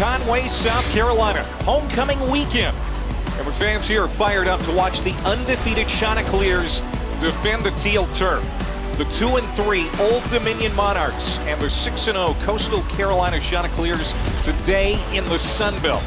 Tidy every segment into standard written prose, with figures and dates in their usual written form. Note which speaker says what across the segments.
Speaker 1: Conway, South Carolina. Homecoming weekend. And our fans here are fired up to watch the undefeated Chanticleers defend the teal turf. The 2-3 Old Dominion Monarchs and the 6-0 Coastal Carolina Chanticleers today in the Sun Belt.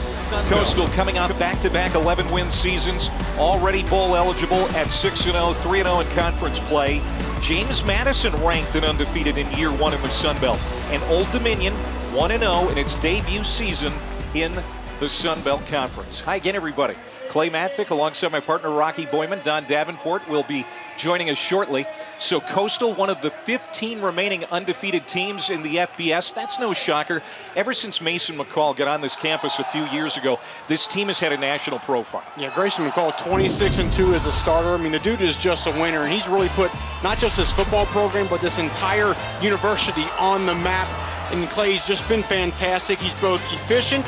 Speaker 1: Coastal coming off back-to-back 11-win seasons, already bowl eligible at 6-0, 3-0 in conference play. James Madison ranked and undefeated in year one in the Sun Belt. And Old Dominion 1-0 in its debut season in the Sun Belt Conference. Hi again, everybody. Clay Matvick alongside my partner Rocky Boyman. Don Davenport will be joining us shortly. So Coastal, one of the 15 remaining undefeated teams in the FBS. That's no shocker. Ever since Mason McCall got on this campus a few years ago, this team has had a national profile.
Speaker 2: Yeah, Grayson McCall, 26-2 as a starter. I mean, the dude is just a winner, and he's really put not just his football program, but this entire university on the map. And Clay's just been fantastic. He's both efficient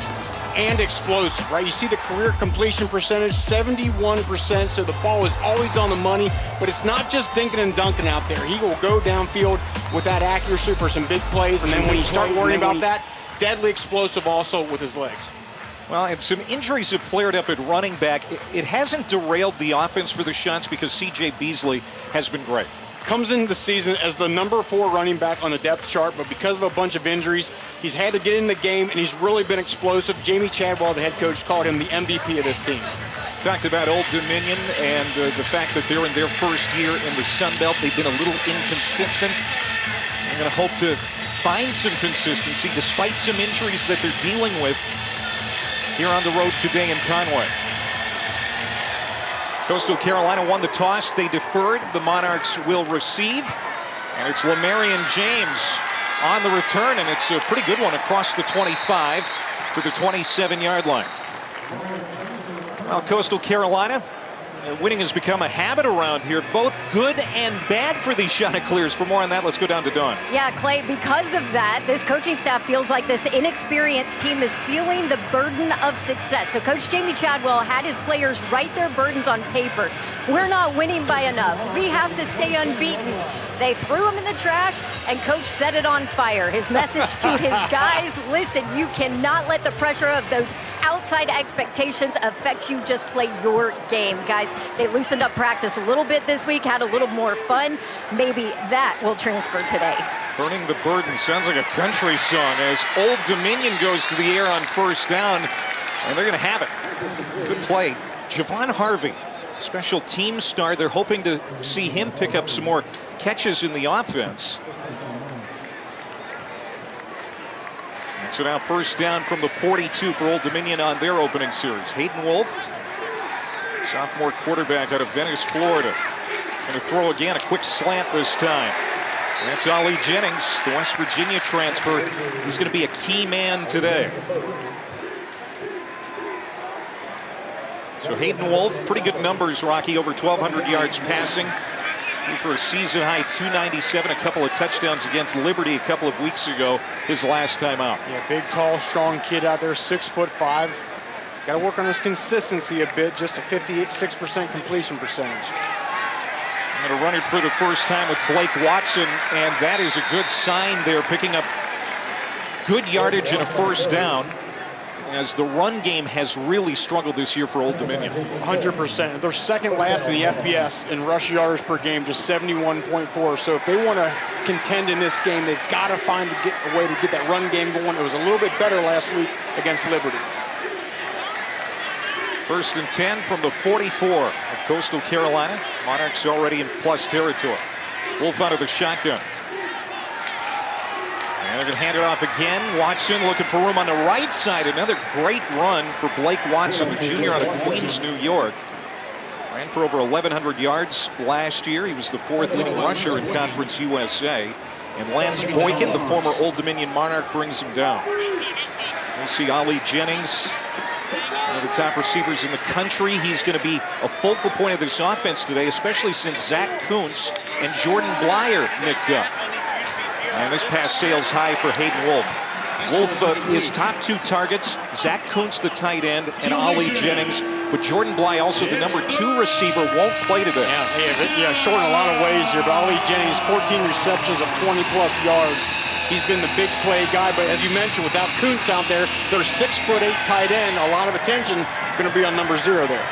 Speaker 2: and explosive, right? You see the career completion percentage, 71%, so the ball is always on the money, but it's not just dinking and dunking out there. He will go downfield with that accuracy for some big plays, and then when you start worrying about that, deadly explosive also with his legs.
Speaker 1: Well, and some injuries have flared up at running back. It hasn't derailed the offense for the Shunts because C.J. Beasley has been great.
Speaker 2: Comes into the season as the number 4 running back on the depth chart, but because of a bunch of injuries, he's had to get in the game, and he's really been explosive. Jamie Chadwell, the head coach, called him the MVP of this team.
Speaker 1: Talked about Old Dominion and the fact that they're in their first year in the Sun Belt. They've been a little inconsistent. They're going to hope to find some consistency despite some injuries that they're dealing with here on the road today in Conway. Coastal Carolina won the toss. They deferred. The Monarchs will receive. And it's Lamarian James on the return, and it's a pretty good one across the 25 to the 27-yard line. Well, Coastal Carolina, winning has become a habit around here, both good and bad for these Chanticleers. For more on that, let's go down to Dawn.
Speaker 3: Yeah, Clay, because of that, this coaching staff feels like this inexperienced team is feeling the burden of success. So Coach Jamie Chadwell had his players write their burdens on papers. We're not winning by enough. We have to stay unbeaten. They threw him in the trash, and Coach set it on fire. His message to his guys, listen, you cannot let the pressure of those outside expectations affect you. Just play your game. Guys, they loosened up practice a little bit this week, had a little more fun. Maybe that will transfer today.
Speaker 1: Burning the burden sounds like a country song as Old Dominion goes to the air on first down, and they're going to have it. Good play. Javon Harvey, special team star. They're hoping to see him pick up some more catches in the offense. And so now first down from the 42 for Old Dominion on their opening series. Hayden Wolf, sophomore quarterback out of Venice, Florida. Going to throw again, a quick slant this time. And that's Ollie Jennings, the West Virginia transfer. He's going to be a key man today. So Hayden Wolf, pretty good numbers, Rocky, over 1,200 yards passing. For a season-high 297, a couple of touchdowns against Liberty a couple of weeks ago, his last time out.
Speaker 2: Yeah, big, tall, strong kid out there, 6'5". Got to work on his consistency a bit, just a 56% completion percentage.
Speaker 1: I'm going to run it for the first time with Blake Watson, and that is a good sign there, picking up good yardage and a first down, as the run game has really struggled this year for Old Dominion.
Speaker 2: 100%. They're second last in the FBS in rush yards per game, just 71.4. So if they want to contend in this game, they've got to find a way to get that run game going. It was a little bit better last week against Liberty.
Speaker 1: First and 10 from the 44 of Coastal Carolina. Monarchs already in plus territory. Wolf out of the shotgun. And they're going to hand it off again. Watson looking for room on the right side. Another great run for Blake Watson, the junior out of Queens, New York. Ran for over 1,100 yards last year. He was the 4th leading rusher in Conference USA. And Lance Boykin, the former Old Dominion Monarch, brings him down. We'll see Ollie Jennings, one of the top receivers in the country. He's going to be a focal point of this offense today, especially since Zach Kuntz and Jordan Blyer nicked up. And this pass sails high for Hayden Wolf. Wolf, his top 2 targets, Zach Kuntz, the tight end, and Ollie Jennings. But Jordan Bly, also the number 2 receiver, won't play today.
Speaker 2: Yeah, short in a lot of ways here, but Ollie Jennings, 14 receptions of 20-plus yards. He's been the big play guy, but as you mentioned, without Kuntz out there, their 6'8" tight end, a lot of attention going to be on number 0 there.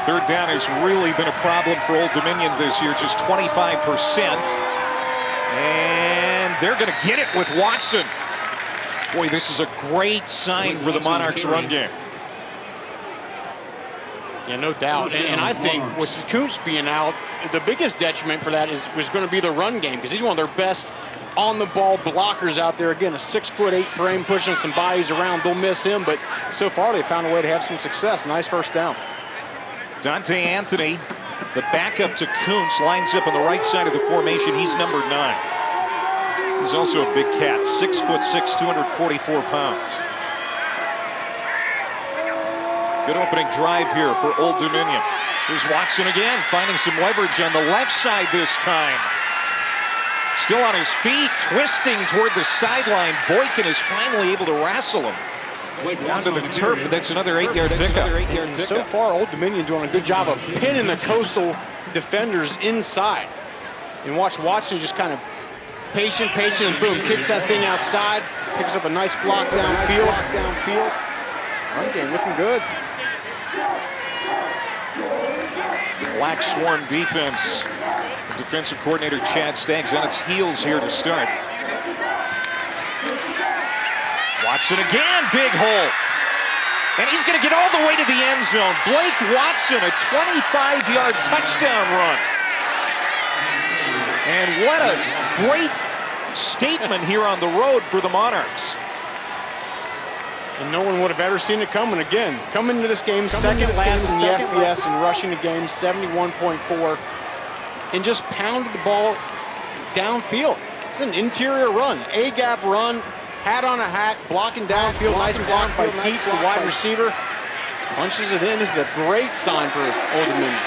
Speaker 1: Third down has really been a problem for Old Dominion this year, just 25%. And they're going to get it with Watson. Boy, this is a great sign for the Monarchs' run game.
Speaker 2: Yeah, no doubt. And I think with Kuntz being out, the biggest detriment for that was going to be the run game, because he's one of their best on-the-ball blockers out there. Again, a 6'8" frame, pushing some bodies around. They'll miss him, but so far they found a way to have some success. Nice first down.
Speaker 1: Dante Anthony, the backup to Kuntz, lines up on the right side of the formation. He's number 9. He's also a big cat, 6'6", 244 pounds. Good opening drive here for Old Dominion. Here's Watson again, finding some leverage on the left side this time. Still on his feet, twisting toward the sideline. Boykin is finally able to wrestle him down to the turf, but that's another 8-yard pickup.
Speaker 2: So far, Old Dominion doing a good job of pinning the Coastal defenders inside. And watch Watson just kind of patient, and boom, kicks that thing outside, picks up a nice block downfield. Run game looking good.
Speaker 1: Black Swarm defense. Defensive coordinator Chad Staggs on its heels here to start. Watson again, big hole. And he's going to get all the way to the end zone. Blake Watson, a 25-yard touchdown run. And what a great statement here on the road for the Monarchs.
Speaker 2: And no one would have ever seen it coming again. Coming into this game, second last in the FBS and rushing the game, 71.4. And just pounded the ball downfield. It's an interior run, A-gap run, hat on a hat, blocking downfield, nice block by Dietz, the wide receiver. Punches it in. This is a great sign for Old Dominion.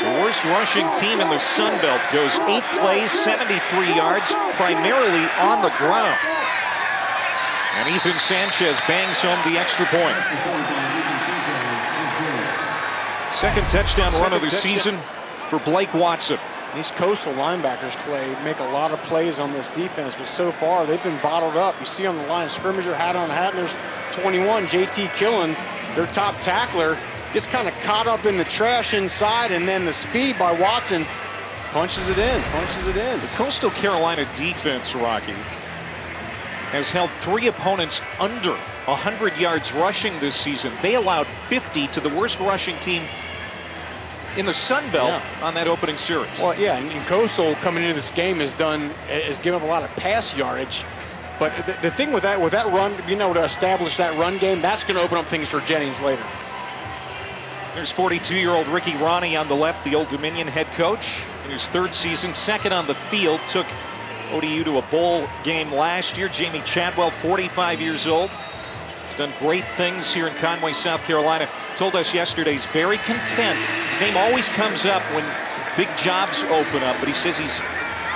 Speaker 1: The worst rushing team in the Sun Belt goes 8 plays, 73 yards, primarily on the ground. And Ethan Sanchez bangs home the extra point. Second touchdown run of the season for Blake Watson.
Speaker 2: These Coastal linebackers, Clay, make a lot of plays on this defense, but so far they've been bottled up. You see on the line of scrimmage, hat on the hat, and there's 21, JT Killen, their top tackler, gets kind of caught up in the trash inside, and then the speed by Watson punches it in.
Speaker 1: The Coastal Carolina defense, Rocky, has held 3 opponents under 100 yards rushing this season. They allowed 50 to the worst rushing team in the Sun Belt on that opening series.
Speaker 2: Well, yeah, and Coastal coming into this game has given up a lot of pass yardage. But the thing with that run, being able to establish that run game, that's going to open up things for Jennings later.
Speaker 1: There's 42-year-old Ricky Ronnie on the left, the Old Dominion head coach in his 3rd season, second on the field, took ODU to a bowl game last year. Jamie Chadwell, 45 years old. He's done great things here in Conway, South Carolina. Told us yesterday he's very content. His name always comes up when big jobs open up, but he says he's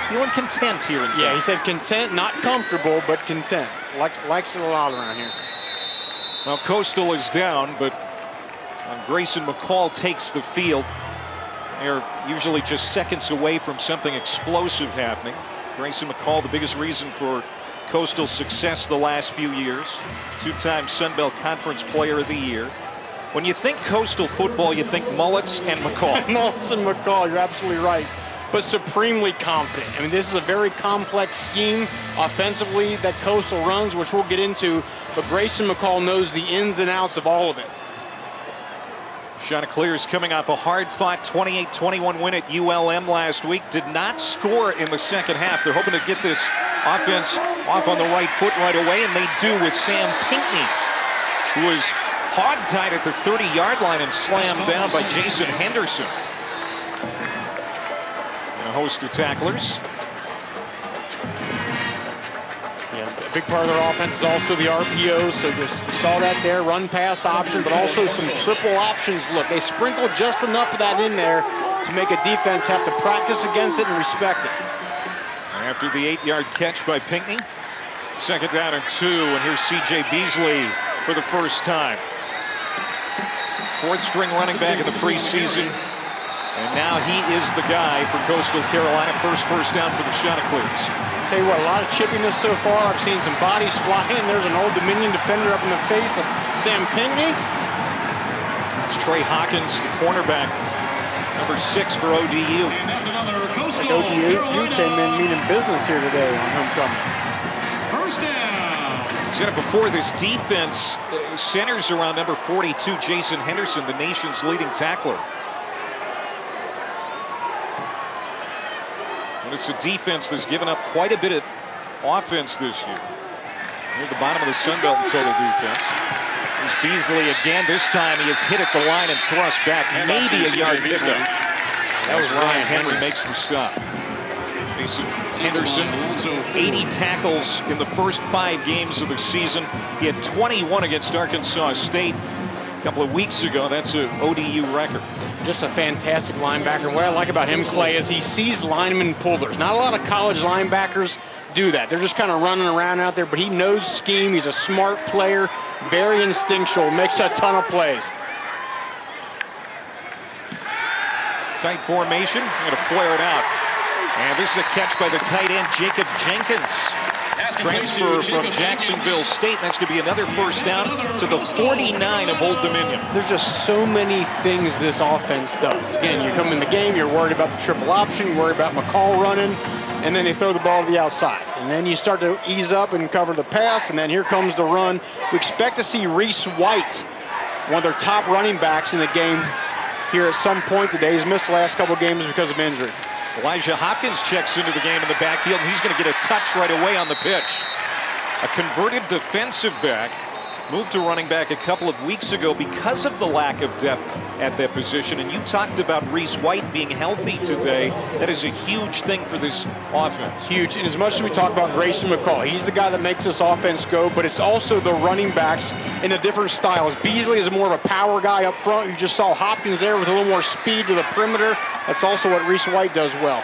Speaker 1: feeling content here in town.
Speaker 2: Yeah, he said content, not comfortable, but content. Likes it a lot around here.
Speaker 1: Well, Coastal is down, but Grayson McCall takes the field. They're usually just seconds away from something explosive happening. Grayson McCall, the biggest reason for Coastal's success the last few years. 2-time Sun Belt Conference Player of the Year. When you think Coastal football, you think Mullets and McCall.
Speaker 2: Mullets and McCall, you're absolutely right. But supremely confident. I mean, this is a very complex scheme offensively that Coastal runs, which we'll get into. But Grayson McCall knows the ins and outs of all of it.
Speaker 1: Chanticleers coming off a hard-fought 28-21 win at ULM last week. Did not score in the second half. They're hoping to get this offense off on the right foot right away, and they do with Sam Pinckney, who was hog-tied at the 30-yard line and slammed down by Jason Henderson. And a host of tacklers.
Speaker 2: A big part of their offense is also the RPOs, so you saw that there, run pass option, but also some triple options. Look, they sprinkled just enough of that in there to make a defense have to practice against it and respect it.
Speaker 1: After the 8-yard catch by Pinckney, 2nd down and 2, and here's C.J. Beasley for the first time. 4th string running back in the preseason. And now he is the guy for Coastal Carolina. First down for the Chanticleers.
Speaker 2: Tell you what, a lot of chippiness so far. I've seen some bodies fly in. There's an Old Dominion defender up in the face of Sam Pinckney.
Speaker 1: It's Trey Hawkins, the cornerback, number 6 for ODU.
Speaker 2: Like ODU came in meaning business here today on homecoming.
Speaker 4: First down.
Speaker 1: Said it before, this defense centers around number 42, Jason Henderson, the nation's leading tackler. And it's a defense that's given up quite a bit of offense this year. Near the bottom of the Sun Belt in total defense. There's Beasley again. This time he is hit at the line and thrust back. Maybe a yard pickup. That was Ryan Henry makes the stop. Jason Henderson, 80 tackles in the first 5 games of the season. He had 21 against Arkansas State a couple of weeks ago. That's an ODU record.
Speaker 2: Just a fantastic linebacker. What I like about him, Clay, is he sees linemen pullers. Not a lot of college linebackers do that. They're just kind of running around out there, but he knows scheme. He's a smart player, very instinctual, makes a ton of plays.
Speaker 1: Tight formation, going to flare it out. And this is a catch by the tight end, Jacob Jenkins. Transfer from Jacksonville State. That's going to be another first down to the 49 of Old Dominion.
Speaker 2: There's just so many things this offense does. Again, you come in the game, you're worried about the triple option, you're worried about McCall running, and then they throw the ball to the outside. And then you start to ease up and cover the pass, and then here comes the run. We expect to see Reese White, one of their top running backs in the game, here at some point today. He's missed the last couple of games because of injury.
Speaker 1: Elijah Hopkins checks into the game in the backfield, and he's going to get a touch right away on the pitch. A converted defensive back moved to running back a couple of weeks ago because of the lack of depth at that position. And you talked about Reese White being healthy today. That is a huge thing for this offense.
Speaker 2: Huge. And as much as we talk about Grayson McCall, he's the guy that makes this offense go, but it's also the running backs in the different styles. Beasley is more of a power guy up front. You just saw Hopkins there with a little more speed to the perimeter. That's also what Reese White does well.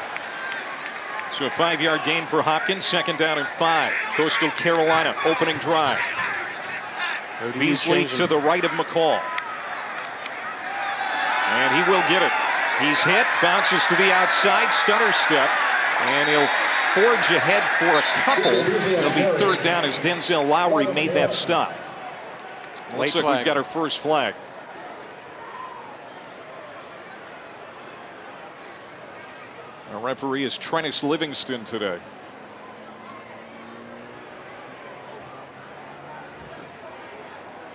Speaker 1: So a 5-yard gain for Hopkins, 2nd down and 5. Coastal Carolina opening drive. Beasley to the right of McCall. And he will get it. He's hit, bounces to the outside, stutter step, and he'll forge ahead for a couple. It'll be 3rd down as Denzel Lowry made that stop. Looks like we've got our first flag. Our referee is Trennis Livingston today.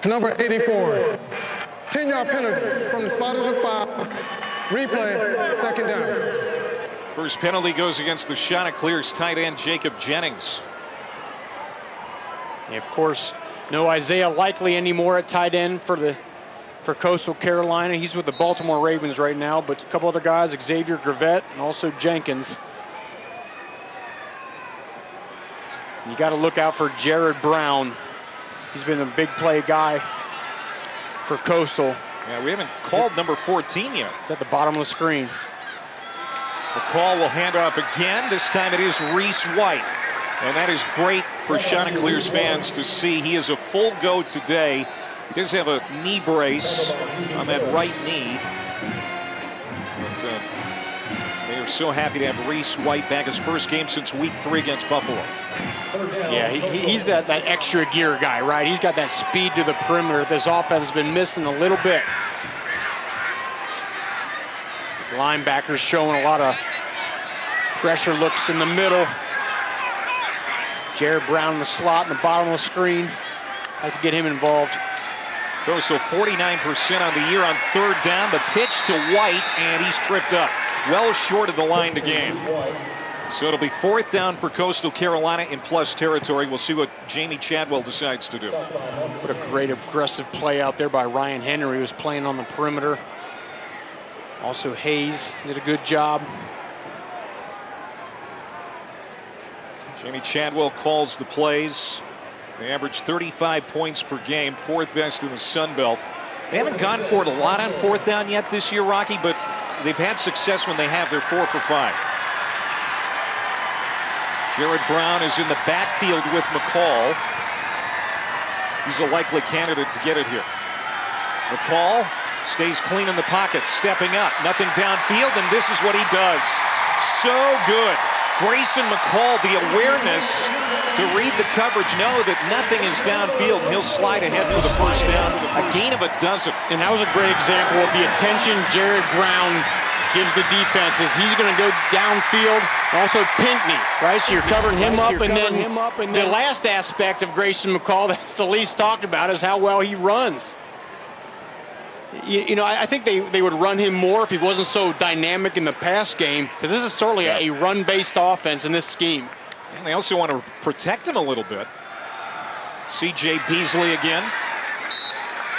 Speaker 5: Number 84, 10-yard penalty from the spot of the foul. Replay, 2nd down.
Speaker 1: First penalty goes against the Chanticleers tight end Jacob Jennings.
Speaker 2: And of course, no Isaiah Likely anymore at tight end for Coastal Carolina. He's with the Baltimore Ravens right now, but a couple other guys, Xavier Gravett and also Jenkins. You got to look out for Jared Brown. He's been a big play guy for Coastal.
Speaker 1: Yeah, we haven't called number 14 yet.
Speaker 2: It's at the bottom of the screen.
Speaker 1: McCall will hand off again. This time it is Reese White. And that is great for Chanticleers fans to see. He is a full go today. He does have a knee brace on that right knee. But they are so happy to have Reese White back, his first game since week 3 against Buffalo.
Speaker 2: Yeah, he's that extra gear guy, right? He's got that speed to the perimeter. This offense has been missing a little bit. This linebacker's showing a lot of pressure looks in the middle. Jared Brown in the slot in the bottom of the screen. Like to get him involved.
Speaker 1: Coastal 49% on the year on 3rd down. The pitch to White, and he's tripped up. Well short of the line to gain. So it'll be 4th down for Coastal Carolina in plus territory. We'll see what Jamie Chadwell decides to do.
Speaker 2: What a great aggressive play out there by Ryan Henry, who was playing on the perimeter. Also Hayes did a good job.
Speaker 1: Jamie Chadwell calls the plays. They average 35 points per game, 4th best in the Sun Belt. They haven't gone for it a lot on 4th down yet this year, Rocky, but they've had success when they have. They're 4 for 5. Jared Brown is in the backfield with McCall. He's a likely candidate to get it here. McCall Stays clean in the pocket, stepping up, nothing downfield, and this is what he does. So good. Grayson McCall, the awareness to read the coverage, know that nothing is downfield, and he'll slide ahead for the first down. A gain of a dozen.
Speaker 2: And that was a great example of the attention Jared Brown gives the defenses. He's going to go downfield. Also Pinkney, right? So you're covering him up, and then the last aspect of Grayson McCall that's the least talked about is how well he runs. You know, I think they would run him more if he wasn't so dynamic in the pass game, because this is certainly a run-based offense in this scheme.
Speaker 1: And they also want to protect him a little bit. C.J. Beasley again.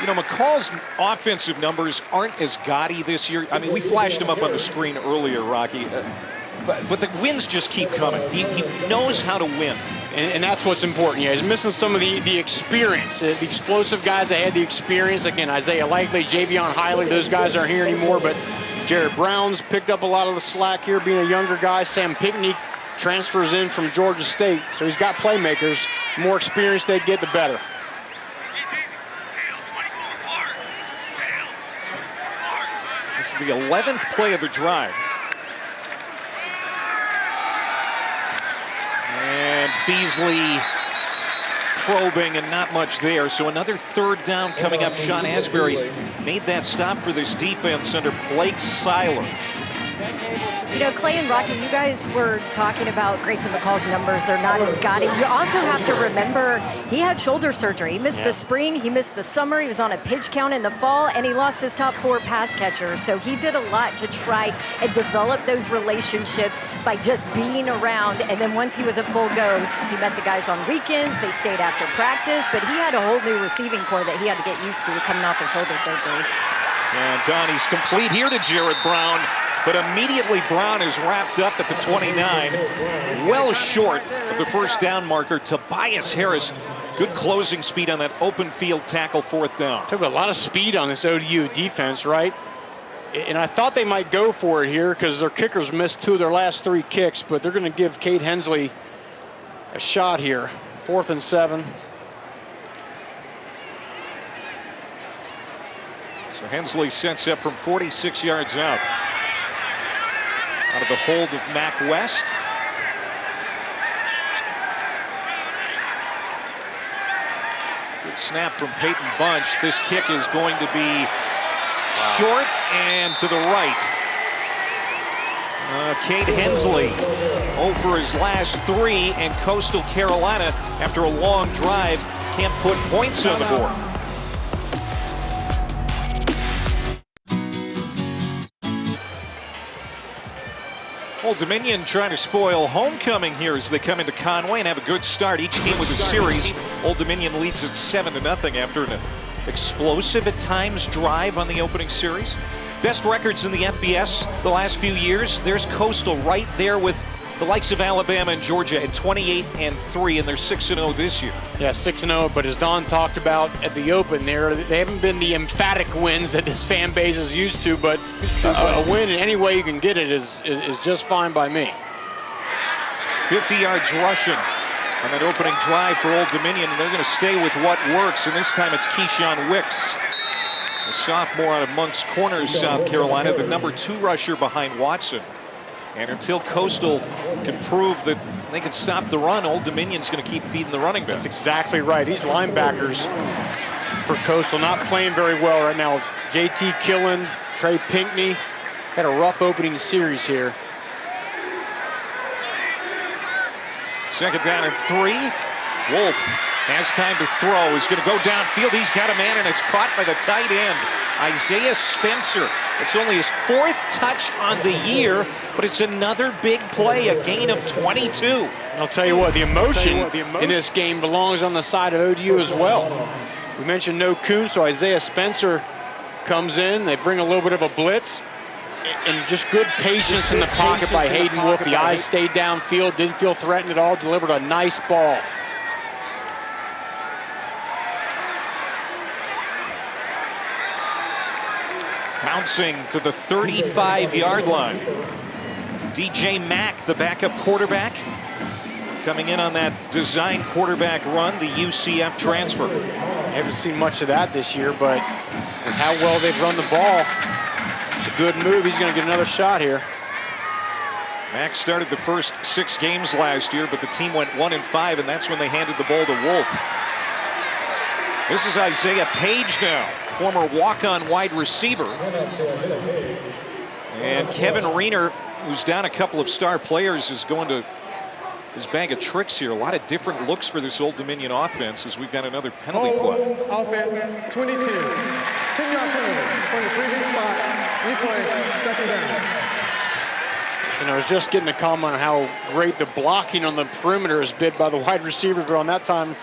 Speaker 1: You know, McCall's offensive numbers aren't as gaudy this year. I mean, we flashed him up on the screen earlier, Rocky. But the wins just keep coming. He knows how to win.
Speaker 2: And that's what's important. Yeah, he's missing some of the experience. The explosive guys that had the experience. Again, Isaiah Likely, Javion Hiley, those guys aren't here anymore. But Jared Brown's picked up a lot of the slack here, being a younger guy. Sam Pinkney transfers in from Georgia State. So he's got playmakers. The more experience they get, the better.
Speaker 1: This is the 11th play of the drive. And Beasley probing and not much there. So another third down coming up. Sean Asbury made that stop for this defense under Blake Seiler.
Speaker 3: You know, Clay and Rocky, you guys were talking about Grayson McCall's numbers. They're not as gaudy. You also have to remember he had shoulder surgery. He missed the spring, he missed the summer, he was on a pitch count in the fall, and he lost his top 4 pass catchers. So he did a lot to try and develop those relationships by just being around. And then once he was at full go, he met the guys on weekends. They stayed after practice, but he had a whole new receiving core that he had to get used to coming off of shoulder surgery.
Speaker 1: And Donnie's complete here to Jared Brown. But immediately Brown is wrapped up at the 29, well short of the first down marker. Tobias Harris, good closing speed on that open field tackle, 4th down.
Speaker 2: Took a lot of speed on this ODU defense, right? And I thought they might go for it here because their kickers missed 2 of their last 3 kicks, but they're going to give Cade Hensley a shot here. 4th and 7.
Speaker 1: So Hensley sets up from 46 yards out. Out of the hold of Mac West. Good snap from Peyton Bunch. This kick is going to be short and to the right. Cade Hensley 0 for his last 3, and Coastal Carolina, after a long drive, can't put points on the board. Old Dominion trying to spoil homecoming here as they come into Conway and have a good start. Each team with a series. Old Dominion leads at 7-0 after an explosive at times drive on the opening series. Best records in the FBS the last few years. There's Coastal right there with the likes of Alabama and Georgia at 28-3, and they're 6-0 this year.
Speaker 2: Yeah, 6-0, but as Don talked about at the open there, they haven't been the emphatic wins that this fan base is used to, but a win in any way you can get it is just fine by me.
Speaker 1: 50 yards rushing on that opening drive for Old Dominion, and they're going to stay with what works, and this time it's Keyshawn Wicks, a sophomore out of Moncks Corners, South Carolina, the number 2 rusher behind Watson. And until Coastal can prove that they can stop the run, Old Dominion's going to keep feeding the running back.
Speaker 2: That's exactly right. These linebackers for Coastal not playing very well right now. J.T. Killen, Trey Pinkney had a rough opening series here.
Speaker 1: 2nd down and 3. Wolf has time to throw. He's going to go downfield. He's got a man, and it's caught by the tight end, Isaiah Spencer. It's only his 4th touch on the year, but it's another big play, a gain of 22.
Speaker 2: And I'll tell you what, the emotion in this game belongs on the side of ODU as well. We mentioned no Coon, so Isaiah Spencer comes in. They bring a little bit of a blitz. And just good patience in the pocket by Hayden Wolf. The eyes stayed downfield, didn't feel threatened at all, delivered a nice ball.
Speaker 1: Bouncing to the 35-yard line. DJ Mack, the backup quarterback, coming in on that design quarterback run, the UCF transfer.
Speaker 2: haven't seen much of that this year, but with how well they've run the ball, it's a good move. He's going to get another shot here.
Speaker 1: Max started the first 6 games last year, but the team went 1-5, and that's when they handed the ball to Wolf. This is Isaiah Page now, former walk-on wide receiver. And Kevin Riener, who's down a couple of star players, is going to his bag of tricks here. A lot of different looks for this Old Dominion offense as we've got another penalty flag.
Speaker 5: Offense, 22. 10-yard penalty from the previous spot. Replay, second down.
Speaker 2: And I was just getting a comment on how great the blocking on the perimeter has been by the wide receivers, but on that time,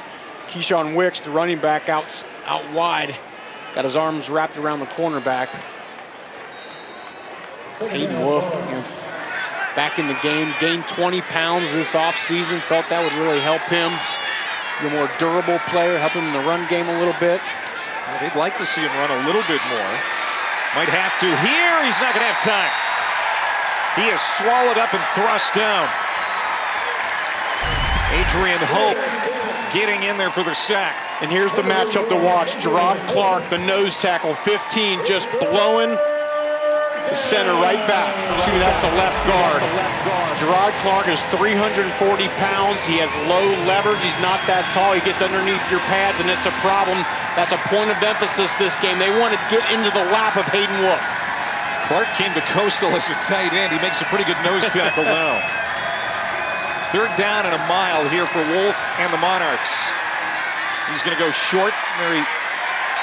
Speaker 2: Keyshawn Wicks, the running back, out wide, got his arms wrapped around the cornerback. Hayden Wolf, back in the game, gained 20 pounds this offseason, felt that would really help him. Be a more durable player, help him in the run game a little bit.
Speaker 1: Well, they'd like to see him run a little bit more. Might have to here. He's not going to have time. He is swallowed up and thrust down. Adrian Hope getting in there for the sack.
Speaker 2: And here's the matchup to watch. Gerard Clark, the nose tackle, 15, just blowing the center right back. Excuse me, that's the left guard. Gerard Clark is 340 pounds. He has low leverage. He's not that tall. He gets underneath your pads, and it's a problem. That's a point of emphasis this game. They want to get into the lap of Hayden Wolf.
Speaker 1: Clark came to Coastal as a tight end. He makes a pretty good nose tackle now. 3rd down and a mile here for Wolf and the Monarchs. He's going to go short. Very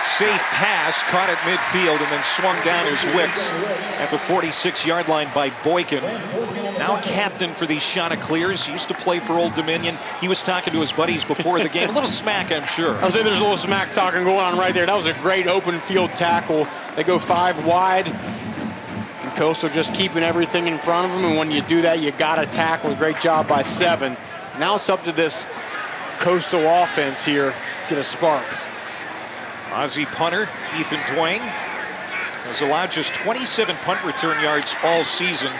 Speaker 1: safe pass, caught at midfield, and then swung down as Wicks at the 46-yard line by Boykin. Now captain for these Chanticleers. He used to play for Old Dominion. He was talking to his buddies before the game. A little smack, I'm sure.
Speaker 2: I was saying there's a little smack talking going on right there. That was a great open field tackle. They go 5 wide. And Coastal just keeping everything in front of them. And when you do that, you got to tackle. Great job by 7. Now it's up to this Coastal offense here. Get a spark.
Speaker 1: Aussie punter Ethan Dwayne has allowed just 27 punt return yards all season.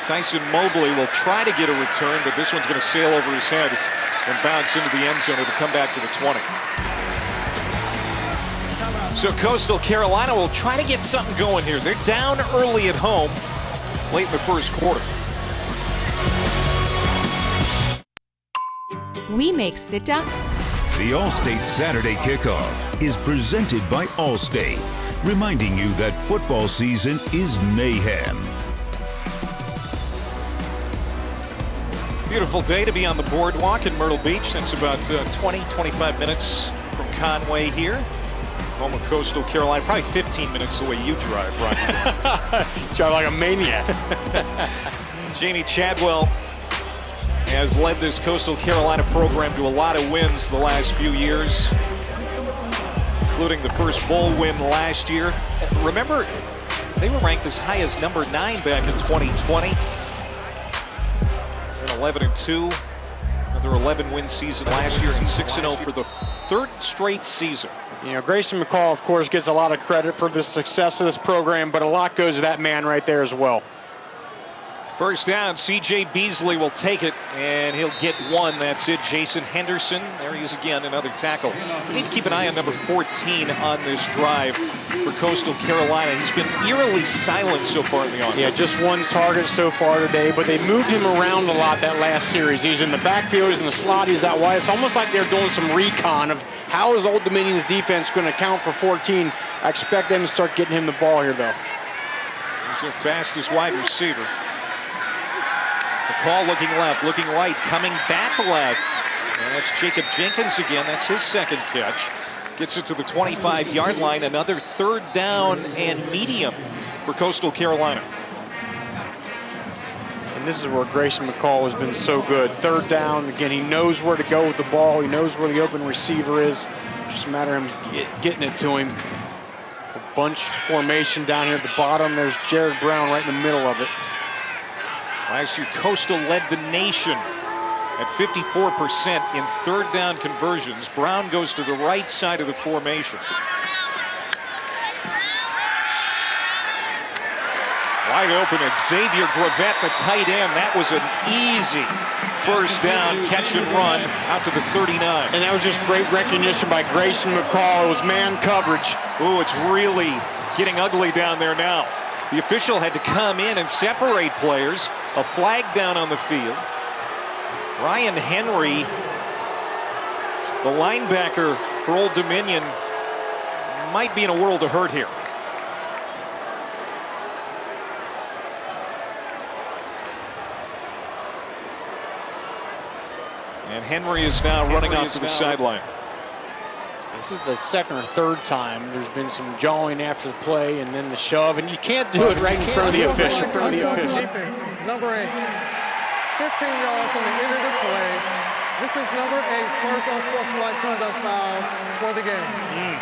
Speaker 1: Tyson Mobley will try to get a return, but this one's going to sail over his head and bounce into the end zone to come back to the 20. So Coastal Carolina will try to get something going here. They're down early at home late in the first quarter.
Speaker 6: We make sit-down.
Speaker 7: The Allstate Saturday Kickoff is presented by Allstate, reminding you that football season is mayhem.
Speaker 1: Beautiful day to be on the boardwalk in Myrtle Beach. That's about 20-25 minutes from Conway here, home of Coastal Carolina. Probably 15 minutes the way you drive, Rocky.
Speaker 2: Drive like a maniac.
Speaker 1: Jamie Chadwell has led this Coastal Carolina program to a lot of wins the last few years, including the first bowl win last year. Remember, they were ranked as high as number 9 back in 2020. They're 11-2. Another 11-win season last year and 6-0 for the 3rd straight season.
Speaker 2: You know, Grayson McCall, of course, gets a lot of credit for the success of this program, but a lot goes to that man right there as well.
Speaker 1: First down, C.J. Beasley will take it, and he'll get 1. That's it. Jason Henderson, there he is again, another tackle. We need to keep an eye on number 14 on this drive for Coastal Carolina. He's been eerily silent so far in the offense.
Speaker 2: Yeah, just 1 target so far today, but they moved him around a lot that last series. He's in the backfield, he's in the slot, he's out wide. It's almost like they're doing some recon of how is Old Dominion's defense going to count for 14. I expect them to start getting him the ball here, though.
Speaker 1: He's their fastest wide receiver. McCall looking left, looking right, coming back left. And that's Jacob Jenkins again. That's his 2nd catch. Gets it to the 25-yard line. Another 3rd down and medium for Coastal Carolina.
Speaker 2: And this is where Grayson McCall has been so good. 3rd down. Again, he knows where to go with the ball. He knows where the open receiver is. Just a matter of him getting it to him. A bunch formation down here at the bottom. There's Jared Brown right in the middle of it.
Speaker 1: Last year, Coastal led the nation at 54% in 3rd down conversions. Brown goes to the right side of the formation. Wide open, Xavier Gravett, the tight end. That was an easy first down, catch and run out to the 39.
Speaker 2: And that was just great recognition by Grayson McCall. It was man coverage.
Speaker 1: Ooh, it's really getting ugly down there now. The official had to come in and separate players. A flag down on the field. Ryan Henry, the linebacker for Old Dominion, might be in a world of hurt here. And Henry is now running off to the sideline.
Speaker 2: This is the second or third time there's been some jawing after the play and then the shove, and you can't do it right in front of the official.
Speaker 5: Defense, number 8. 15 yards from the end of the play. This is number 8's first unsportsmanlike conduct foul for the game.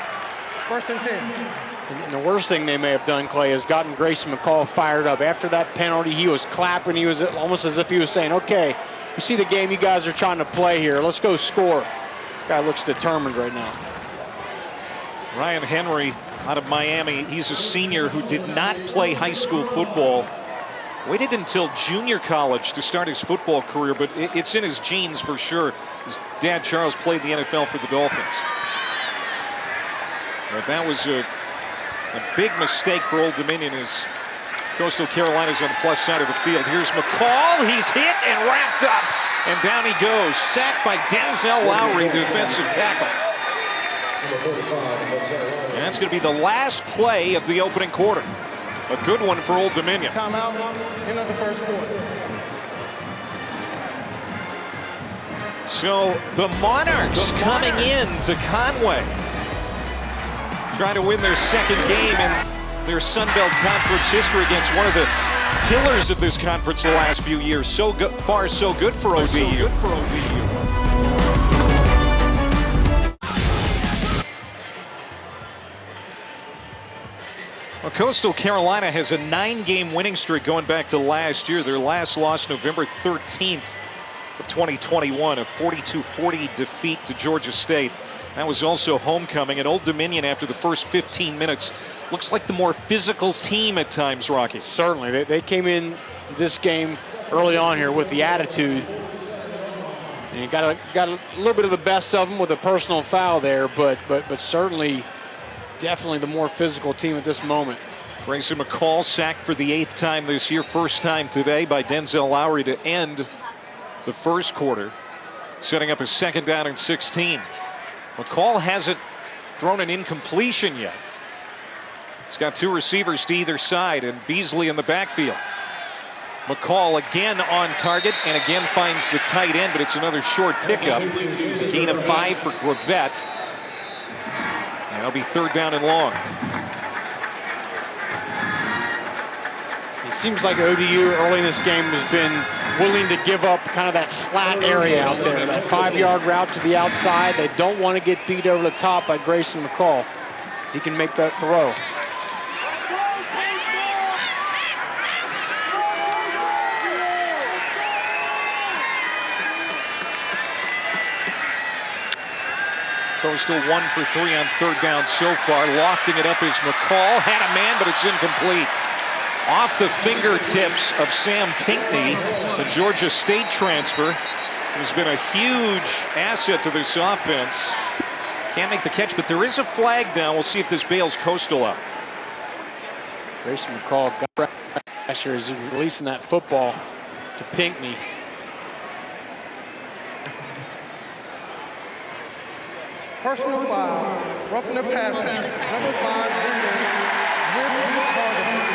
Speaker 5: First and 10.
Speaker 2: And the worst thing they may have done, Clay, is gotten Grayson McCall fired up. After that penalty, he was clapping. He was almost as if he was saying, okay, you see the game you guys are trying to play here. Let's go score. Guy looks determined right now.
Speaker 1: Ryan Henry out of Miami. He's a senior who did not play high school football. Waited until junior college to start his football career, but it's in his genes for sure. His dad, Charles, played the NFL for the Dolphins. But that was a big mistake for Old Dominion as Coastal Carolina's on the plus side of the field. Here's McCall. He's hit and wrapped up. And down he goes. Sacked by Denzel Lowry, the defensive tackle. And that's going to be the last play of the opening quarter. A good one for Old Dominion.
Speaker 5: Timeout, end of the first quarter.
Speaker 1: So the Monarchs coming in to Conway, trying to win their second game in their Sun Belt Conference history against one of the killers of this conference the last few years. So far, so good for ODU. Well, Coastal Carolina has a 9-game winning streak going back to last year. Their last loss November 13th of 2021, a 42-40 defeat to Georgia State. That was also homecoming. And Old Dominion, after the first 15 minutes, looks like the more physical team at times, Rocky.
Speaker 2: Certainly. They came in this game early on here with the attitude. And you got a little bit of the best of them with a personal foul there, but certainly, definitely the more physical team at this moment.
Speaker 1: Grayson McCall sacked for the 8th time this year, first time today by Denzel Lowry to end the first quarter, setting up a second down and 16. McCall hasn't thrown an incompletion yet. He's got 2 receivers to either side and Beasley in the backfield. McCall again on target and again finds the tight end, but it's another short pickup. A gain of 5 for Gravett. And it'll be third down and long.
Speaker 2: It seems like ODU early in this game has been willing to give up kind of that flat area out there, that 5-yard route to the outside. They don't want to get beat over the top by Grayson McCall, so he can make that throw.
Speaker 1: Coastal 1 for 3 on third down so far. Lofting it up is McCall. Had a man, but it's incomplete. Off the fingertips of Sam Pinckney, the Georgia State transfer, who's been a huge asset to this offense. Can't make the catch, but there is a flag down. We'll see if this bails Coastal out.
Speaker 2: Grayson McCall got pressure as he's releasing that football to Pinckney.
Speaker 5: Personal foul, roughing the passer, number 5 defense, with target.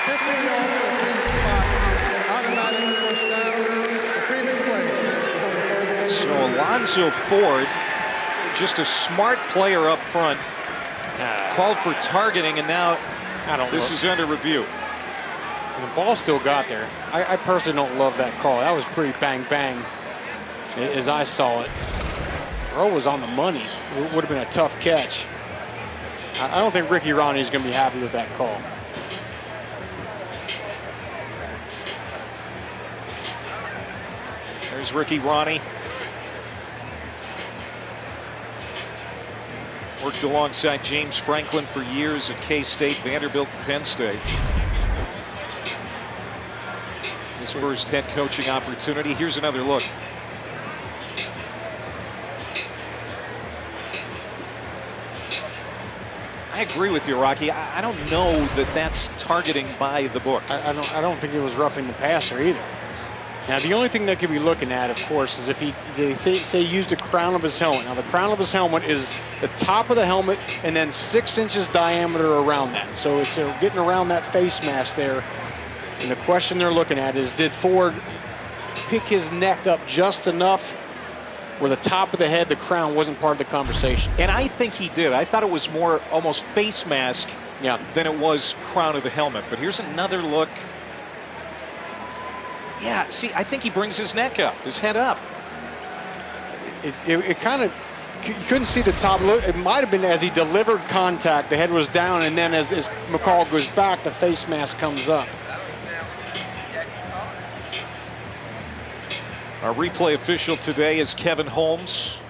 Speaker 5: 15 yards for the previous spot, automatic first down. The previous play is on the further.
Speaker 1: So Alonzo Ford, just a smart player up front, called for targeting, and now this is under review.
Speaker 2: And the ball still got there. I personally don't love that call. That was pretty bang as I saw it. Throw was on the money. It would have been a tough catch. I don't think Ricky Ronnie is going to be happy with that call.
Speaker 1: There's Ricky Ronnie. Worked alongside James Franklin for years at K-State, Vanderbilt, and Penn State. his first head coaching opportunity. Here's another look. I agree with you, Rocky. I don't know that that's targeting by the book.
Speaker 2: I don't think it was roughing the passer either. Now, the only thing they could be looking at, of course, is if they use the crown of his helmet. Now, the crown of his helmet is the top of the helmet and then 6 inches diameter around that. So it's getting around that face mask there. And the question they're looking at is, did Ford pick his neck up just enough where the top of the head, the crown, wasn't part of the conversation?
Speaker 1: And I think he did. I thought it was more almost face mask than it was crown of the helmet. But here's another look. Yeah, see, I think he brings his neck up, his head up.
Speaker 2: It kind of, you couldn't see the top. It might have been as he delivered contact, the head was down, and then as McCall goes back, the face mask comes up.
Speaker 1: Our replay official today is Kevin Holmes.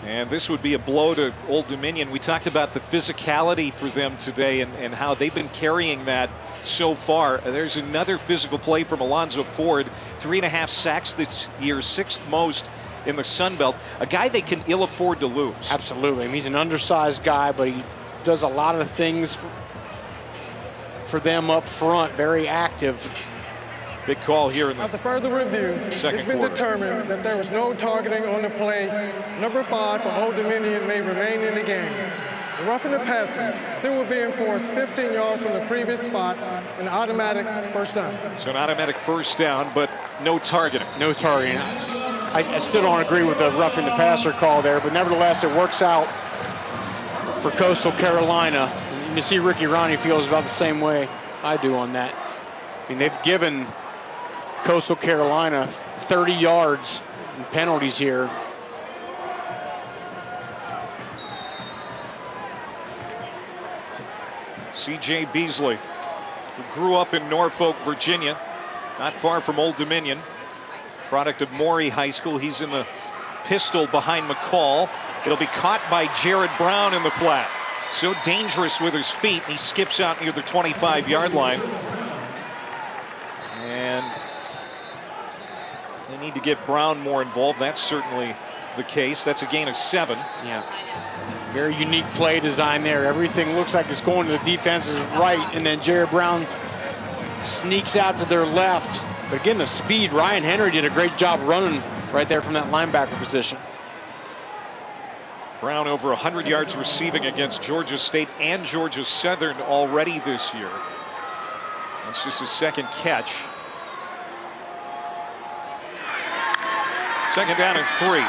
Speaker 1: And this would be a blow to Old Dominion. We talked about the physicality for them today and how they've been carrying that so far. There's another physical play from Alonzo Ford. 3.5 sacks this year, 6th most in the Sun Belt. A guy they can ill afford to lose.
Speaker 2: Absolutely. I mean, he's an undersized guy, but he does a lot of things for them up front. Very active.
Speaker 1: Big call here in the
Speaker 5: After further review, it's been determined that there was no targeting on the play. Number 5 for Old Dominion may remain in the game. The roughing the passer still will be enforced 15 yards from the previous spot, an automatic first down.
Speaker 1: So an automatic first down, but no targeting.
Speaker 2: No targeting. I still don't agree with the roughing the passer call there, but nevertheless, it works out for Coastal Carolina. And you see Ricky Ronnie feels about the same way I do on that. I mean, they've given Coastal Carolina 30 yards in penalties here.
Speaker 1: C.J. Beasley, who grew up in Norfolk, Virginia, not far from Old Dominion, product of Maury High School. He's in the pistol behind McCall. It'll be caught by Jared Brown in the flat. So dangerous with his feet, and he skips out near the 25-yard line. And they need to get Brown more involved. That's certainly the case. That's a gain of 7.
Speaker 2: Yeah. Very unique play design there. Everything looks like it's going to the defense's right, and then Jared Brown sneaks out to their left. But again, the speed, Ryan Henry did a great job running right there from that linebacker position.
Speaker 1: Brown over 100 yards receiving against Georgia State and Georgia Southern already this year. That's just his 2nd catch. 2nd down and 3.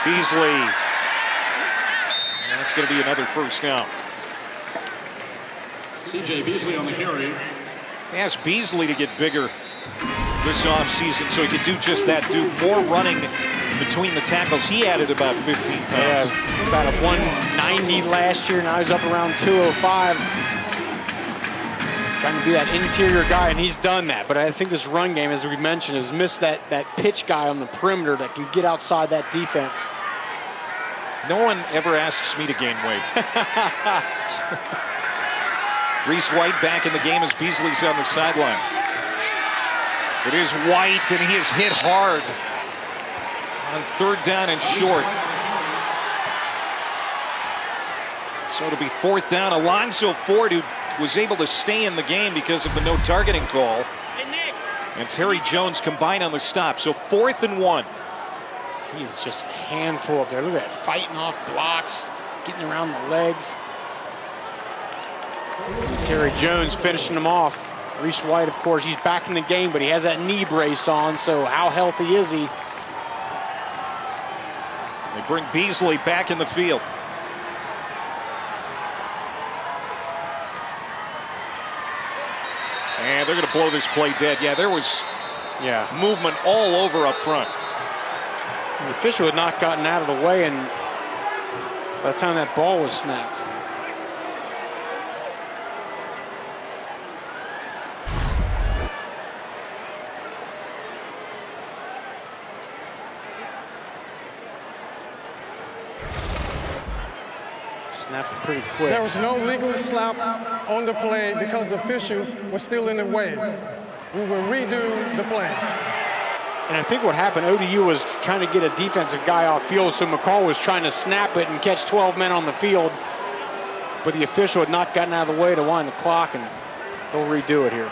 Speaker 1: Beasley. And that's going to be another first down.
Speaker 4: C.J. Beasley on the carry.
Speaker 1: He asked Beasley to get bigger this offseason so he could do just that, do more running between the tackles. He added about 15 pounds.
Speaker 2: Yeah, about a 190 last year. Now he's up around 205. Trying to be that interior guy, and he's done that. But I think this run game, as we mentioned, has missed that pitch guy on the perimeter that can get outside that defense.
Speaker 1: No one ever asks me to gain weight. Reese White back in the game as Beasley's on the sideline. It is White, and he is hit hard on 3rd down and short. So it'll be 4th down. Alonzo Ford, who was able to stay in the game because of the no targeting call, and Terry Jones combined on the stop. So 4th and 1.
Speaker 2: He is just a handful up there. Look at that, fighting off blocks, getting around the legs. Terry Jones finishing him off. Reese White, of course, he's back in the game, but he has that knee brace on, so how healthy is he?
Speaker 1: They bring Beasley back in the field. And they're going to blow this play dead. Yeah, there was movement all over up front.
Speaker 2: And the official had not gotten out of the way, and by the time that ball was snapped. Snapped it pretty quick.
Speaker 5: There was no legal slap on the play because the official was still in the way. we will redo the play.
Speaker 2: And I think what happened, ODU was trying to get a defensive guy off field, so McCall was trying to snap it and catch 12 men on the field. But the official had not gotten out of the way to wind the clock, and they'll redo it here.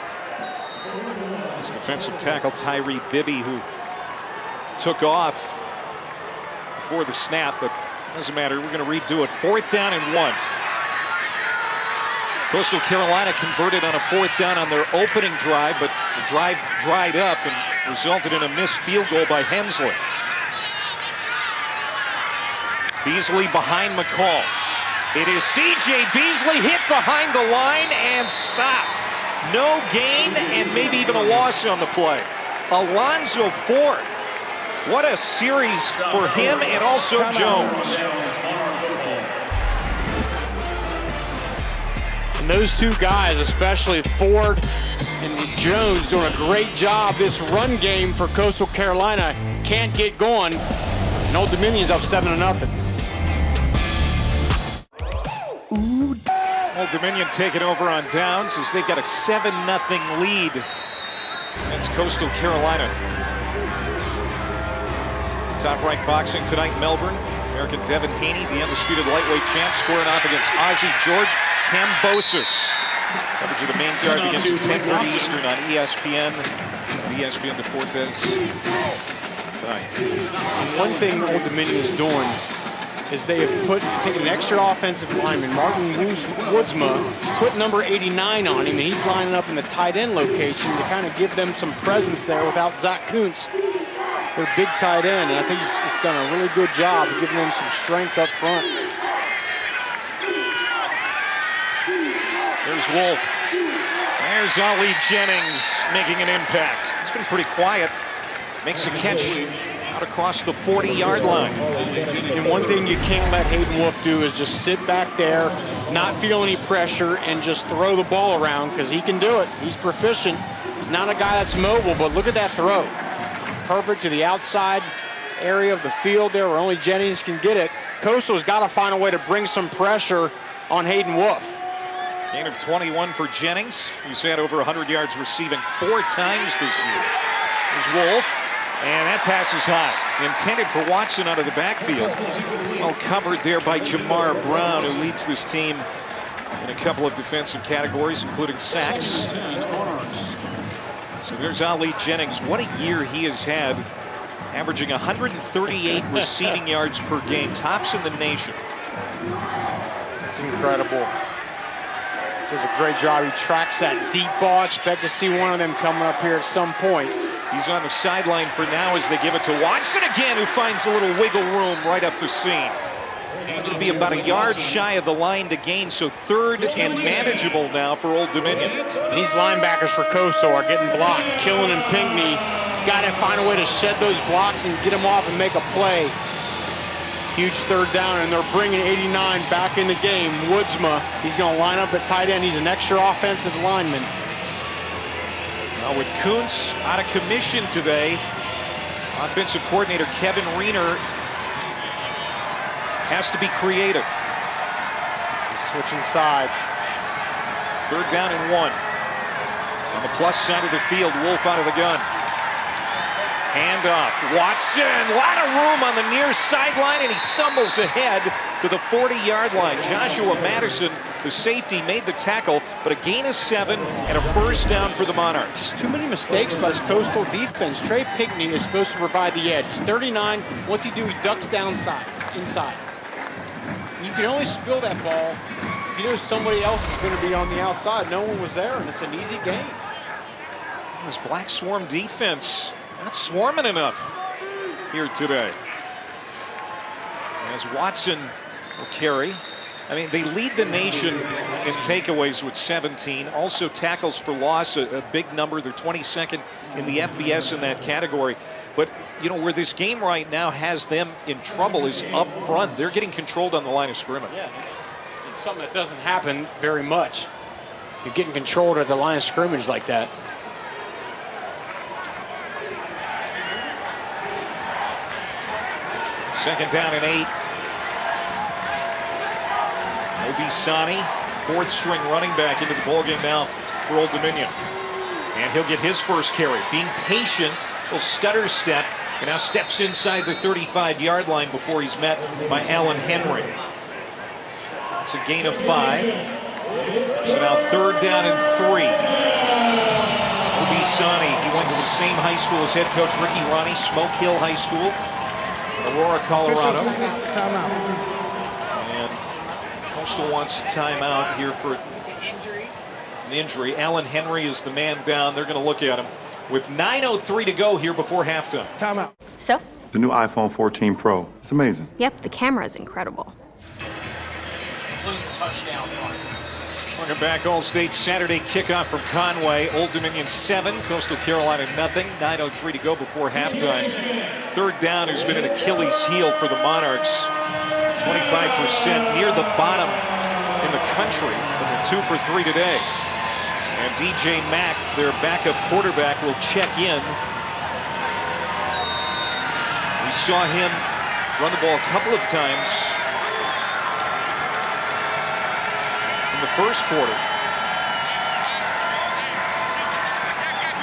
Speaker 1: It's defensive tackle Tyree Bibby, who took off before the snap, but doesn't matter. We're going to redo it. 4th down and 1. Coastal Carolina converted on a 4th down on their opening drive, but the drive dried up and resulted in a missed field goal by Hensley. Beasley behind McCall. It is C.J. Beasley hit behind the line and stopped. No gain and maybe even a loss on the play. Alonzo Ford. What a series for him and also Jones.
Speaker 2: And those two guys, especially Ford and Jones, doing a great job. This run game for Coastal Carolina can't get going. And Old Dominion's up 7-0.
Speaker 1: Old Dominion taking over on downs as they've got a 7-0 lead against Coastal Carolina. Top Rank Boxing tonight in Melbourne. American Devin Haney, the undisputed lightweight champ, squaring off against Ozzie George Kambosos. Coverage of the main card begins at 10:30 Eastern on ESPN. ESPN Deportes tonight.
Speaker 2: And one thing Old Dominion is doing is they have taken an extra offensive lineman, Martin Woodsma, put number 89 on him, and he's lining up in the tight end location to kind of give them some presence there without Zach Kuntz, their big tight end. And I think he's done a really good job of giving them some strength up front.
Speaker 1: There's Wolf. There's Ali Jennings making an impact. He's been pretty quiet. Makes a catch out across the 40-yard line.
Speaker 2: And one thing you can't let Hayden Wolf do is just sit back there, not feel any pressure, and just throw the ball around, because he can do it. He's proficient. He's not a guy that's mobile, but look at that throw. Perfect to the outside area of the field there where only Jennings can get it. Coastal's got to find a way to bring some pressure on Hayden Wolf.
Speaker 1: Gain of 21 for Jennings, who's had over 100 yards receiving 4 times this year. There's Wolf, and that pass is high. Intended for Watson out of the backfield. Well covered there by Jamar Brown, who leads this team in a couple of defensive categories, including sacks. So there's Ali Jennings. What a year he has had, averaging 138 receiving yards per game, tops in the nation.
Speaker 2: It's incredible. Does a great job. He tracks that deep ball. Expect to see one of them coming up here at some point.
Speaker 1: He's on the sideline for now as they give it to Watson again, who finds a little wiggle room right up the seam. He's going to be about a yard shy of the line to gain, so 3rd and manageable now for Old Dominion.
Speaker 2: These linebackers for Coastal are getting blocked. Killen and Pinckney got to find a way to shed those blocks and get them off and make a play. Huge 3rd down, and they're bringing 89 back in the game. Woodsma, he's going to line up at tight end. He's an extra offensive lineman.
Speaker 1: Now with Kuntz out of commission today, offensive coordinator Kevin Riener has to be creative.
Speaker 2: He's switching sides.
Speaker 1: 3rd down and 1. On the plus side of the field, Wolf out of the gun. Handoff, Watson, a lot of room on the near sideline, and he stumbles ahead to the 40-yard line. Joshua Madison, the safety, made the tackle, but a gain of 7 and a 1st down for the Monarchs.
Speaker 2: Too many mistakes by this Coastal defense. Trey Pinckney is supposed to provide the edge. He's 39. What's he do? He ducks inside. You can only spill that ball if you know somebody else is going to be on the outside. No one was there, and it's an easy game.
Speaker 1: This Black Swarm defense not swarming enough here today. As Watson will carry. I mean, they lead the nation in takeaways with 17. Also tackles for loss, a big number. They're 22nd in the FBS in that category. But, you know, where this game right now has them in trouble is up front. They're getting controlled on the line of scrimmage.
Speaker 2: Yeah, it's something that doesn't happen very much. You're getting controlled at the line of scrimmage like that.
Speaker 1: Second down and 8. Obisani, 4th string running back into the ballgame now for Old Dominion. And he'll get his first carry. Being patient, will stutter step, and now steps inside the 35-yard line before he's met by Allen Henry. It's a gain of 5. So now 3rd down and 3. Obisani, he went to the same high school as head coach Ricky Ronnie, Smoke Hill High School, Aurora, Colorado.
Speaker 5: Timeout.
Speaker 1: And Coastal wants a timeout here for an injury. Allen Henry is the man down. They're going to look at him with 9:03 to go here before halftime.
Speaker 5: Timeout.
Speaker 3: So?
Speaker 6: The new iPhone 14 Pro. It's amazing.
Speaker 3: Yep, the camera is incredible.
Speaker 1: Welcome back. All-State Saturday kickoff from Conway. Old Dominion 7, Coastal Carolina nothing. 9:03 to go before halftime. 3rd down has been an Achilles heel for the Monarchs. 25% near the bottom in the country, but they're 2 for 3 today. And DJ Mack, their backup quarterback, will check in. We saw him run the ball a couple of times in the first quarter.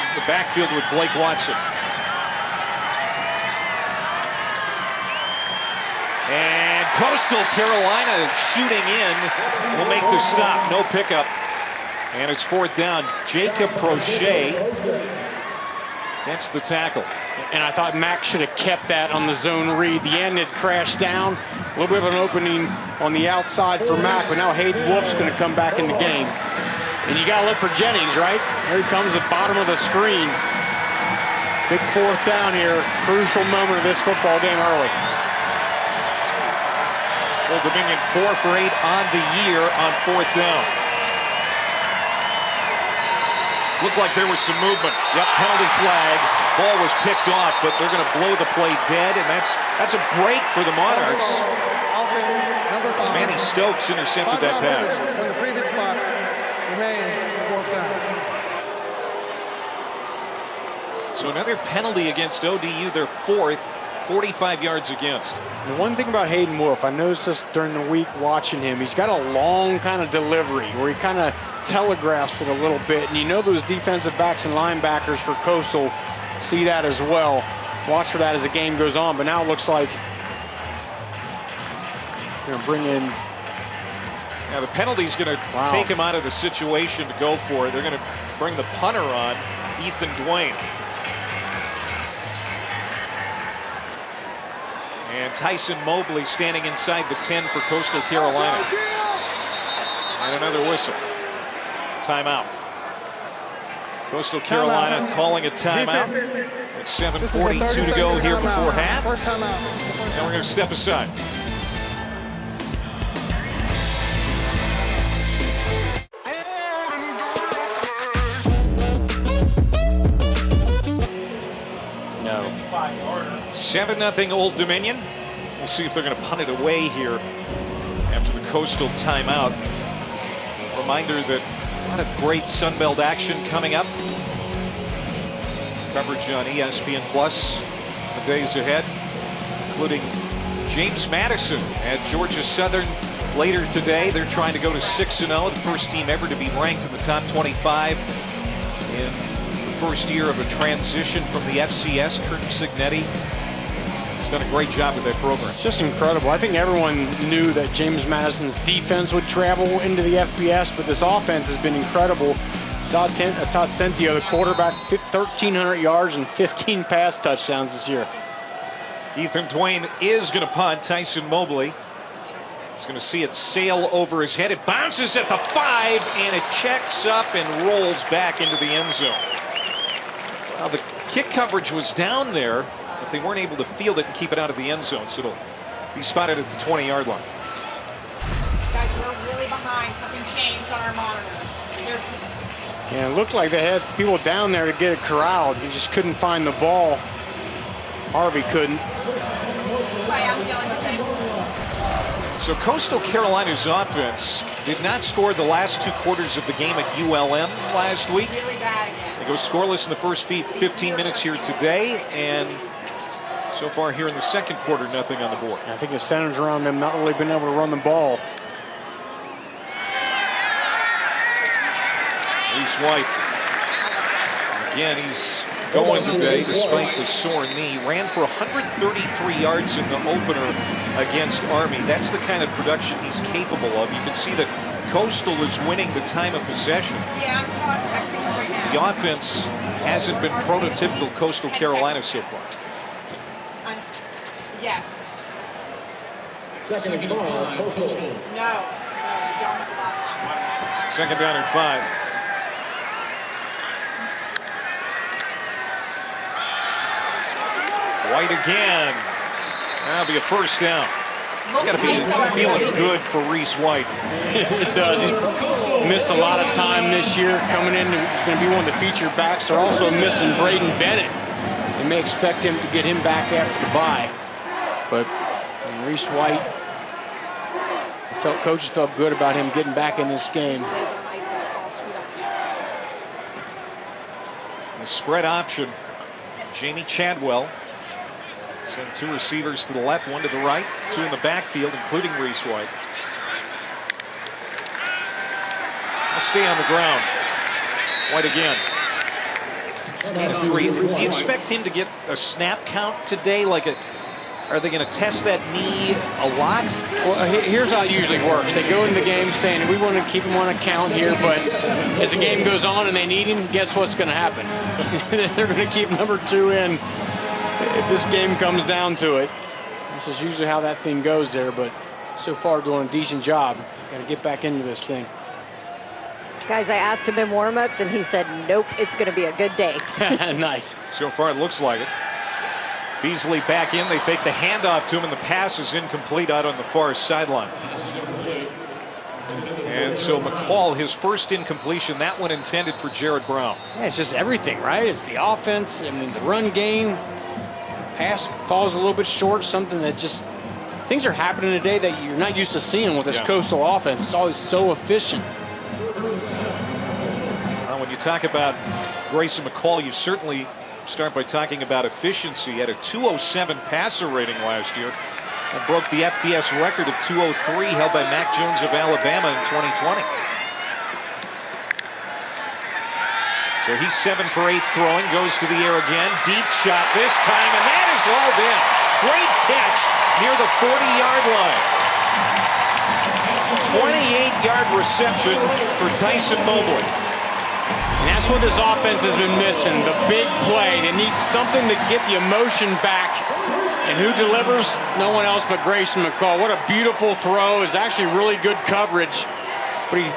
Speaker 1: He's in the backfield with Blake Watson. And Coastal Carolina shooting in will make the stop. No pickup. And it's 4th down. Jacob Prochet gets the tackle.
Speaker 2: And I thought Mack should have kept that on the zone read. The end had crashed down. A little bit of an opening on the outside for Mack, but now Hayden Wolf's going to come back in the game. And you got to look for Jennings, right? There he comes at the bottom of the screen. Big 4th down here. Crucial moment of this football game early.
Speaker 1: Old Dominion 4 for 8 on the year on 4th down. Looked like there was some movement. Yep, penalty flag. Ball was picked off, but they're going to blow the play dead, and that's a break for the Monarchs.
Speaker 5: Offense, number 5.
Speaker 1: Manny Stokes intercepted that pass.
Speaker 5: From the previous spot, remain 4th down.
Speaker 1: So another penalty against ODU, their 4th, 45 yards against.
Speaker 2: The one thing about Hayden Wolf, I noticed this during the week watching him, he's got a long kind of delivery where he kind of telegraphs it a little bit, and you know those defensive backs and linebackers for Coastal see that as well. Watch for that as the game goes on, but now it looks like they're going to bring in.
Speaker 1: Now the penalty's going to take him out of the situation to go for it. They're going to bring the punter on, Ethan Dwayne. And Tyson Mobley standing inside the 10 for Coastal Carolina. And another whistle. Timeout. Coastal Carolina calling a timeout. It's 7:42 to go here before half. And we're going to step aside.
Speaker 2: No.
Speaker 1: 7-0 Old Dominion. We'll see if they're going to punt it away here after the Coastal timeout. Reminder that a lot of great Sunbelt action coming up. Coverage on ESPN Plus the days ahead, including James Madison at Georgia Southern later today. They're trying to go to 6-0, the first team ever to be ranked in the top 25 in the first year of a transition from the FCS. Kurt Signetti has done a great job with that program.
Speaker 2: It's just incredible. I think everyone knew that James Madison's defense would travel into the FBS, but this offense has been incredible. Todd Centio, the quarterback, 1,300 yards and 15 pass touchdowns this year.
Speaker 1: Ethan Dwayne is going to punt. Tyson Mobley is going to see it sail over his head. It bounces at the 5, and it checks up and rolls back into the end zone. Now, the kick coverage was down there, but they weren't able to field it and keep it out of the end zone, so it'll be spotted at the 20-yard line.
Speaker 8: Guys, we're really behind. Something changed on our monitors.
Speaker 2: Yeah, it looked like they had people down there to get it corralled. He just couldn't find the ball. Harvey couldn't.
Speaker 1: So Coastal Carolina's offense did not score the last 2 quarters of the game at ULM last week. They go scoreless in the first 15 minutes here today, and so far here in the second quarter, nothing on the board.
Speaker 2: I think it centers around them not really being able to run the ball.
Speaker 1: Reese White Again, he's going today despite the sore knee. Ran for 133 yards in the opener against Army. That's the kind of production he's capable of. You can see that Coastal is winning the time of possession.
Speaker 8: Yeah, I'm texting him right now.
Speaker 1: The offense hasn't been prototypical Coastal Carolina so far.
Speaker 8: Yes.
Speaker 4: Second and 5, Coastal.
Speaker 8: No, we don't have a lot of
Speaker 1: 2nd down and 5. White again. That'll be a 1st down. It's got to be feeling good for Reese White.
Speaker 2: It does. He's missed a lot of time this year coming in. He's going to be one of the feature backs. They're also missing Braden Bennett. They may expect him to get him back after the bye. But Reese White, coaches felt good about him getting back in this game.
Speaker 1: The spread option. Jamie Chadwell. Send 2 receivers to the left, 1 to the right, 2 in the backfield, including Reese White. I'll stay on the ground. White again. It's gain of 3. Do you expect him to get a snap count today? Are they going to test that knee a lot?
Speaker 2: Well, here's how it usually works. They go into the game saying, we want to keep him on account here, but as the game goes on and they need him, guess what's going to happen? They're going to keep number 2 in if this game comes down to it. This is usually how that thing goes there, but so far doing a decent job. Got to get back into this thing.
Speaker 3: Guys, I asked him in warm-ups, and he said, nope, it's going to be a good day.
Speaker 2: Nice.
Speaker 1: So far, it looks like it. Beasley back in. They fake the handoff to him, and the pass is incomplete out on the far sideline. And so McCall, his first incompletion, that one intended for Jared Brown.
Speaker 2: Yeah, it's just everything, right? It's the offense, I mean, the run game. Pass falls a little bit short, something that just, things are happening today that you're not used to seeing with this Coastal offense. It's always so efficient.
Speaker 1: When you talk about Grayson McCall, you certainly start by talking about efficiency. He had a 207 passer rating last year and broke the FBS record of 203 held by Mac Jones of Alabama in 2020. So he's 7 for 8 throwing, goes to the air again. Deep shot this time, and that is hauled in. Great catch near the 40-yard line. 28-yard reception for Tyson Mobley.
Speaker 2: And that's what this offense has been missing, the big play. They need something to get the emotion back. And who delivers? No one else but Grayson McCall. What a beautiful throw. It's actually really good coverage. But he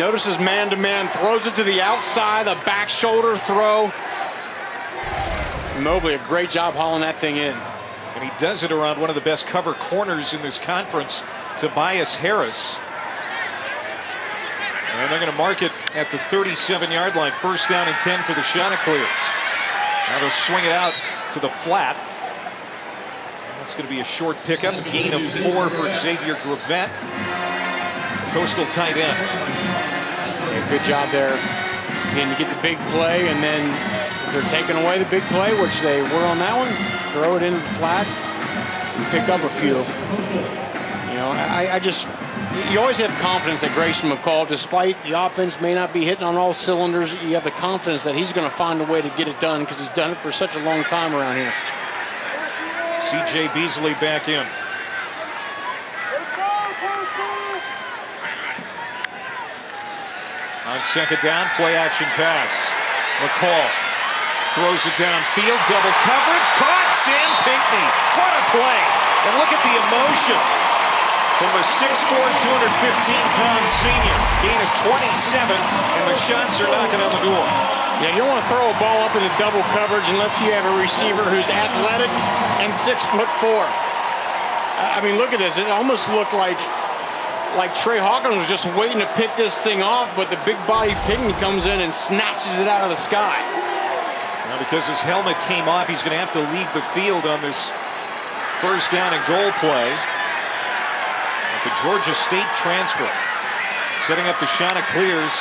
Speaker 2: notices man-to-man, throws it to the outside, a back shoulder throw. Mobley, a great job hauling that thing in.
Speaker 1: And he does it around one of the best cover corners in this conference, Tobias Harris. And they're going to mark it at the 37-yard line. 1st down and 10 for the Chanticleers. Now they'll swing it out to the flat. That's going to be a short pickup. Gain of 4 for Xavier Gravett. Coastal tight end.
Speaker 2: Yeah, good job there. Again, you get the big play, and then if they're taking away the big play, which they were on that one, throw it into the flat and pick up a few. You know, you always have confidence that Grayson McCall, despite the offense may not be hitting on all cylinders, you have the confidence that he's going to find a way to get it done because he's done it for such a long time around here.
Speaker 1: C.J. Beasley back in. On 2nd down, play action pass. McCall throws it downfield, double coverage, caught Sam Pinckney. What a play. And look at the emotion from a 6'4", 215-pound senior. Gain of 27, and the shots are knocking on the door.
Speaker 2: Yeah, you don't want to throw a ball up into double coverage unless you have a receiver who's athletic and 6'4". I mean, look at this. It almost looked like Trey Hawkins was just waiting to pick this thing off, but the big body Pinckney comes in and snatches it out of the sky.
Speaker 1: Now, because his helmet came off, he's going to have to leave the field on this 1st down and goal play. The Georgia State transfer, setting up the Chanticleers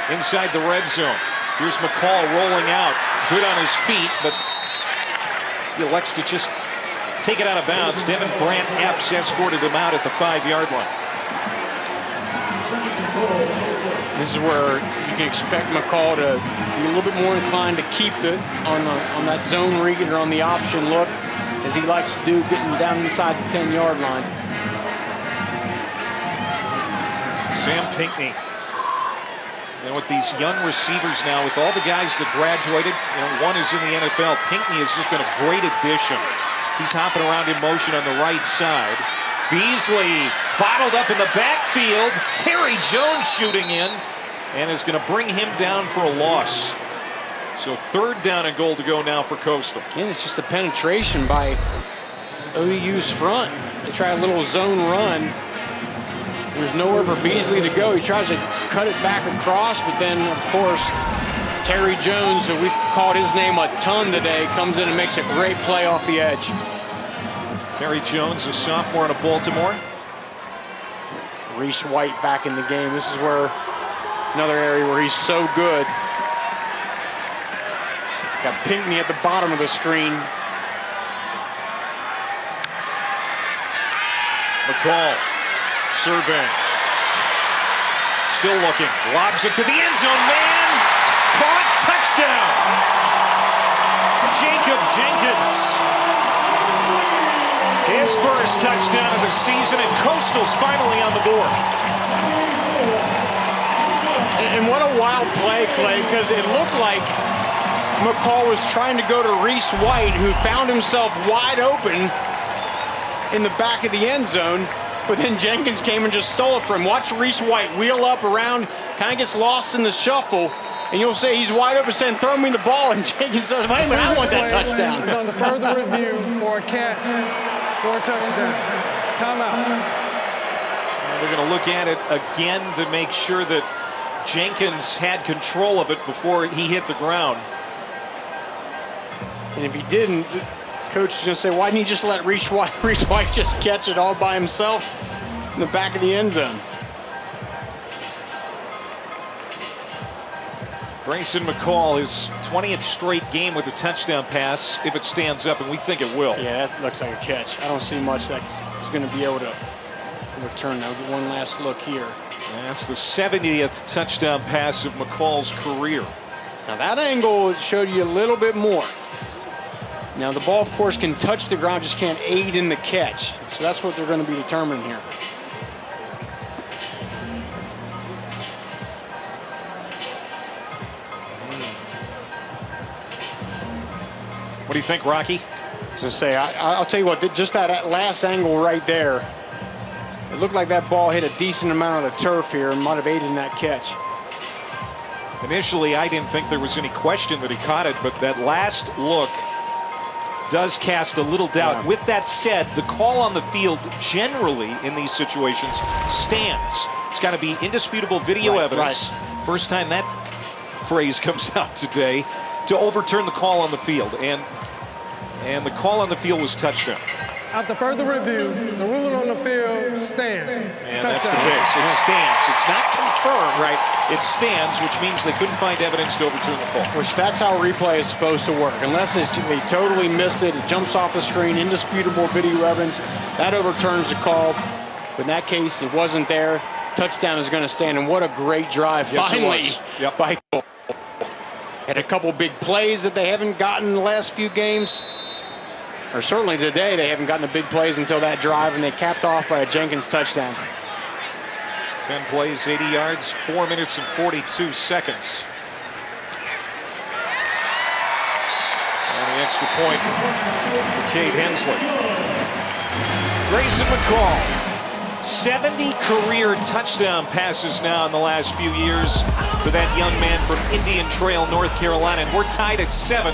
Speaker 1: inside the red zone. Here's McCall rolling out, good on his feet, but he elects to just take it out of bounds. Devin Brandt Epps escorted him out at the 5-yard line.
Speaker 2: This is where you can expect McCall to be a little bit more inclined to keep it on that zone read or on the option look, as he likes to do, getting down inside the 10-yard line.
Speaker 1: Sam Pinckney. And with these young receivers now, with all the guys that graduated, one is in the NFL. Pinckney has just been a great addition. He's hopping around in motion on the right side. Beasley bottled up in the backfield. Terry Jones shooting in and is going to bring him down for a loss. So 3rd down and goal to go now for Coastal.
Speaker 2: Again, it's just the penetration by OU's front. They try a little zone run. There's nowhere for Beasley to go. He tries to cut it back across, but then, of course, Terry Jones, who we've called his name a ton today, comes in and makes a great play off the edge.
Speaker 1: Terry Jones, a sophomore out of Baltimore.
Speaker 2: Reese White back in the game. This is where another area where he's so good. Got Pinckney at the bottom of the screen.
Speaker 1: McCall surveying. Still looking. Lobs it to the end zone. Man! Caught. Touchdown! Jacob Jenkins. His first touchdown of the season, and Coastal's finally on the board.
Speaker 2: And what a wild play, Clay, because it looked like McCall was trying to go to Reese White, who found himself wide open in the back of the end zone, but then Jenkins came and just stole it from him. Watch Reese White wheel up around, kind of gets lost in the shuffle, and you'll say he's wide open saying, throw me the ball, and Jenkins says, wait a minute, I want that touchdown.
Speaker 5: He's on the further review for a catch, for a touchdown. Timeout.
Speaker 1: They're going to look at it again to make sure that Jenkins had control of it before he hit the ground.
Speaker 2: And if he didn't, the coach is going to say, why didn't he just let Reese White just catch it all by himself in the back of the end zone?
Speaker 1: Grayson McCall, his 20th straight game with a touchdown pass, if it stands up, and we think it will.
Speaker 2: Yeah, that looks like a catch. I don't see much that he's going to be able to return. Now, get one last look here.
Speaker 1: And that's the 70th touchdown pass of McCall's career.
Speaker 2: Now, that angle showed you a little bit more. Now, the ball, of course, can touch the ground, just can't aid in the catch. So that's what they're going to be determining here.
Speaker 1: What do you think, Rocky?
Speaker 2: I was going to say, I'll tell you what, just that last angle right there, it looked like that ball hit a decent amount of the turf here and might have aided in that catch.
Speaker 1: Initially, I didn't think there was any question that he caught it, but that last look does cast a little doubt.
Speaker 2: Yeah.
Speaker 1: With that said, the call on the field generally in these situations stands. It's got to be indisputable video evidence.
Speaker 2: Right.
Speaker 1: First time that phrase comes out today, to overturn the call on the field. And the call on the field was touchdown.
Speaker 5: After further review, the ruling on the field stands.
Speaker 1: And that's the case. It stands. It's not confirmed. Right. It stands, which means they couldn't find evidence to overturn the call.
Speaker 2: Which that's how replay is supposed to work. Unless they totally missed it, it jumps off the screen, indisputable video evidence, that overturns the call. But in that case, it wasn't there. Touchdown is going to stand, and what a great drive finally by Cole. Had a couple big plays that they haven't gotten in the last few games. Or certainly today, they haven't gotten the big plays until that drive, and they capped off by a Jenkins touchdown.
Speaker 1: 10 plays, 80 yards, 4 minutes and 42 seconds. And the extra point for Cade Hensley. Grayson McCall, 70 career touchdown passes now in the last few years for that young man from Indian Trail, North Carolina. And we're tied at 7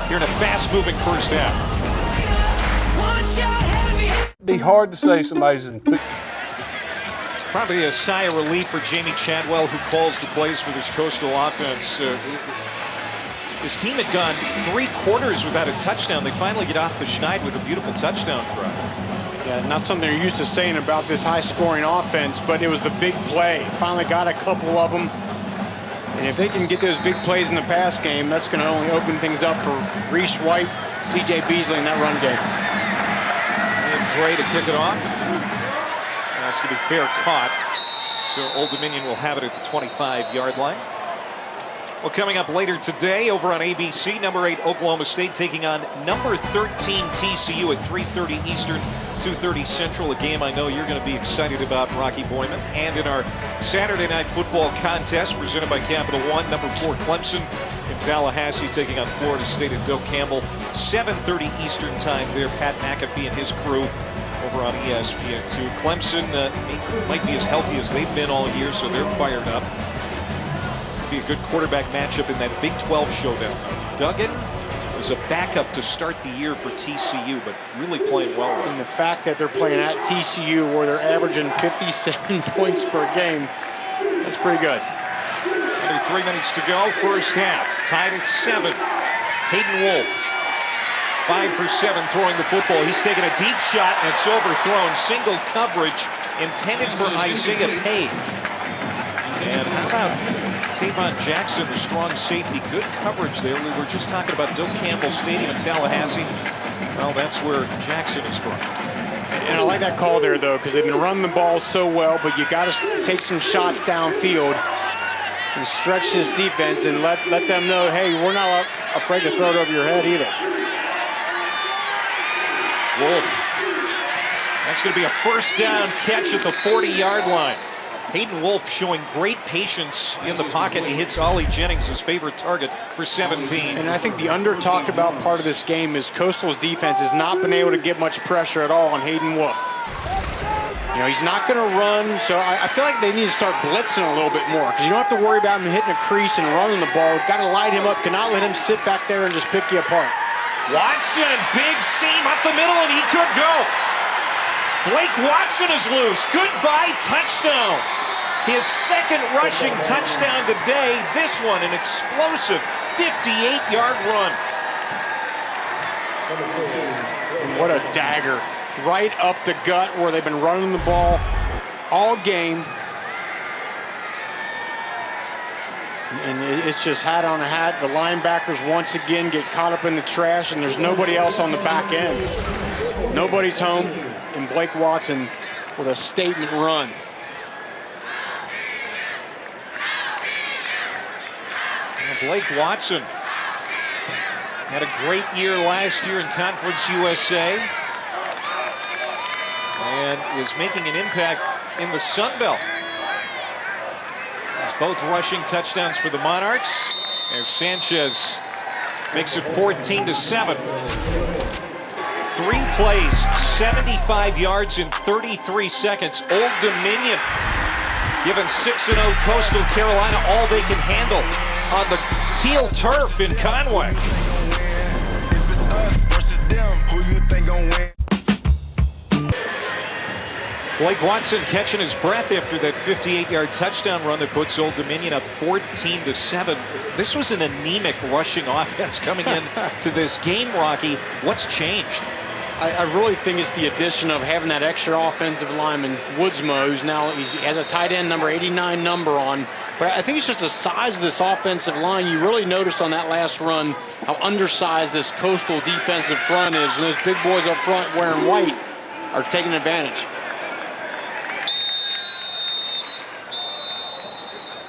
Speaker 1: here in a fast-moving first half.
Speaker 9: It'd be hard to say somebody's
Speaker 1: Probably a sigh of relief for Jamie Chadwell, who calls the plays for this Coastal offense. His team had gone 3 quarters without a touchdown. They finally get off the schneid with a beautiful touchdown drive.
Speaker 2: Yeah, not something you're used to saying about this high-scoring offense, but it was the big play. Finally got a couple of them. And if they can get those big plays in the pass game, that's going to only open things up for Reese White, C.J. Beasley in that run game.
Speaker 1: And Gray to kick it off. That's going to be fair caught. So Old Dominion will have it at the 25-yard line. Well, coming up later today over on ABC, number 8 Oklahoma State taking on number 13 TCU at 3:30 Eastern, 2:30 Central. A game I know you're going to be excited about, Rocky Boyman. And in our Saturday night football contest presented by Capital One, number 4 Clemson in Tallahassee taking on Florida State at Doak Campbell, 7:30 Eastern time there. Pat McAfee and his crew over on ESPN2. Clemson might be as healthy as they've been all year, so they're fired up. Be a good quarterback matchup in that Big 12 showdown. Duggan is a backup to start the year for TCU, but really playing well.
Speaker 2: And the fact that they're playing at TCU where they're averaging 57 points per game, that's pretty good.
Speaker 1: Under 3 minutes to go, first half. Tied at 7. Hayden Wolf, 5 for 7 throwing the football. He's taking a deep shot and it's overthrown. Single coverage intended for Isaiah Page. And how about Tavon Jackson, the strong safety? Good coverage there. We were just talking about Doak Campbell Stadium in Tallahassee. Well, that's where Jackson is from.
Speaker 2: And I like that call there, though, because they've been running the ball so well, but you got to take some shots downfield and stretch this defense and let them know, hey, we're not afraid to throw it over your head either.
Speaker 1: Wolf. That's going to be a first down catch at the 40-yard line. Hayden Wolf showing great patience in the pocket. He hits Ollie Jennings, his favorite target, for 17.
Speaker 2: And I think the under-talked about part of this game is Coastal's defense has not been able to get much pressure at all on Hayden Wolf. You know, he's not going to run, so I feel like they need to start blitzing a little bit more because you don't have to worry about him hitting a crease and running the ball. Got to light him up, cannot let him sit back there and just pick you apart.
Speaker 1: Watson, big seam up the middle, and he could go. Blake Watson is loose. Goodbye, touchdown. His second rushing touchdown today. This one, an explosive 58-yard run.
Speaker 2: And what a dagger. Right up the gut where they've been running the ball all game. And it's just hat on a hat. The linebackers once again get caught up in the trash, and there's nobody else on the back end. Nobody's home, and Blake Watson with a statement run.
Speaker 1: Blake Watson had a great year last year in Conference USA and is making an impact in the Sun Belt. It's both rushing touchdowns for the Monarchs as Sanchez makes it 14-7. 3 plays, 75 yards in 33 seconds. Old Dominion giving 6-0 Coastal Carolina all they can handle on the teal turf in Conway.
Speaker 10: If it's us versus them, who you think gon' win?
Speaker 1: Blake Watson catching his breath after that 58-yard touchdown run that puts Old Dominion up 14-7. This was an anemic rushing offense coming in to this game, Rocky. What's changed?
Speaker 2: I really think it's the addition of having that extra offensive lineman, Woodsmo, who's now he has a tight end number 89 number on. But I think it's just the size of this offensive line. You really noticed on that last run how undersized this Coastal defensive front is. And those big boys up front wearing white are taking advantage.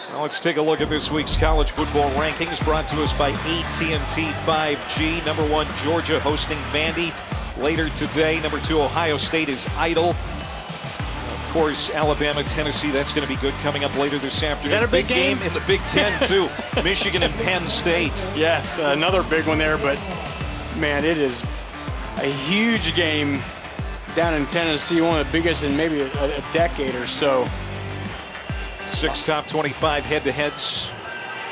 Speaker 1: Well, let's take a look at this week's college football rankings brought to us by AT&T 5G. Number 1, Georgia hosting Vandy. Later today, number 2, Ohio State is idle. Of course, Alabama, Tennessee, that's going to be good coming up later this afternoon.
Speaker 2: Is that a big game?
Speaker 1: In the Big Ten, too. Michigan and Penn State.
Speaker 2: Yes, another big one there, but, man, it is a huge game down in Tennessee, one of the biggest in maybe a decade or so.
Speaker 1: 6 top 25 head-to-heads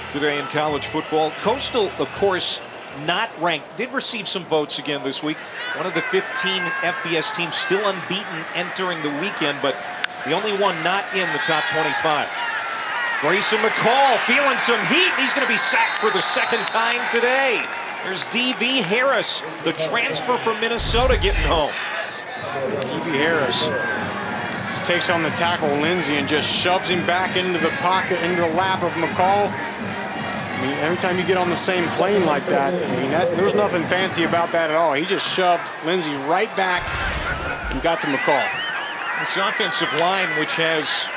Speaker 1: today in college football. Coastal, of course, not ranked, did receive some votes again this week. One of the 15 FBS teams still unbeaten entering the weekend, but the only one not in the top 25. Grayson McCall feeling some heat. He's going to be sacked for the second time today. There's D.V. Harris, the transfer from Minnesota, getting home.
Speaker 2: D.V. Harris just takes on the tackle, Lindsey, and just shoves him back into the pocket, into the lap of McCall. I mean, every time you get on the same plane like that, I mean, there's nothing fancy about that at all. He just shoved Lindsey right back and got to McCall.
Speaker 1: This offensive line, which has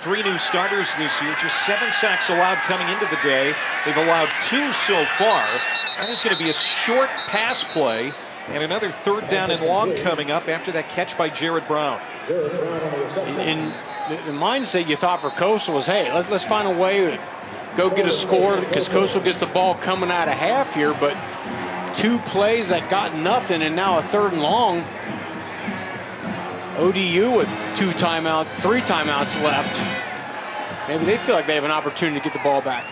Speaker 1: 3 new starters this year. Just 7 sacks allowed coming into the day. They've allowed 2 so far. That is going to be a short pass play and another 3rd down and long coming up after that catch by Jared Brown.
Speaker 2: In the mindset you thought for Coastal was, hey, let's find a way to go get a score, because Coastal gets the ball coming out of half here, but 2 plays that got nothing, and now a 3rd and long. ODU with 3 timeouts left. Maybe they feel like they have an opportunity to get the ball back.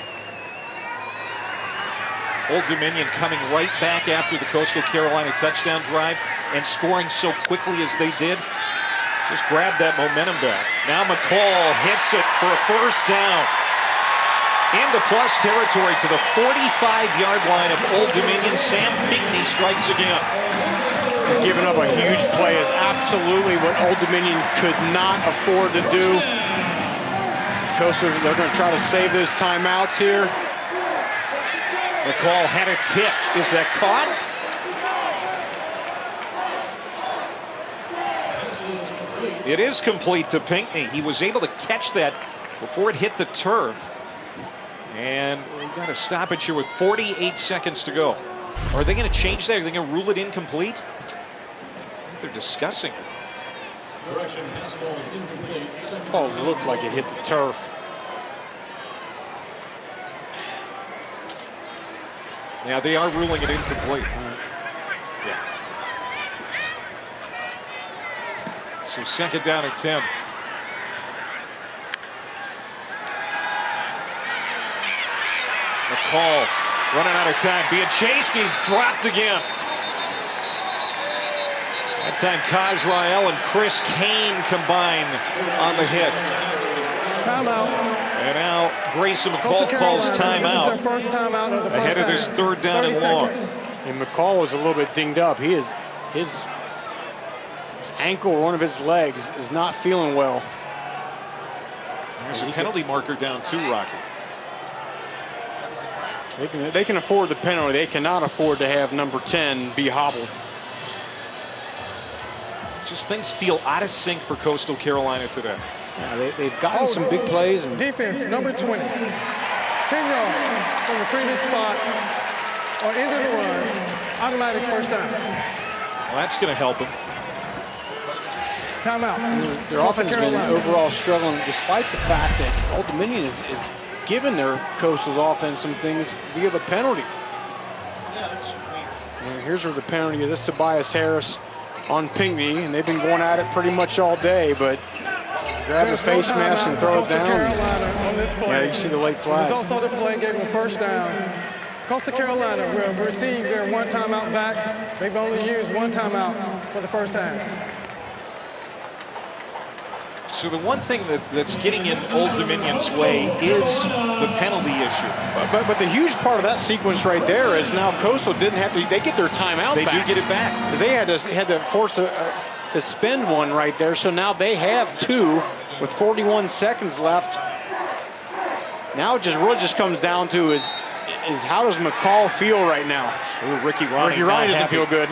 Speaker 1: Old Dominion coming right back after the Coastal Carolina touchdown drive and scoring so quickly as they did. Just grabbed that momentum back. Now McCall hits it for a 1st down. Into plus territory to the 45-yard line of Old Dominion. Sam Pinckney strikes again.
Speaker 2: Giving up a huge play is absolutely what Old Dominion could not afford to do. Coastal, they're going to try to save those timeouts here.
Speaker 1: McCall had it tipped. Is that caught? It is complete to Pinckney. He was able to catch that before it hit the turf. And we've got a stoppage here with 48 seconds to go. Are they going to change that? Are they going to rule it incomplete? I think they're discussing it.
Speaker 2: Ball looked like it hit the turf.
Speaker 1: Yeah, they are ruling it incomplete. Yeah. So 2nd down and 10. McCall running out of time, being chased. He's dropped again. That time Taj Rael and Chris Kane combine on the hit.
Speaker 5: Timeout.
Speaker 1: And now Grayson McCall calls timeout.
Speaker 5: This is their first timeout of the first
Speaker 1: ahead of this 3rd down and long.
Speaker 2: And McCall was a little bit dinged up. His ankle or one of his legs is not feeling well.
Speaker 1: There's a penalty marker down too, Rocky.
Speaker 2: They can afford the penalty. They cannot afford to have number 10 be hobbled.
Speaker 1: Just things feel out of sync for Coastal Carolina today.
Speaker 2: Yeah, they've gotten some big plays. And
Speaker 5: defense, number 20. 10 yards from the previous spot or into the run. Automatic 1st down.
Speaker 1: Well, that's going to help them.
Speaker 5: Timeout.
Speaker 2: Their offense has been overall struggling, despite the fact that Old Dominion is giving their Coastal's offense some things via the penalty. And here's where the penalty is. This Tobias Harris on Pinckney, and they've been going at it pretty much all day, but grab the face mask and throw it down. Yeah, you see the late flag.
Speaker 5: There's also the play gave them 1st down. Coastal Carolina will receive their 1 timeout back. They've only used 1 timeout for the 1st half.
Speaker 1: So the one thing that's getting in Old Dominion's way is the penalty issue.
Speaker 2: But the huge part of that sequence right there is now Coastal didn't have to. They get their timeout
Speaker 1: back.
Speaker 2: They
Speaker 1: do get it back.
Speaker 2: Because they had to force to spend 1 right there. So now they have 2 with 41 seconds left. Now it just comes down to is how does McCall feel right now?
Speaker 1: Ooh, Ricky Ronnie
Speaker 2: doesn't feel good.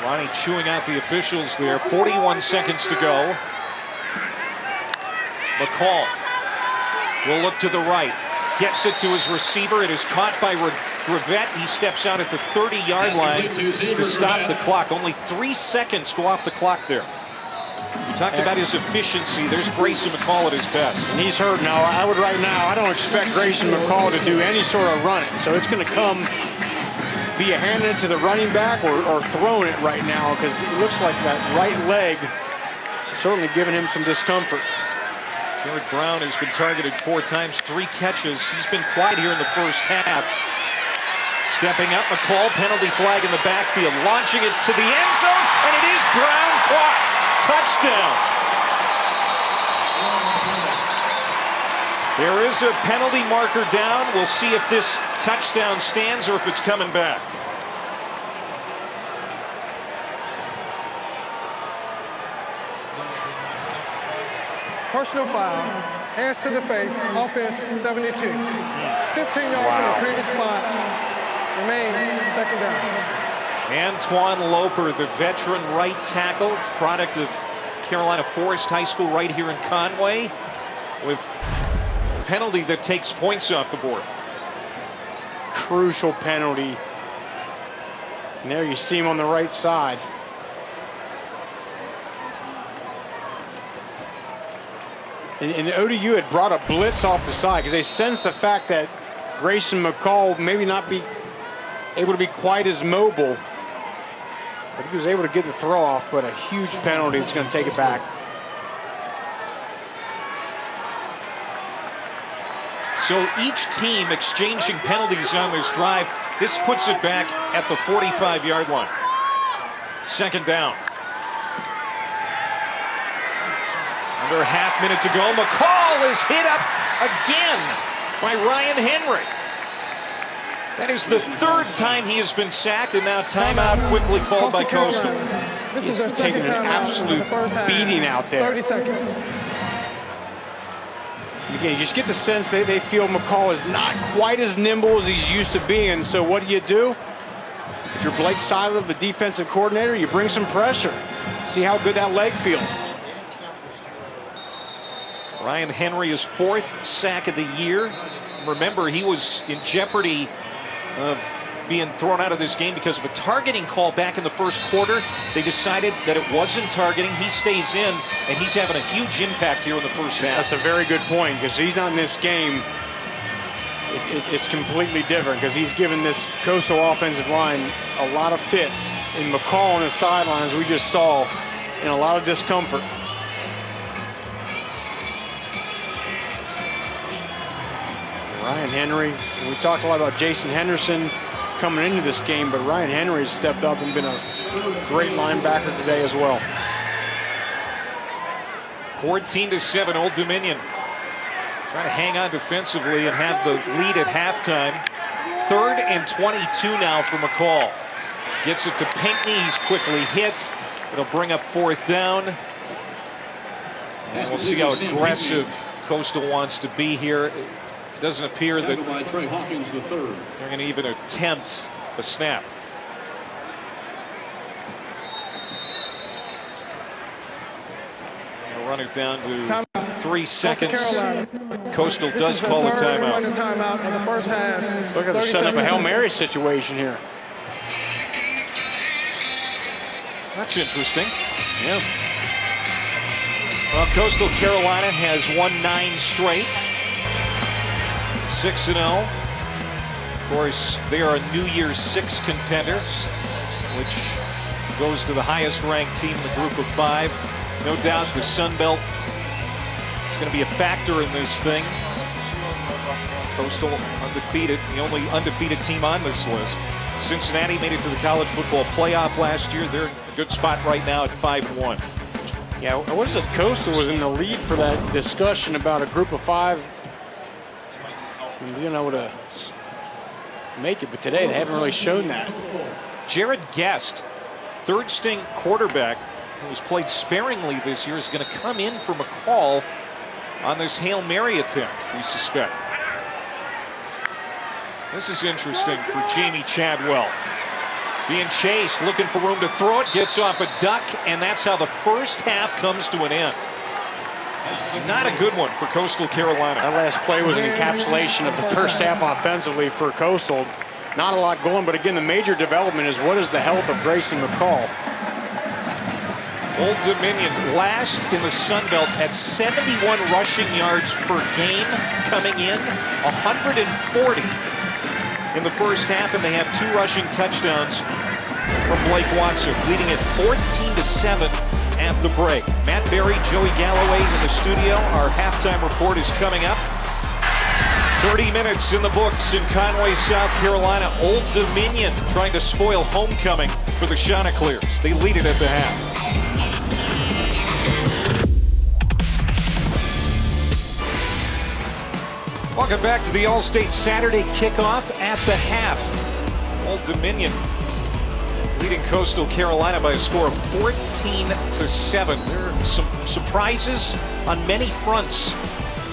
Speaker 1: Ronnie chewing out the officials there. 41 seconds to go. McCall will look to the right. Gets it to his receiver. It is caught by Gravett. He steps out at the 30-yard line to stop the clock. Only 3 seconds go off the clock there. We talked about his efficiency. There's Grayson McCall at his best.
Speaker 2: And he's hurt now. I don't expect Grayson McCall to do any sort of running. So it's going to come via handing it to the running back or throwing it right now, because it looks like that right leg is certainly giving him some discomfort.
Speaker 1: Jared Brown has been targeted 4 times, 3 catches. He's been quiet here in the 1st half. Stepping up, McCall, penalty flag in the backfield, launching it to the end zone, and it is Brown caught. Touchdown. There is a penalty marker down. We'll see if this touchdown stands or if it's coming back.
Speaker 5: Personal foul, hands to the face, offense 72. 15 yards from the previous spot, remains 2nd down.
Speaker 1: Antoine Loper, the veteran right tackle, product of Carolina Forest High School right here in Conway, with a penalty that takes points off the board.
Speaker 2: Crucial penalty. And there you see him on the right side. And ODU had brought a blitz off the side because they sensed the fact that Grayson McCall maybe not be able to be quite as mobile. But he was able to get the throw off, but a huge penalty that's going to take it back.
Speaker 1: So each team exchanging penalties on this drive. This puts it back at the 45-yard line. Second down. Under a half minute to go. McCall is hit up again by Ryan Henry. That is the third time he has been sacked, and now timeout quickly called by Coastal.
Speaker 5: This is their
Speaker 2: Taking
Speaker 5: second
Speaker 2: an
Speaker 5: timeout
Speaker 2: absolute
Speaker 5: of the first half.
Speaker 2: beating out there.
Speaker 5: 30 seconds.
Speaker 2: Again, you just get the sense they feel McCall is not quite as nimble as he's used to being. So what do? If you're Blake Seiler, the defensive coordinator, you bring some pressure. See how good that leg feels.
Speaker 1: Ryan Henry's fourth sack of the year. Remember, he was in jeopardy of being thrown out of this game because of a targeting call back in the first quarter. They decided that it wasn't targeting. He stays in, and he's having a huge impact here in the first half.
Speaker 2: That's a very good point, because he's not in this game. It's completely different, because he's given this Coastal offensive line a lot of fits. And McCall on the sidelines, we just saw, in a lot of discomfort. Ryan Henry, we talked a lot about Jason Henderson coming into this game, but Ryan Henry has stepped up and been a great linebacker today as well.
Speaker 1: 14-7, Old Dominion trying to hang on defensively and have the lead at halftime. 3rd and 22 now for McCall. Gets it to Pinckney, he's quickly hit. It'll bring up 4th down. And we'll see how aggressive Coastal wants to be here. It doesn't appear that they're going to even attempt a snap. They'll run it down to 3 seconds. Coastal does call a timeout.
Speaker 5: Of the first half.
Speaker 2: Look at them setting up a Hail Mary situation here.
Speaker 1: That's interesting. Yeah. Well, Coastal Carolina has won 9 straight. 6-0. Of course, they are a New Year's 6 contender, which goes to the highest ranked team in the group of 5. No doubt the Sun Belt is going to be a factor in this thing. Coastal undefeated, the only undefeated team on this list. Cincinnati made it to the college football playoff last year. They're in a good spot right now at 5-1.
Speaker 2: Yeah, what is it? Coastal was in the lead for that discussion about a group of 5 being able to make it, but today they haven't really shown that.
Speaker 1: Jared Guest, 3rd string quarterback, who has played sparingly this year, is going to come in for McCall on this Hail Mary attempt, we suspect. This is interesting for Jamie Chadwell. Being chased, looking for room to throw it, gets off a duck, and that's how the first half comes to an end. Not a good one for Coastal Carolina.
Speaker 2: That last play was an encapsulation of the first half offensively for Coastal. Not a lot going, but again, the major development is what is the health of Grayson McCall.
Speaker 1: Old Dominion last in the Sun Belt at 71 rushing yards per game coming in, 140 in the first half, and they have 2 rushing touchdowns from Blake Watson, leading at 14-7 at the break. Matt Berry, Joey Galloway in the studio. Our halftime report is coming up. 30 minutes in the books in Conway, South Carolina. Old Dominion trying to spoil homecoming for the Chanticleers. They lead it at the half. Welcome back to the All-State Saturday kickoff at the half. Old Dominion leading Coastal Carolina by a score of 14-7. There are some surprises on many fronts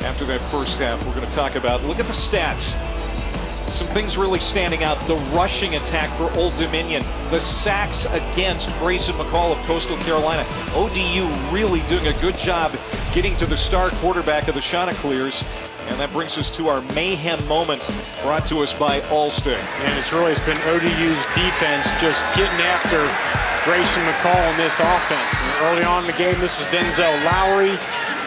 Speaker 1: after that first half we're going to talk about. Look at the stats. Some things really standing out. The rushing attack for Old Dominion. The sacks against Grayson McCall of Coastal Carolina. ODU really doing a good job getting to the star quarterback of the Chanticleers. And that brings us to our mayhem moment brought to us by Allstate.
Speaker 2: And it's been ODU's defense just getting after Grayson McCall in this offense. And early on in the game, this was Denzel Lowry.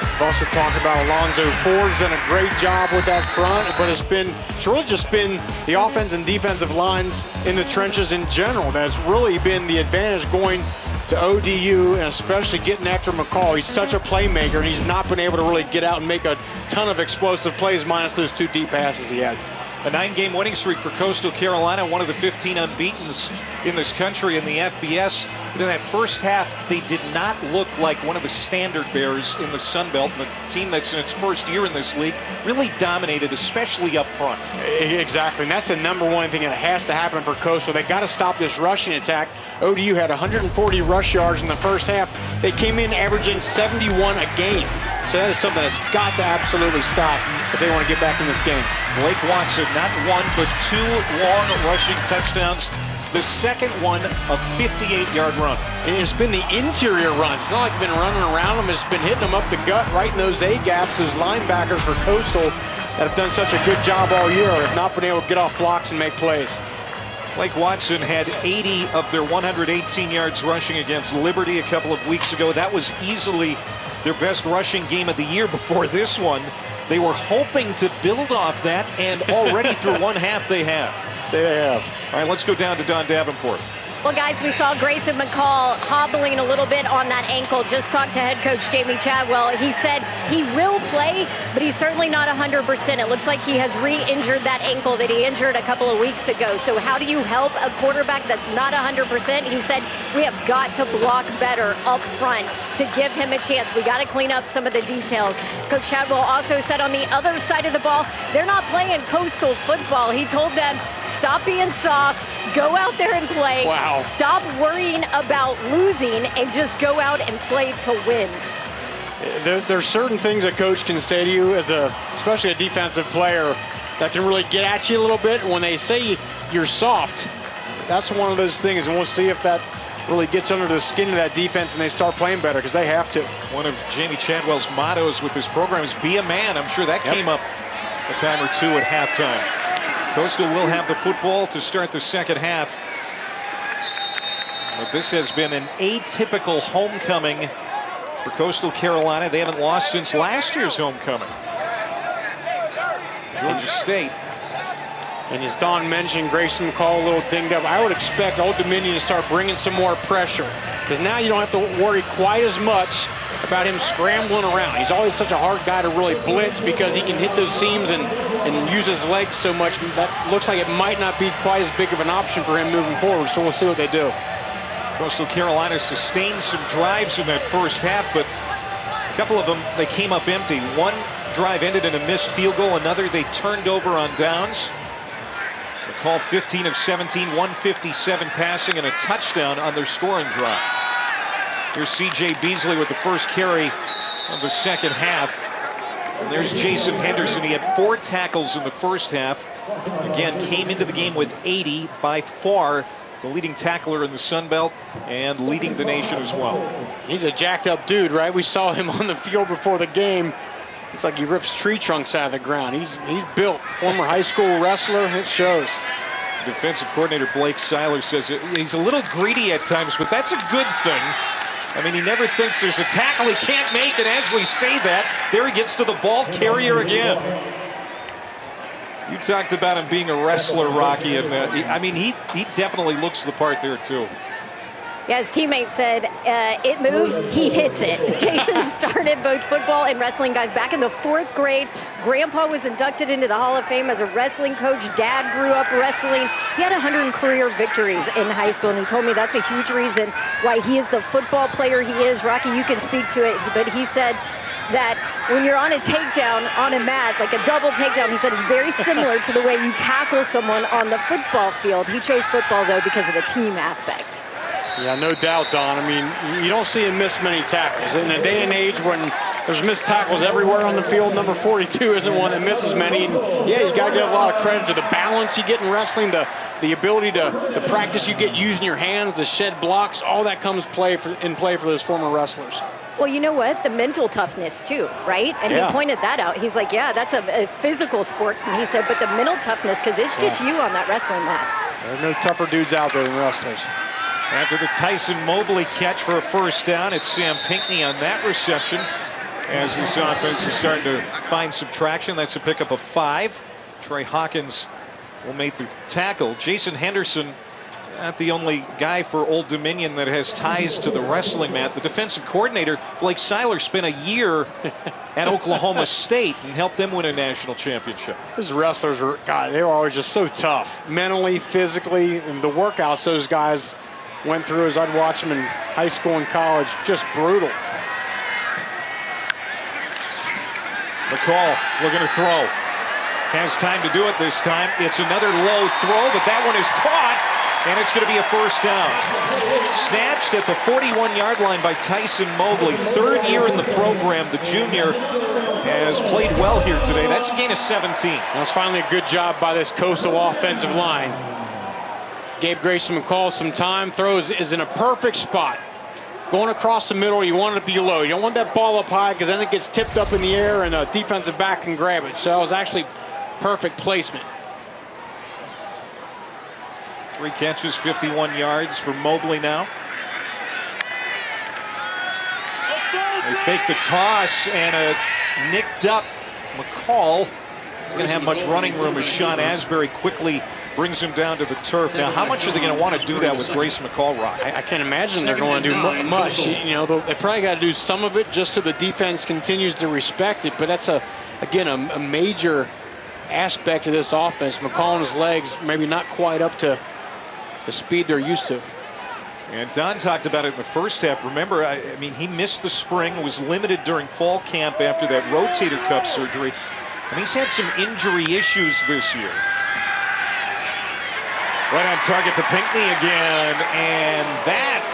Speaker 2: We've also talked about Alonzo Ford's done a great job with that front, but it's really just been the offense and defensive lines in the trenches in general that's really been the advantage going to ODU, and especially getting after McCall. He's such a playmaker, and he's not been able to really get out and make a ton of explosive plays minus those 2 deep passes he had.
Speaker 1: A 9-game winning streak for Coastal Carolina, one of the 15 unbeatens in this country in the FBS. But in that first half, they did not look like one of the standard bears in the Sun Belt. The team that's in its first year in this league really dominated, especially up front.
Speaker 2: Exactly, and that's the #1 thing that has to happen for Coastal. They got to stop this rushing attack. ODU had 140 rush yards in the first half. They came in averaging 71 a game. So that is something that's got to absolutely stop if they want to get back in this game.
Speaker 1: Blake Watson, not 1, but 2 long rushing touchdowns. The second one, a 58-yard run.
Speaker 2: And it's been the interior runs. It's not like it's been running around them. It's been hitting them up the gut, right in those A-gaps. Those linebackers for Coastal that have done such a good job all year have not been able to get off blocks and make plays.
Speaker 1: Blake Watson had 80 of their 118 yards rushing against Liberty a couple of weeks ago. That was easily their best rushing game of the year before this one. They were hoping to build off that, and already through one half they have.
Speaker 2: Say they have.
Speaker 1: All right, let's go down to Don Davenport.
Speaker 3: Well, guys, we saw Grayson McCall hobbling a little bit on that ankle. Just talked to head coach Jamie Chadwell. He said he will play, but he's certainly not 100%. It looks like he has re-injured that ankle that he injured a couple of weeks ago. So how do you help a quarterback that's not 100%? He said we have got to block better up front to give him a chance. We got to clean up some of the details. Coach Chadwell also said on the other side of the ball, they're not playing Coastal football. He told them, stop being soft, go out there and play.
Speaker 2: Wow.
Speaker 3: Stop worrying about losing and just go out and play to win.
Speaker 2: There's certain things a coach can say to you as especially a defensive player that can really get at you a little bit. When they say you're soft, that's one of those things, and we'll see if that really gets under the skin of that defense and they start playing better, because they have to.
Speaker 1: One of Jamie Chadwell's mottos with this program is be a man. I'm sure that came up a time or two at halftime. Coastal will have the football to start the second half. But this has been an atypical homecoming for Coastal Carolina. They haven't lost since last year's homecoming. Georgia State.
Speaker 2: And as Don mentioned, Grayson McCall a little dinged up. I would expect Old Dominion to start bringing some more pressure, because now you don't have to worry quite as much about him scrambling around. He's always such a hard guy to really blitz because he can hit those seams and use his legs so much. That looks like it might not be quite as big of an option for him moving forward, so we'll see what they do.
Speaker 1: Coastal Carolina sustained some drives in that first half, but a couple of them, they came up empty. One drive ended in a missed field goal. Another, they turned over on downs. They called 15 of 17, 157 passing, and a touchdown on their scoring drive. Here's C.J. Beasley with the first carry of the second half. And there's Jason Henderson. He had 4 tackles in the first half. Again, came into the game with 80, by far the leading tackler in the Sun Belt and leading the nation as well.
Speaker 2: He's a jacked up dude, right? We saw him on the field before the game. Looks like he rips tree trunks out of the ground. He's built. Former high school wrestler, it shows.
Speaker 1: Defensive coordinator Blake Seiler says he's a little greedy at times, but that's a good thing. I mean, he never thinks there's a tackle he can't make, and as we say that, there he gets to the ball carrier again. You talked about him being a wrestler, Rocky, and I mean, he definitely looks the part there too.
Speaker 3: Yeah, his teammate said, it moves, he hits it. Jason started both football and wrestling, guys, back in the 4th grade. Grandpa was inducted into the Hall of Fame as a wrestling coach. Dad grew up wrestling. He had 100 career victories in high school, and he told me that's a huge reason why he is the football player he is. Rocky, you can speak to it, but he said that when you're on a takedown on a mat, like a double takedown, he said it's very similar to the way you tackle someone on the football field. He chose football, though, because of the team aspect.
Speaker 2: Yeah, no doubt, Don. I mean, you don't see him miss many tackles. In a day and age when There's missed tackles everywhere on the field. Number 42 isn't one that misses many. And yeah, you got to give a lot of credit to the balance you get in wrestling, the ability the practice you get using your hands, the shed blocks, all that comes in play for those former wrestlers.
Speaker 3: Well, you know what? The mental toughness too, right? And he pointed that out. He's like, yeah, that's a physical sport. And he said, but the mental toughness, because it's just you on that wrestling mat.
Speaker 2: There are no tougher dudes out there than wrestlers.
Speaker 1: After the Tyson Mobley catch for a first down, it's Sam Pinckney on that reception. As this offense is starting to find some traction, that's a pickup of 5. Trey Hawkins will make the tackle. Jason Henderson, not the only guy for Old Dominion that has ties to the wrestling mat. The defensive coordinator, Blake Seiler, spent a year at Oklahoma State and helped them win a national championship.
Speaker 2: Those wrestlers were, God, they were always just so tough, mentally, physically, and the workouts those guys went through as I'd watch them in high school and college, just brutal.
Speaker 1: McCall looking to throw. Has time to do it this time. It's another low throw, but that one is caught, and it's going to be a first down. Snatched at the 41-yard line by Tyson Mobley. 3rd year in the program. The junior has played well here today. That's a gain of 17.
Speaker 2: That's finally a good job by this Coastal offensive line. Gave Grayson McCall some time. Throws is in a perfect spot. Going across the middle, you want it to be low. You don't want that ball up high because then it gets tipped up in the air and a defensive back can grab it. So it was actually perfect placement.
Speaker 1: 3 catches, 51 yards for Mobley now. They fake the toss and a nicked up McCall. He's going to have much running room as Sean Asbury quickly brings him down to the turf. Now, how much are they going to want to do that with Grace McCall, Rock?
Speaker 2: I can't imagine they're going to do much. You know, they probably got to do some of it just so the defense continues to respect it. But that's, again, a major aspect of this offense. McCall and his legs maybe not quite up to the speed they're used to.
Speaker 1: And Don talked about it in the first half. Remember, I mean, he missed the spring, was limited during fall camp after that rotator cuff surgery. And he's had some injury issues this year. Right on target to Pinckney again, and that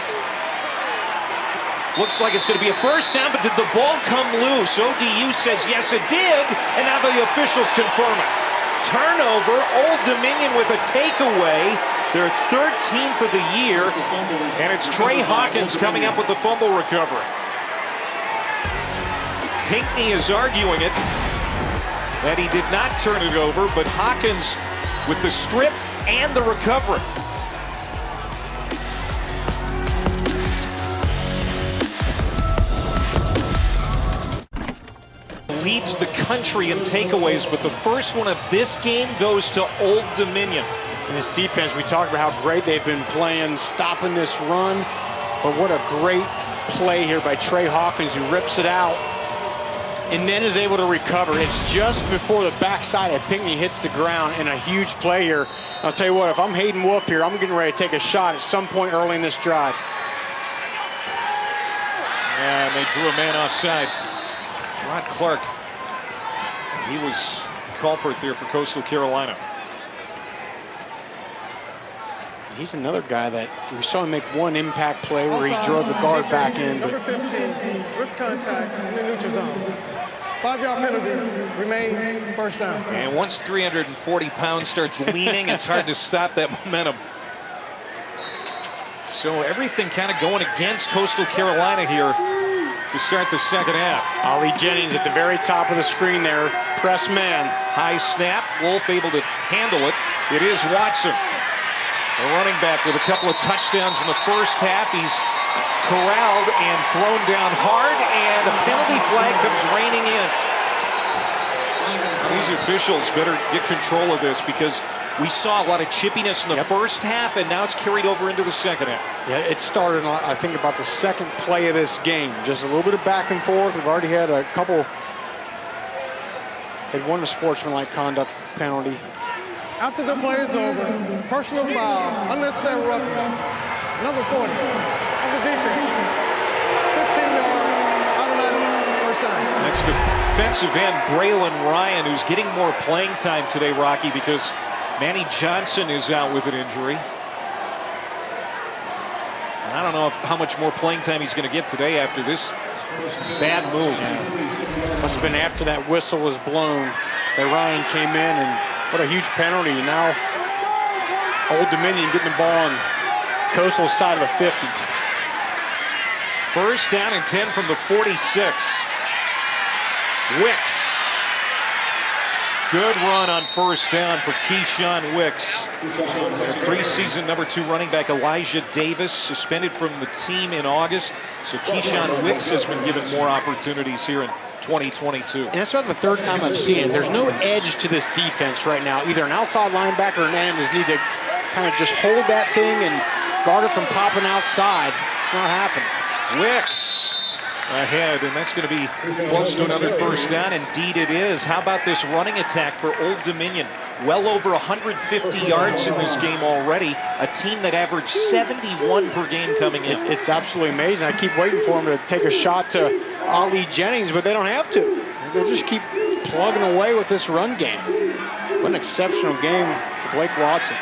Speaker 1: looks like it's going to be a first down, but did the ball come loose? ODU says yes, it did, and now the officials confirm it. Turnover, Old Dominion with a takeaway, their 13th of the year, and it's Trey Hawkins coming up with the fumble recovery. Pinckney is arguing it, that he did not turn it over, but Hawkins with the strip and the recovery. Leads the country in takeaways, but the first one of this game goes to Old Dominion.
Speaker 2: And this defense, we talked about how great they've been playing, stopping this run, but what a great play here by Trey Hawkins, who rips it out and then is able to recover. It's just before the backside of Pinckney hits the ground, and a huge play here. I'll tell you what, if I'm Hayden Wolf here, I'm getting ready to take a shot at some point early in this drive.
Speaker 1: And they drew a man offside. Gerard Clark, he was culprit there for Coastal Carolina.
Speaker 2: He's another guy that we saw him make one impact play where he drove the guard back in.
Speaker 5: Number 15 with contact in the neutral zone. 5-yard penalty, remain first down.
Speaker 1: And once 340 pounds starts leaning, it's hard to stop that momentum. So everything kind of going against Coastal Carolina here to start the second half.
Speaker 2: Ali Jennings at the very top of the screen there, press man.
Speaker 1: High snap, Wolf able to handle it. It is Watson, the running back with a couple of touchdowns in the first half. He's corralled and thrown down hard, and a penalty flag comes raining in. Now, these officials better get control of this, because we saw a lot of chippiness in the first half, and now it's carried over into the second half.
Speaker 2: Yeah, it started, I think, about the second play of this game. Just a little bit of back and forth. We've already had a couple. Had won a sportsmanlike conduct penalty.
Speaker 5: After the play is over, personal foul, unnecessary roughness. Number 40 of the defense. 15 yards, automatic first down.
Speaker 1: That's defensive end Braylon Ryan, who's getting more playing time today, Rocky, because Manny Johnson is out with an injury. And I don't know how much more playing time he's going to get today after this Bad move.
Speaker 2: Must have been after that whistle was blown that Ryan came in, and what a huge penalty. Now Old Dominion getting the ball on Coastal's side of the 50.
Speaker 1: First down and 10 from the 46. Wicks. Good run on first down for Keyshawn Wicks. Their preseason #2 running back Elijah Davis suspended from the team in August. So Keyshawn Wicks has been given more opportunities here in 2022.
Speaker 2: And that's about the third time I've seen it. There's no edge to this defense right now. Either an outside linebacker or an end just need to kind of just hold that thing and guard it from popping outside. It's not happening.
Speaker 1: Wicks ahead, and that's going to be close to another first down. Indeed it is. How about this running attack for Old Dominion? Well over 150 yards in this game already. A team that averaged 71 per game coming in.
Speaker 2: It's absolutely amazing. I keep waiting for them to take a shot to Ali Jennings, but they don't have to. They just keep plugging away with this run game. What an exceptional game for Blake Watson.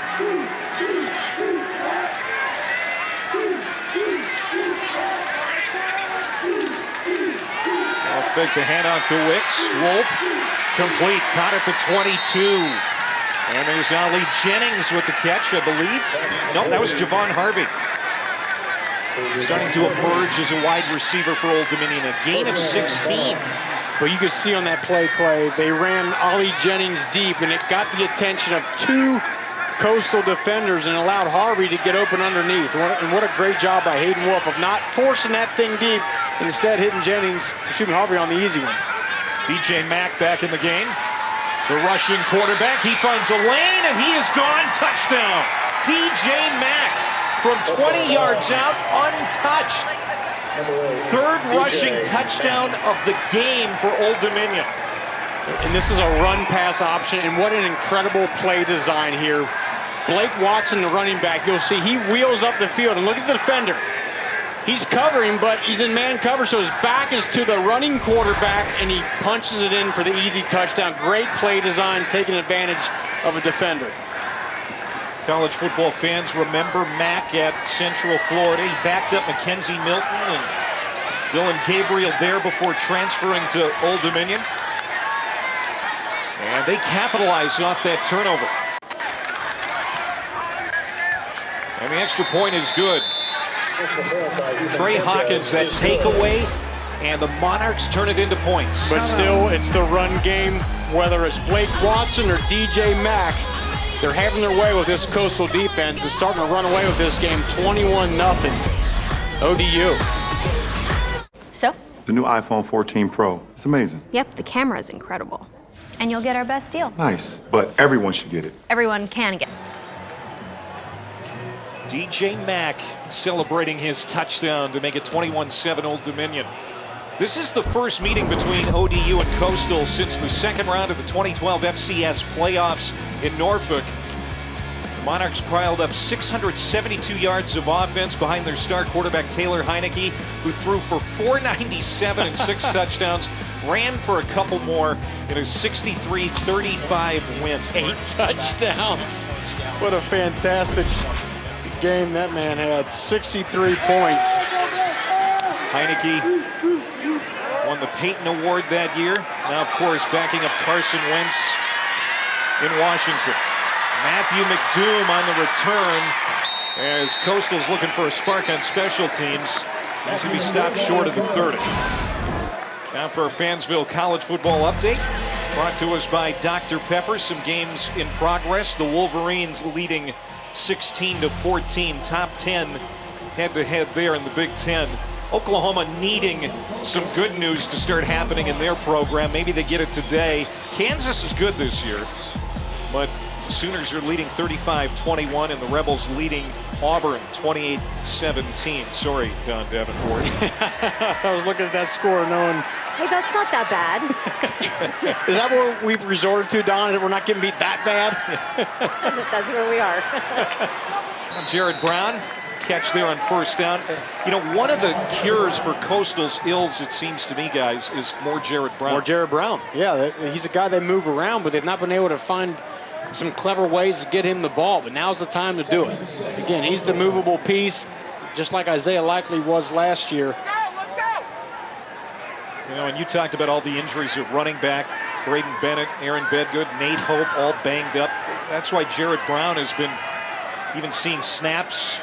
Speaker 1: Fake the handoff to Wicks. Wolf complete, caught at the 22. And there's Ali Jennings with the catch, I believe. No, that was Javon Harvey. Starting to emerge as a wide receiver for Old Dominion. A gain of 16.
Speaker 2: But you can see on that play, Clay, they ran Ali Jennings deep, and it got the attention of 2 Coastal defenders and allowed Harvey to get open underneath. And what a great job by Hayden Wolf of not forcing that thing deep, instead hitting Jennings, shooting Harvey on the easy one.
Speaker 1: DJ Mack back in the game. The rushing quarterback, he finds a lane and he is gone. Touchdown. DJ Mack from 20 yards out, untouched. Third rushing touchdown of the game for Old Dominion.
Speaker 2: And this is a run-pass option, and what an incredible play design here. Blake Watson, the running back, you'll see he wheels up the field, and look at the defender. He's covering, but he's in man cover, so his back is to the running quarterback, and he punches it in for the easy touchdown. Great play design, taking advantage of a defender.
Speaker 1: College football fans remember Mack at Central Florida. He backed up Mackenzie Milton and Dylan Gabriel there before transferring to Old Dominion. And they capitalized off that turnover. And the extra point is good. Trey Hawkins, that takeaway, and the Monarchs turn it into points.
Speaker 2: But still, it's the run game, whether it's Blake Watson or DJ Mack. They're having their way with this Coastal defense and starting to run away with this game 21-0. ODU.
Speaker 3: So?
Speaker 6: The new iPhone 14 Pro. It's amazing.
Speaker 3: Yep, the camera is incredible. And you'll get our best deal.
Speaker 6: Nice, but everyone should get it.
Speaker 3: Everyone can get it.
Speaker 1: DJ Mack celebrating his touchdown to make it 21-7 Old Dominion. This is the first meeting between ODU and Coastal since the second round of the 2012 FCS playoffs in Norfolk. The Monarchs piled up 672 yards of offense behind their star quarterback Taylor Heineke, who threw for 497 and 6 touchdowns, ran for a couple more in a 63-35 win.
Speaker 2: 8 touchdowns. What a fantastic game that man had. 63 points.
Speaker 1: Heineke won the Peyton Award that year. Now, of course, backing up Carson Wentz in Washington. Matthew McDoom on the return as Coastal's looking for a spark on special teams. He's going to be stopped short of the 30. Now for a Fansville college football update, brought to us by Dr. Pepper. Some games in progress. The Wolverines leading 16-14, top 10 head-to-head there in the Big Ten. Oklahoma needing some good news to start happening in their program. Maybe they get it today. Kansas is good this year, but the Sooners are leading 35-21, and the Rebels leading Auburn 28-17. Sorry, Don Davenport.
Speaker 2: I was looking at that score knowing...
Speaker 3: Hey, that's not that bad.
Speaker 2: Is that what we've resorted to, Don? That we're not getting beat that bad?
Speaker 3: That's where we are.
Speaker 1: Jared Brown, catch there on first down. You know, one of the cures for Coastal's ills, it seems to me, guys, is more Jared Brown.
Speaker 2: More Jared Brown. Yeah, he's a guy they move around, but they've not been able to find some clever ways to get him the ball. But now's the time to do it. Again, he's the movable piece, just like Isaiah Likely was last year.
Speaker 1: You know, and you talked about all the injuries at running back. Braden Bennett, Aaron Bedgood, Nate Hope, all banged up. That's why Jared Brown has been even seeing snaps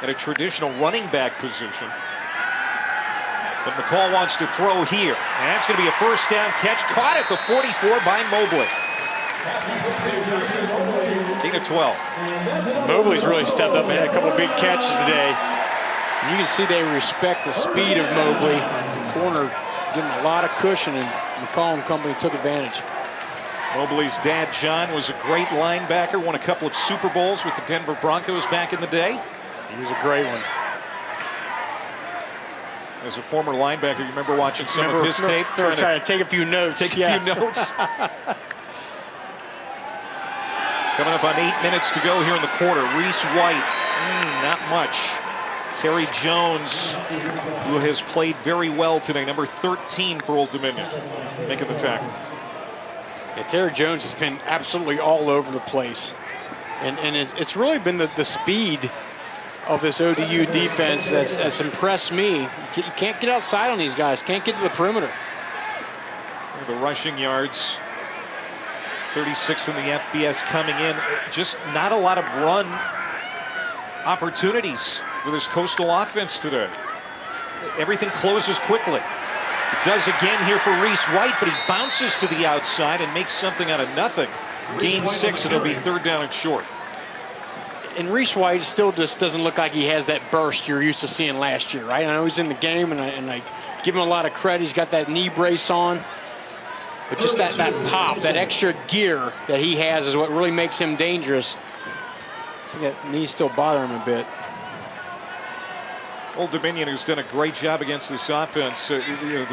Speaker 1: at a traditional running back position. But McCall wants to throw here. And that's going to be a first down catch. Caught at the 44 by Mobley. Gain of 12.
Speaker 2: Mobley's really stepped up and had a couple big catches today. You can see they respect the speed of Mobley. The corner giving him a lot of cushion, and McCall and company took advantage.
Speaker 1: Mobley's dad, John, was a great linebacker, won a couple of Super Bowls with the Denver Broncos back in the day.
Speaker 2: He was a great one.
Speaker 1: As a former linebacker, you remember watching some of his tape?
Speaker 2: Trying to take a few notes.
Speaker 1: Take a few notes. Coming up on 8 minutes to go here in the quarter. Reese White, not much. Terry Jones, who has played very well today, number 13 for Old Dominion, making the tackle.
Speaker 2: Yeah, Terry Jones has been absolutely all over the place. And it's really been the speed of this ODU defense that's impressed me. You can't get outside on these guys, can't get to the perimeter.
Speaker 1: The rushing yards, 36 in the FBS coming in. Just not a lot of run opportunities for this Coastal offense today. Everything closes quickly. It does again here for Reese White, but he bounces to the outside and makes something out of nothing. Gain 6, and it'll be third down and short.
Speaker 2: And Reese White still just doesn't look like he has that burst you're used to seeing last year, right? I know he's in the game, and I give him a lot of credit. He's got that knee brace on. But just that pop, that extra gear that he has is what really makes him dangerous. I think that knee's still bothering him a bit.
Speaker 1: Old Dominion, who's done a great job against this offense. The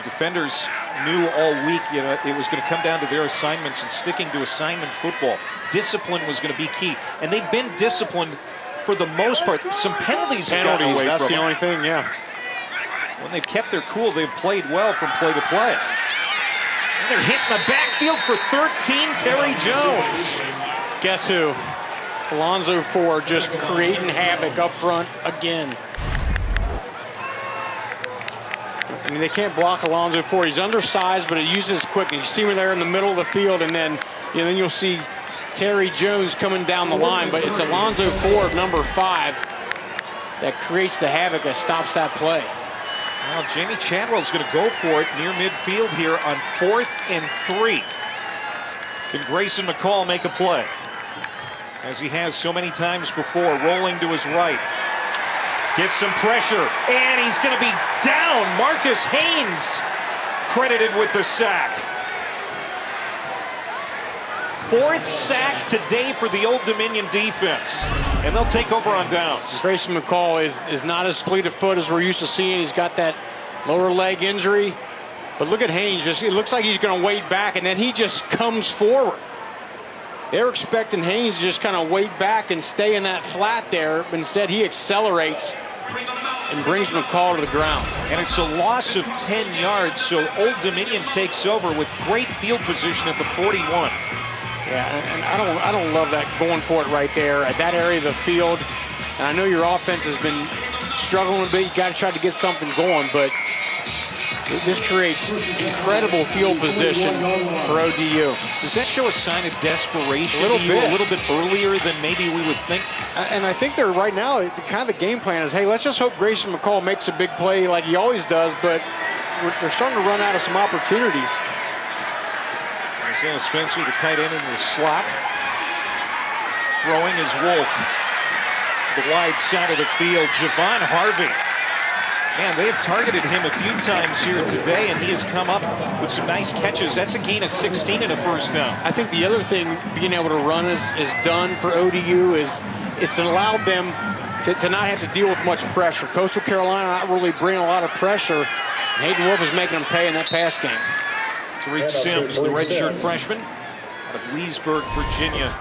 Speaker 1: defenders knew all week, it was going to come down to their assignments and sticking to assignment football. Discipline was going to be key, and they've been disciplined for the most part. Some penalties have gotten away
Speaker 2: that's
Speaker 1: from
Speaker 2: the
Speaker 1: them.
Speaker 2: only thing, yeah.
Speaker 1: When they've kept their cool, they've played well from play to play. And they're hitting the backfield for 13, Terry Jones.
Speaker 2: Guess who? Alonzo Ford just creating havoc up front again. I mean, they can't block Alonzo Ford. He's undersized, but he uses quickness. You see him there in the middle of the field, and then you'll see Terry Jones coming down the line. But it's Alonzo Ford, number 5, that creates the havoc that stops that play.
Speaker 1: Well, Jamie Chadwell's going to go for it near midfield here on 4th and 3. Can Grayson McCall make a play? As he has so many times before, rolling to his right. Gets some pressure, and he's going to be down. Marcus Haynes credited with the sack. 4th sack today for the Old Dominion defense, and they'll take over on downs.
Speaker 2: Grayson McCall is not as fleet of foot as we're used to seeing. He's got that lower leg injury, but look at Haynes. It looks like he's going to wait back, and then he just comes forward. They're expecting Haynes to just kind of wait back and stay in that flat there, but instead he accelerates and brings McCall to the ground.
Speaker 1: And it's a loss of 10 yards, so Old Dominion takes over with great field position at the 41.
Speaker 2: Yeah, and I don't love that going for it right there at that area of the field. And I know your offense has been struggling a bit. You got to try to get something going, but this creates incredible field position for ODU.
Speaker 1: Does that show a sign of desperation?
Speaker 2: A little bit
Speaker 1: earlier than maybe we would think?
Speaker 2: And I think they're right now, the game plan is, hey, let's just hope Grayson McCall makes a big play like he always does, but they're starting to run out of some opportunities.
Speaker 1: Isaiah Spencer, the tight end in the slot. Throwing is Wolf to the wide side of the field. Javon Harvey. Man, they have targeted him a few times here today, and he has come up with some nice catches. That's a gain of 16 and a first down.
Speaker 2: I think the other thing being able to run is done for ODU is it's allowed them to not have to deal with much pressure. Coastal Carolina not really bringing a lot of pressure. Hayden Wolf is making them pay in that pass game.
Speaker 1: Tariq Sims, the redshirt freshman out of Leesburg, Virginia,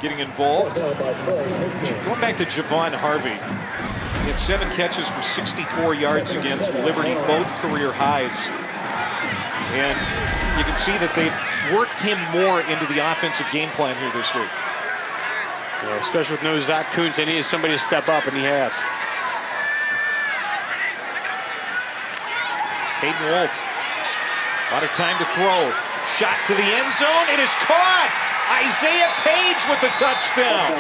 Speaker 1: getting involved. Going back to Javon Harvey. He had 7 catches for 64 yards against Liberty, both career highs. And you can see that they've worked him more into the offensive game plan here this week.
Speaker 2: Yeah, especially with no Zach Kuntz, they needed somebody to step up, and he has.
Speaker 1: Hayden Wolf A lot of time to throw. Shot to the end zone. It is caught. Isaiah Page with the touchdown.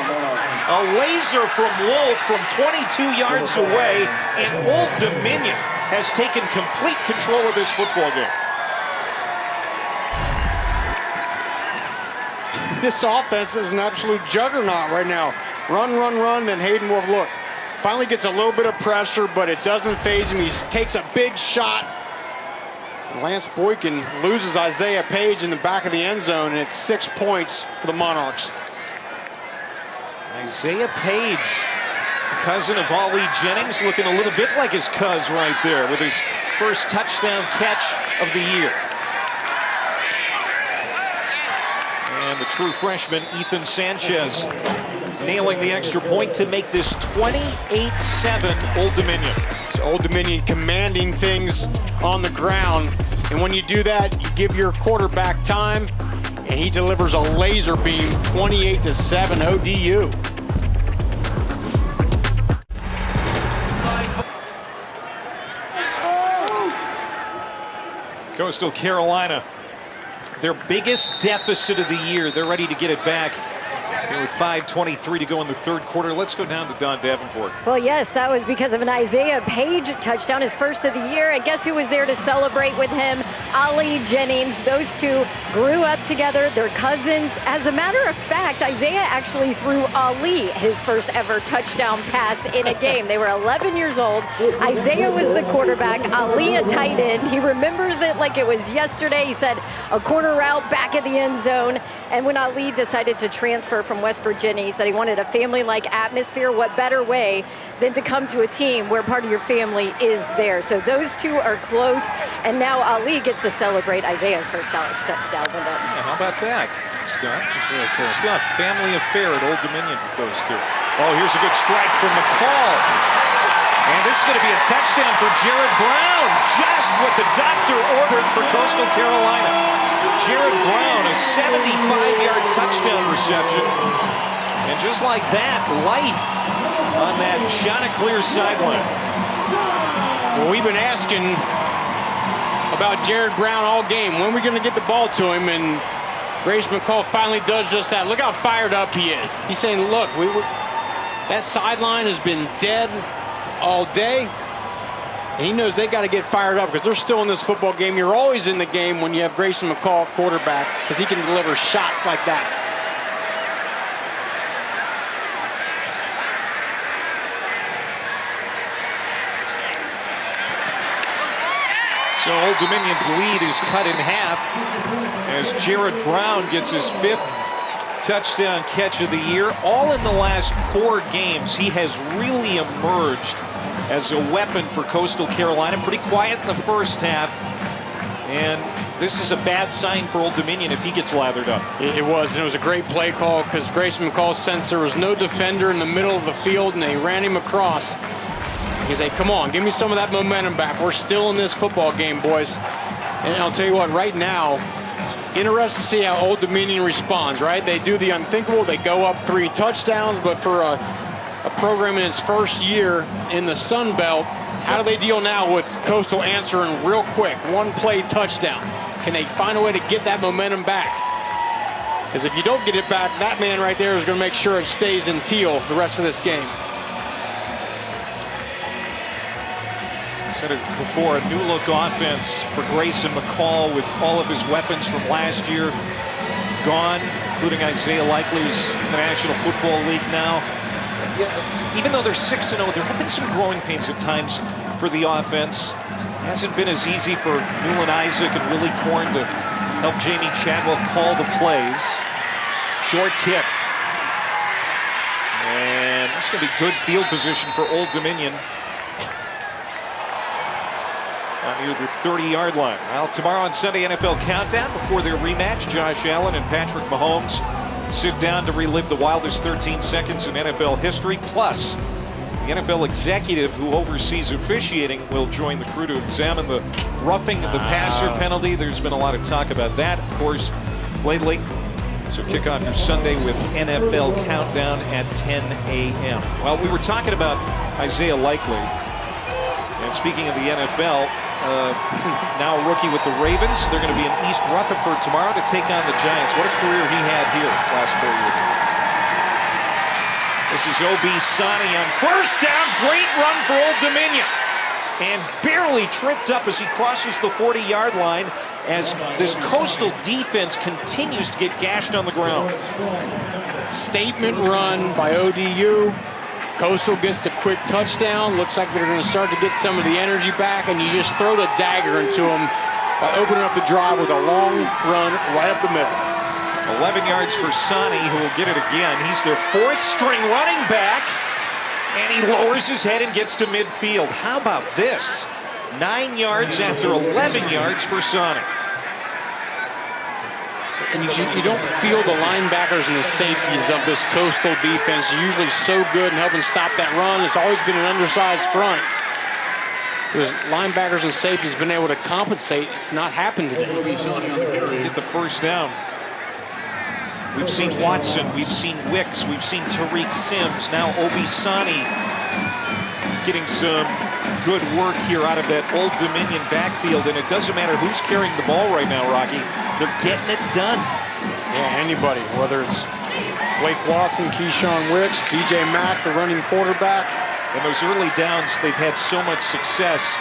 Speaker 1: A laser from Wolf from 22 yards away, and Old Dominion has taken complete control of this football game.
Speaker 2: This offense is an absolute juggernaut right now. Run, run, run, and Hayden Wolf, look, finally gets a little bit of pressure, but it doesn't faze him. He takes a big shot. Lance Boykin loses Isaiah Page in the back of the end zone, and it's 6 points for the Monarchs.
Speaker 1: Isaiah Page, cousin of Ali Jennings, looking a little bit like his cuz right there with his first touchdown catch of the year. And the true freshman, Ethan Sanchez, nailing the extra point to make this 28-7 Old Dominion.
Speaker 2: So Old Dominion commanding things on the ground. And when you do that, you give your quarterback time, and he delivers a laser beam, 28-7 ODU.
Speaker 1: Coastal Carolina, their biggest deficit of the year. They're ready to get it back. With 5:23 to go in the third quarter. Let's go down to Don Davenport.
Speaker 3: Well, yes, that was because of an Isaiah Page touchdown, his first of the year. And guess who was there to celebrate with him? Ali Jennings. Those two grew up together. They're cousins. As a matter of fact, Isaiah actually threw Ali his first ever touchdown pass in a game. They were 11 years old. Isaiah was the quarterback, Ali a tight end. He remembers it like it was yesterday. He said a corner route back at the end zone. And when Ali decided to transfer from West Virginia, he said he wanted a family-like atmosphere. What better way than to come to a team where part of your family is there? So those two are close, and now Ali gets to celebrate Isaiah's first college touchdown with them.
Speaker 1: Yeah, how about that? Stuff. Really cool stuff. Family affair at Old Dominion with those two. Oh, here's a good strike from McCall. And this is going to be a touchdown for Jared Brown. Just what the doctor ordered for Coastal Carolina. Jared Brown, a 75-yard touchdown reception. And just like that, life on that Chanticleer sideline.
Speaker 2: Well, we've been asking about Jared Brown all game. When are we going to get the ball to him? And Grace McCall finally does just that. Look how fired up he is. He's saying, look, that sideline has been dead all day. And he knows they got to get fired up because they're still in this football game. You're always in the game when you have Grayson McCall quarterback because he can deliver shots like that.
Speaker 1: So Old Dominion's lead is cut in half as Jared Brown gets his 5th touchdown catch of the year. All in the last 4 games, he has really emerged as a weapon for Coastal Carolina. Pretty quiet in the first half. And this is a bad sign for Old Dominion if he gets lathered up.
Speaker 2: It was, and it was a great play call because Grayson McCall sensed there was no defender in the middle of the field, and they ran him across. He said, come on, give me some of that momentum back. We're still in this football game, boys. And I'll tell you what, right now, interested to see how Old Dominion responds, right? They do the unthinkable. They go up 3 touchdowns, but for a program in its first year in the Sun Belt, how do they deal now with Coastal answering real quick, 1-play touchdown? Can they find a way to get that momentum back? Because if you don't get it back, that man right there is going to make sure it stays in teal the rest of this game.
Speaker 1: Said it before, a new look offense for Grayson McCall with all of his weapons from last year gone, including Isaiah Likely, who's in the National Football League now. Even though they're 6-0, there have been some growing pains at times for the offense. It hasn't been as easy for Newland Isaac and Willie Korn to help Jamie Chadwell call the plays. Short kick. And that's going to be good field position for Old Dominion. Near the 30-yard line. Well, tomorrow on Sunday NFL Countdown, before their rematch, Josh Allen and Patrick Mahomes sit down to relive the wildest 13 seconds in NFL history. Plus, the NFL executive who oversees officiating will join the crew to examine the roughing the passer penalty. There's been a lot of talk about that, of course, lately. So kick off your Sunday with NFL Countdown at 10 a.m. Well, we were talking about Isaiah Likely. And speaking of the NFL, now a rookie with the Ravens. They're going to be in East Rutherford tomorrow to take on the Giants. What a career he had here last 4 years. This is Obisani on first down. Great run for Old Dominion. And barely tripped up as he crosses the 40-yard line as this Coastal defense continues to get gashed on the ground.
Speaker 2: Statement run by ODU. Coastal gets the quick touchdown. Looks like they're going to start to get some of the energy back, and you just throw the dagger into them by opening up the drive with a long run right up the middle.
Speaker 1: 11 yards for Sani, who will get it again. He's their fourth-string running back, and he lowers his head and gets to midfield. How about this? 9 yards after 11 yards for Sani.
Speaker 2: And you don't feel the linebackers and the safeties of this Coastal defense. They're usually so good in helping stop that run. It's always been an undersized front. Those linebackers and safeties have been able to compensate. It's not happened today.
Speaker 1: Get the first down. We've seen Watson, we've seen Wicks, we've seen Tariq Sims. Now Obisani getting some good work here out of that Old Dominion backfield. And it doesn't matter who's carrying the ball right now, Rocky. They're getting it done.
Speaker 2: Yeah, anybody, whether it's Blake Watson, Keyshawn Wicks, DJ Mack, the running quarterback.
Speaker 1: And those early downs, they've had so much success.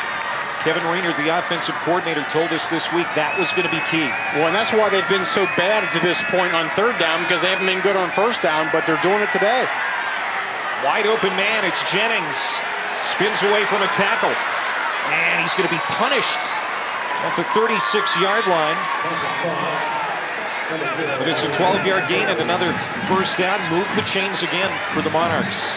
Speaker 1: Kevin Rayner, the offensive coordinator, told us this week that was going to be key.
Speaker 2: Well, and that's why they've been so bad to this point on third down, because they haven't been good on first down, but they're doing it today.
Speaker 1: Wide open man, it's Jennings. Spins away from a tackle. And he's going to be punished at the 36-yard line. But it's a 12-yard gain and another first down. Move the chains again for the Monarchs.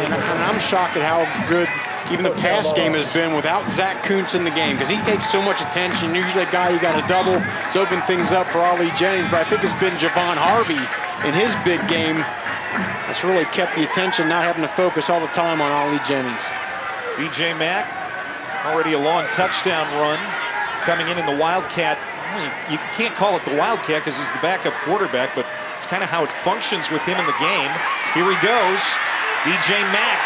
Speaker 2: And I'm shocked at how good even the pass game has been without Zach Kuntz in the game, because he takes so much attention. Usually a guy you got to double. It's opened things up for Ali Jennings, but I think it's been Javon Harvey in his big game that's really kept the attention, not having to focus all the time on Ali Jennings.
Speaker 1: DJ Mack, already a long touchdown run coming in the Wildcat. You can't call it the Wildcat because he's the backup quarterback, but it's kind of how it functions with him in the game. Here he goes, DJ Mack.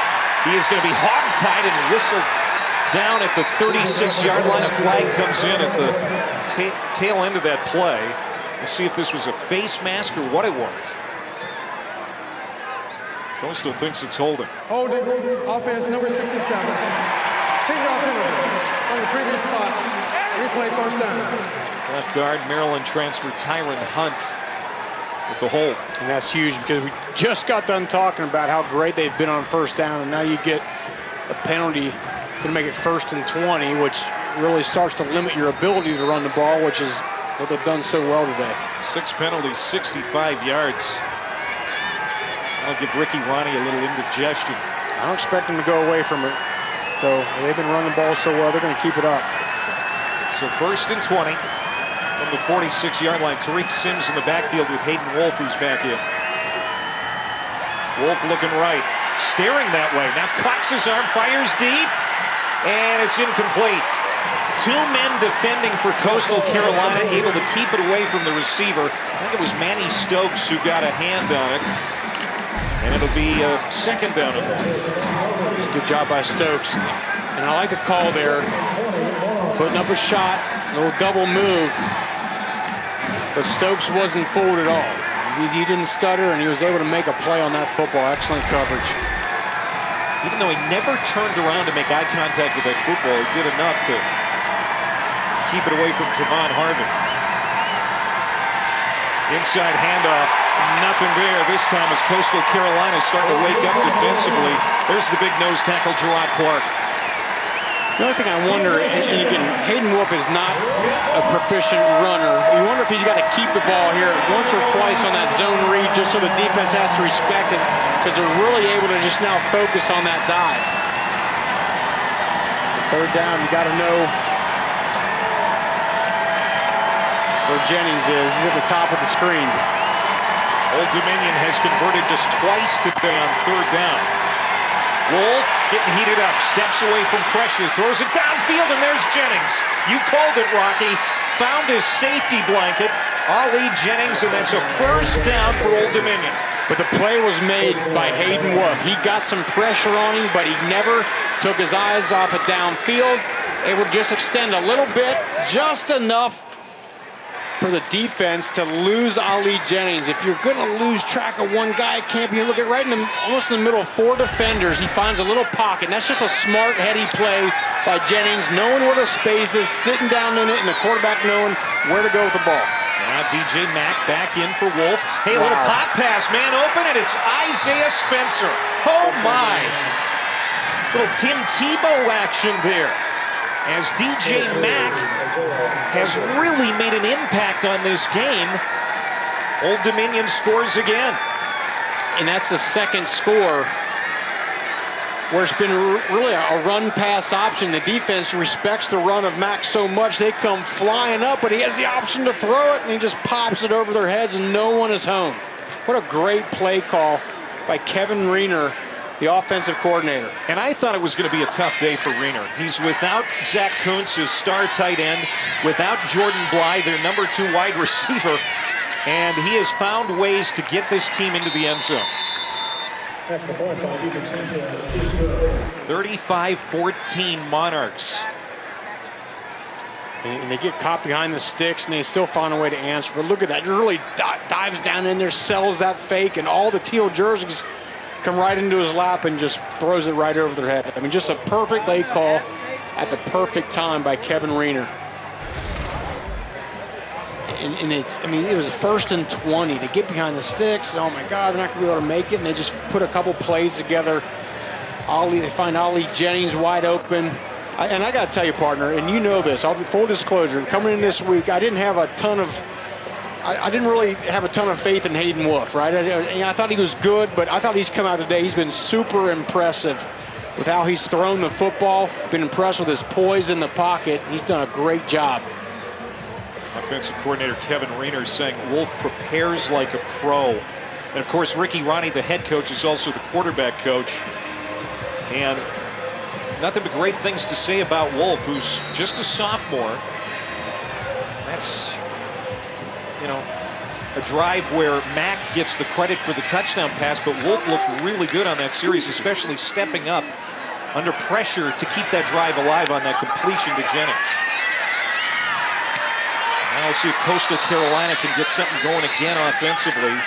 Speaker 1: He is going to be hog-tied and whistled down at the 36-yard line. A flag comes in at the tail end of that play. We'll see if this was a face mask or what it was. Coastal thinks it's holding.
Speaker 5: Holding, offense number 67. 10-yard penalty from the previous spot. Replay first down.
Speaker 1: Left guard, Maryland transfer Tyron Hunt with the hold.
Speaker 2: And that's huge, because we just got done talking about how great they've been on first down, and now you get a penalty to make it 1st and 20, which really starts to limit your ability to run the ball, which is what they've done so well today.
Speaker 1: 6 penalties, 65 yards. I'll give Ricky Ronnie a little indigestion.
Speaker 2: I don't expect them to go away from it, though. They've been running the ball so well, they're going to keep it up.
Speaker 1: So 1st and 20. From the 46-yard line, Tariq Sims in the backfield with Hayden Wolf, who's back in. Wolf looking right, staring that way. Now cocks his arm, fires deep, and it's incomplete. 2 men defending for Coastal Carolina, able to keep it away from the receiver. I think it was Manny Stokes who got a hand on it. And it'll be a 2nd down.
Speaker 2: It's a good job by Stokes. And I like the call there. Putting up a shot, a little double move. But Stokes wasn't fooled at all. He didn't stutter, and he was able to make a play on that football. Excellent coverage.
Speaker 1: Even though he never turned around to make eye contact with that football, he did enough to keep it away from Javon Harvey. Inside handoff, nothing there this time as Coastal Carolina starting to wake up defensively. There's the big nose tackle, Gerard Clark.
Speaker 2: The only thing I wonder, and again, Hayden Wolf is not a proficient runner. You wonder if he's got to keep the ball here once or twice on that zone read just so the defense has to respect it, because they're really able to just now focus on that dive. The 3rd down, you got to know where Jennings is. He's at the top of the screen.
Speaker 1: Old Dominion has converted just twice today on 3rd down. Wolf getting heated up, steps away from pressure, throws it downfield, and there's Jennings. You called it, Rocky. Found his safety blanket, Ali Jennings, and that's a 1st down for Old Dominion.
Speaker 2: But the play was made by Hayden Wolf. He got some pressure on him, but he never took his eyes off it downfield. Able to just extend a little bit, just enough for the defense to lose Ali Jennings. If you're going to lose track of one guy at camp, you look at right in the, almost in the middle of 4 defenders. He finds a little pocket, and that's just a smart, heady play by Jennings, knowing where the space is, sitting down in it, and the quarterback knowing where to go with the ball.
Speaker 1: Now DJ Mack back in for Wolf. Hey, a little pop pass, man open, and it's Isaiah Spencer. Oh my! Little Tim Tebow action there, as DJ Mack has really made an impact on this game. Old Dominion scores again.
Speaker 2: And that's the second score where it's been really a run-pass option. The defense respects the run of Mack so much, they come flying up, but he has the option to throw it, and he just pops it over their heads, and no one is home. What a great play call by Kevin Riener, the offensive coordinator.
Speaker 1: And I thought it was going to be a tough day for Riener. He's without Zach Kuntz, his star tight end, without Jordan Bly, their number 2 wide receiver, and he has found ways to get this team into the end zone. 35-14 Monarchs.
Speaker 2: And they get caught behind the sticks, and they still find a way to answer. But look at that, he really dives down in there, sells that fake, and all the teal jerseys come right into his lap and just throws it right over their head. I mean, just a perfect play call at the perfect time by Kevin Riener. And it's, I mean, it was 1st and 20. They get behind the sticks, and oh my God, they're not going to be able to make it, and they just put a couple plays together. They find Ali Jennings wide open. And I got to tell you, partner, and you know this, I'll be full disclosure, coming in this week, I didn't really have a ton of faith in Hayden Wolff, right? I thought he was good, but I thought he's come out today. He's been super impressive with how he's thrown the football, been impressed with his poise in the pocket. He's done a great job.
Speaker 1: Offensive coordinator Kevin Riener saying Wolff prepares like a pro. And of course, Ricky Ronnie, the head coach, is also the quarterback coach. And nothing but great things to say about Wolff, who's just a sophomore. That's, you know, a drive where Mack gets the credit for the touchdown pass, but Wolff looked really good on that series, especially stepping up under pressure to keep that drive alive on that completion to Jennings. Now we'll see if Coastal Carolina can get something going again offensively.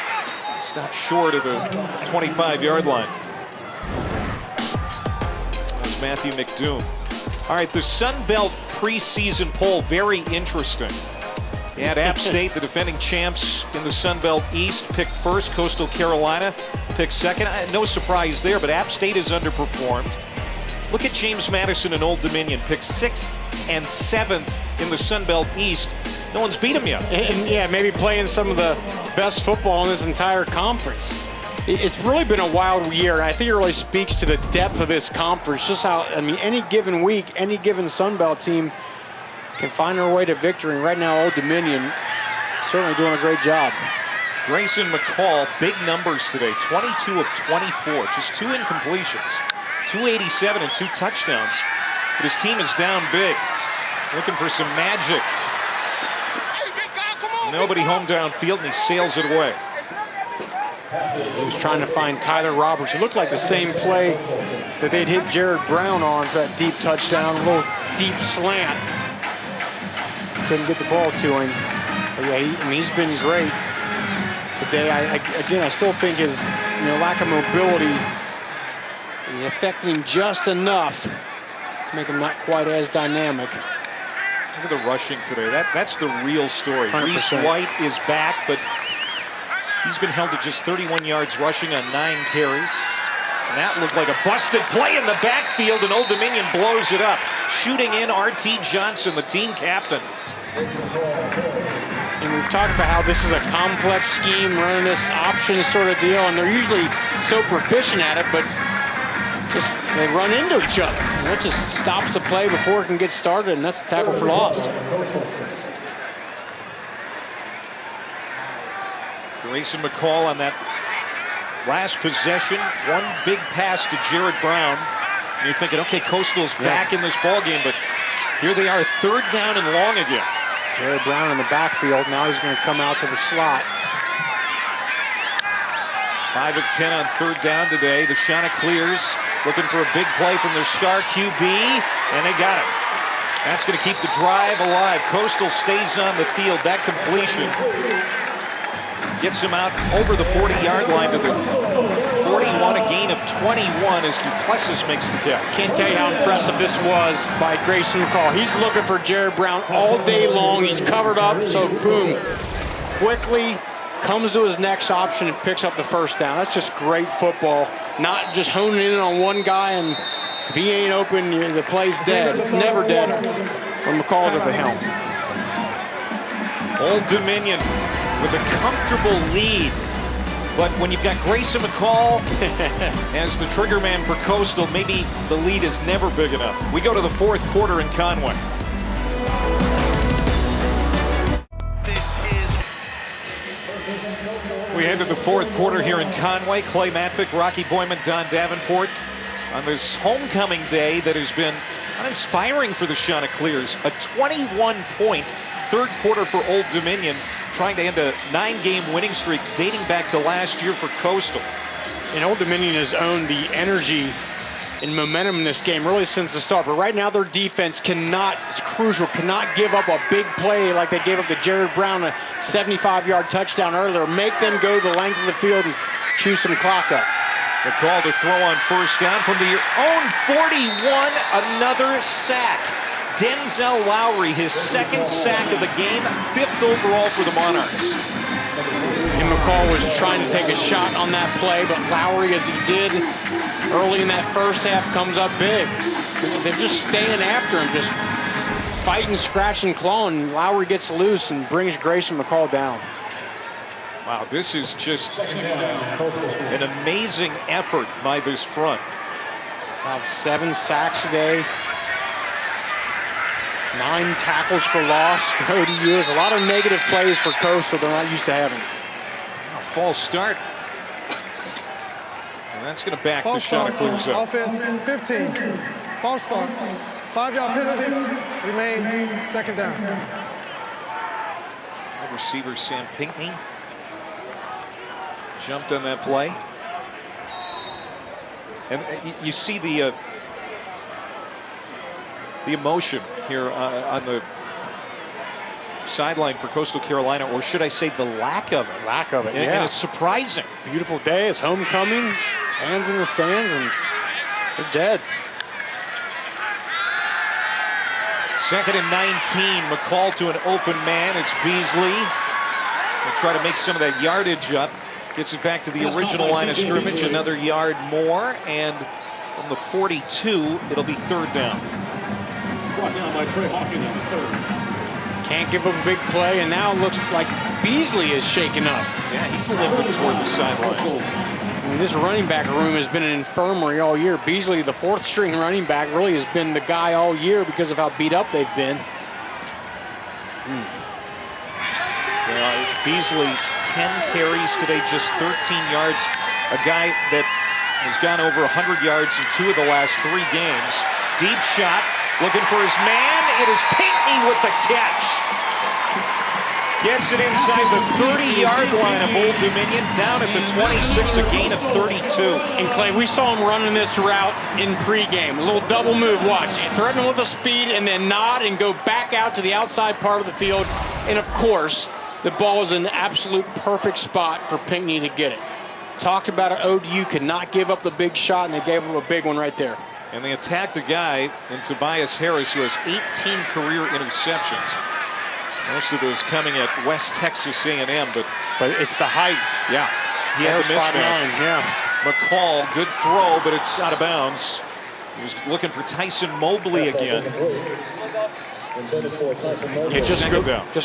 Speaker 1: Stop short of the 25-yard line. There's Matthew McDoom. All right, the Sun Belt preseason poll, very interesting. You had App State, the defending champs in the Sun Belt East, picked first. Coastal Carolina picked second. No surprise there, but App State has underperformed. Look at James Madison and Old Dominion, picked 6th and 7th in the Sun Belt East. No one's beat them yet.
Speaker 2: And yeah, maybe playing some of the best football in this entire conference. It's really been a wild year, and I think it really speaks to the depth of this conference. Just how, I mean, any given week, any given Sun Belt team can find their way to victory. And right now, Old Dominion certainly doing a great job.
Speaker 1: Grayson McCall, big numbers today, 22 of 24, just 2 incompletions, 287 and 2 touchdowns. But his team is down big, looking for some magic. Nobody home downfield, and he sails it away.
Speaker 2: He was trying to find Tyler Roberts. It looked like the same play that they'd hit Jared Brown on for that deep touchdown, a little deep slant. Couldn't get the ball to him. But yeah, he's been great today. I still think his lack of mobility is affecting him just enough to make him not quite as dynamic.
Speaker 1: Look at the rushing today. That's the real story.
Speaker 2: 100%.
Speaker 1: Reese White is back, but he's been held to just 31 yards rushing on 9 carries. And that looked like a busted play in the backfield, and Old Dominion blows it up. Shooting in R.T. Johnson, the team captain.
Speaker 2: And we've talked about how this is a complex scheme, running this option sort of deal, and they're usually so proficient at it, but just they run into each other. And that just stops the play before it can get started, and that's a tackle for loss.
Speaker 1: Grayson McCall on that last possession, one big pass to Jared Brown. And you're thinking, okay, Coastal's back in this ball game, but here they are, 3rd down and long again.
Speaker 2: Jared Brown in the backfield. Now he's going to come out to the slot.
Speaker 1: 5 of 10 on 3rd down today. The Chanticleers looking for a big play from their star QB, and they got it. That's going to keep the drive alive. Coastal stays on the field. That completion gets him out over the 40-yard line to the 41, a gain of 21 as Duplessis makes the catch.
Speaker 2: Can't tell you how impressive this was by Grayson McCall. He's looking for Jared Brown all day long. He's covered up, so boom, quickly comes to his next option and picks up the first down. That's just great football. Not just honing in on one guy, and if he ain't open, the play's dead. It's never dead when McCall's at the helm.
Speaker 1: Old Dominion with a comfortable lead. But when you've got Grayson McCall as the trigger man for Coastal, maybe the lead is never big enough. We go to the fourth quarter in Conway. We head to the fourth quarter here in Conway. Clay Matvick, Rocky Boyman, Don Davenport on this homecoming day that has been uninspiring for the Chanticleers. A 21-point third quarter for Old Dominion, trying to end a 9-game winning streak dating back to last year for Coastal.
Speaker 2: And Old Dominion has owned the energy and momentum in this game really since the start. But right now their defense it's crucial, cannot give up a big play like they gave up to Jared Brown, a 75-yard touchdown earlier. Make them go the length of the field and chew some clock up.
Speaker 1: The call to throw on first down from the own 41, another sack. Denzel Lowry, his second sack of the game, 5th overall for the Monarchs.
Speaker 2: And McCall was trying to take a shot on that play, but Lowry, as he did early in that first half, comes up big. They're just staying after him, just fighting, scratching, clawing. Lowry gets loose and brings Grayson McCall down.
Speaker 1: Wow, this is just an amazing effort by this front.
Speaker 2: About 7 sacks today. 9 tackles for loss for ODU. There's a lot of negative plays for Coastal they're not used to having.
Speaker 1: A false start. And that's going to back the Chanticleers up.
Speaker 5: Offense 15. False start. 5-yard penalty. Remain second down.
Speaker 1: Wide receiver Sam Pinckney jumped on that play. And you see the emotion here on the sideline for Coastal Carolina, or should I say the lack of it.
Speaker 2: Lack of it, yeah.
Speaker 1: And it's surprising.
Speaker 2: Beautiful day, it's homecoming, fans in the stands, and they're dead.
Speaker 1: 2nd and 19, McCall to an open man. It's Beasley. They'll try to make some of that yardage up. Gets it back to the original line of scrimmage, another yard more, and from the 42, it'll be 3rd down.
Speaker 4: Brought down by Trey Hawkins, third.
Speaker 2: Can't give up a big play, and now it looks like Beasley is shaken up.
Speaker 1: Yeah, he's limping toward the sideline.
Speaker 2: I mean, this running back room has been an infirmary all year. Beasley, the 4th string running back, really has been the guy all year because of how beat up they've been.
Speaker 1: Beasley, 10 carries today, just 13 yards. A guy that has gone over 100 yards in 2 of the last 3 games. Deep shot, looking for his man. It is Pinckney with the catch. Gets it inside the 30-yard line of Old Dominion, down at the 26, a gain of 32.
Speaker 2: And Clay, we saw him running this route in pregame. A little double move, watch. Threaten him with the speed and then nod and go back out to the outside part of the field. And of course, the ball is in an absolute perfect spot for Pinckney to get it. Talked about it, ODU could not give up the big shot, and they gave him a big one right there.
Speaker 1: And they attacked a guy in Tobias Harris who has 18 career interceptions. Most of those coming at West Texas A&M, but
Speaker 2: it's the height.
Speaker 1: Yeah, he had the mismatch.
Speaker 2: 5'9", yeah.
Speaker 1: McCall, good throw, but it's out of bounds. He was looking for Tyson Mobley again.
Speaker 2: Yeah, just to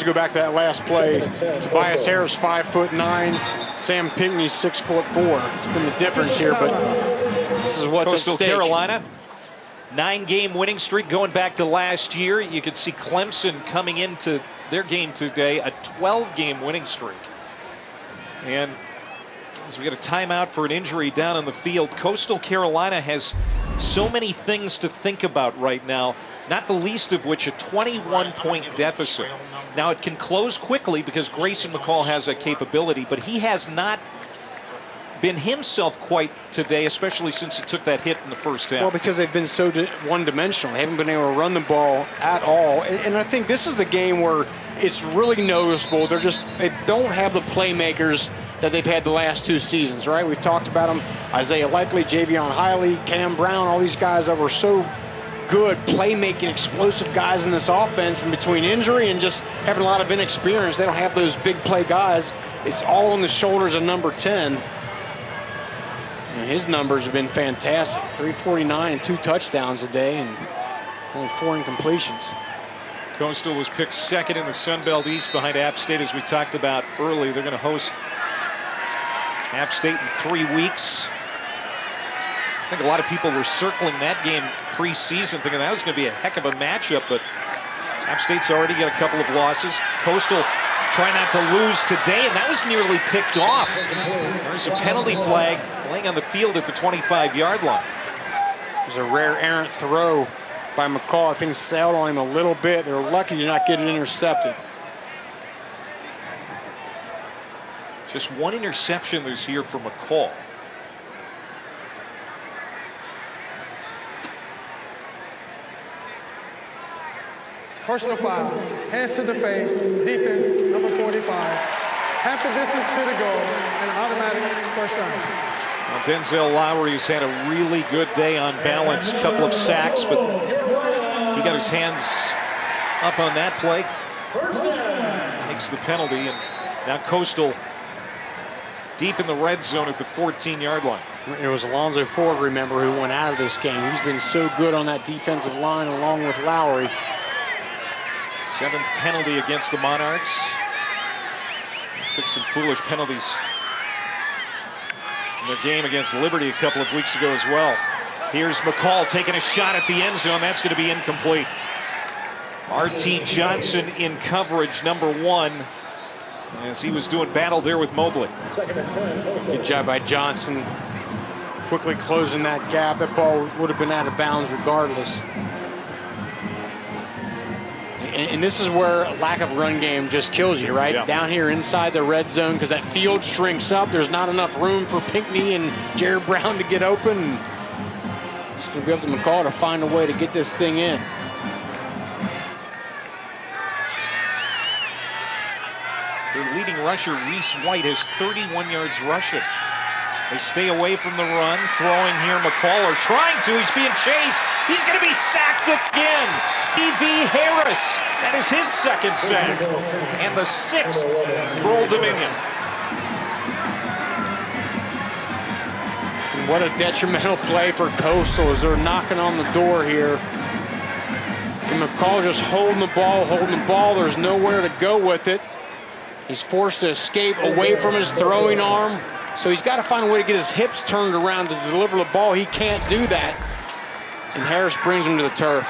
Speaker 2: go back to that last play, Tobias Harris 5'9", Sam Pinckney 6'4". It's been the difference here, but this is what's
Speaker 1: Coastal
Speaker 2: at stake.
Speaker 1: Carolina, 9-game winning streak going back to last year. You could see Clemson coming into their game today, a 12-game winning streak. And as we get a timeout for an injury down on the field, Coastal Carolina has so many things to think about right now, not the least of which a 21-point deficit. Now, it can close quickly because Grayson McCall has that capability, but he has not been himself quite today, especially since he took that hit in the first half.
Speaker 2: Well, because they've been so one-dimensional. They haven't been able to run the ball at all. And I think this is the game where it's really noticeable. They don't have the playmakers that they've had the last 2 seasons, right? We've talked about them. Isaiah Likely, Javion Hiley, Cam Brown, all these guys that were so good playmaking, explosive guys in this offense. And between injury and just having a lot of inexperience, they don't have those big play guys. It's all on the shoulders of number 10. And his numbers have been fantastic. 349 and 2 touchdowns a day and only 4 incompletions.
Speaker 1: Coastal was picked second in the Sun Belt East behind App State, as we talked about early. They're going to host App State in 3 weeks. I think a lot of people were circling that game preseason, thinking that was going to be a heck of a matchup, but App State's already got a couple of losses. Coastal trying not to lose today, and that was nearly picked off. There's a penalty flag laying on the field at the 25-yard line.
Speaker 2: There's a rare errant throw by McCall. I think sailed on him a little bit. They're lucky to not get it intercepted.
Speaker 1: Just 1 interception this year for McCall.
Speaker 5: Personal foul, hands to the face, defense, number 45. Half the distance to the goal, and automatic first down.
Speaker 1: Well, Denzel Lowry has had a really good day on balance. A couple of sacks, but he got his hands up on that play. Takes the penalty, and now Coastal deep in the red zone at the 14-yard line.
Speaker 2: It was Alonzo Ford, remember, who went out of this game. He's been so good on that defensive line along with Lowry.
Speaker 1: 7th penalty against the Monarchs. Took some foolish penalties in the game against Liberty a couple of weeks ago as well. Here's McCall taking a shot at the end zone. That's going to be incomplete. R.T. Johnson in coverage, number 1, as he was doing battle there with Mobley.
Speaker 2: Good job by Johnson, quickly closing that gap. That ball would have been out of bounds regardless. And this is where a lack of run game just kills you, right?
Speaker 1: Yeah.
Speaker 2: Down here inside the red zone, because that field shrinks up. There's not enough room for Pinckney and Jared Brown to get open. It's going to be up to McCall to find a way to get this thing in.
Speaker 1: Their leading rusher, Reese White, has 31 yards rushing. They stay away from the run. Throwing here, McCall, or trying to. He's being chased. He's going to be sacked again. E.V. Harris. That is his 2nd sack. And the 6th for Old Dominion.
Speaker 2: And what a detrimental play for Coastal as they're knocking on the door here. And McCall just holding the ball. There's nowhere to go with it. He's forced to escape away from his throwing arm. So he's got to find a way to get his hips turned around to deliver the ball. He can't do that. And Harris brings him to the turf.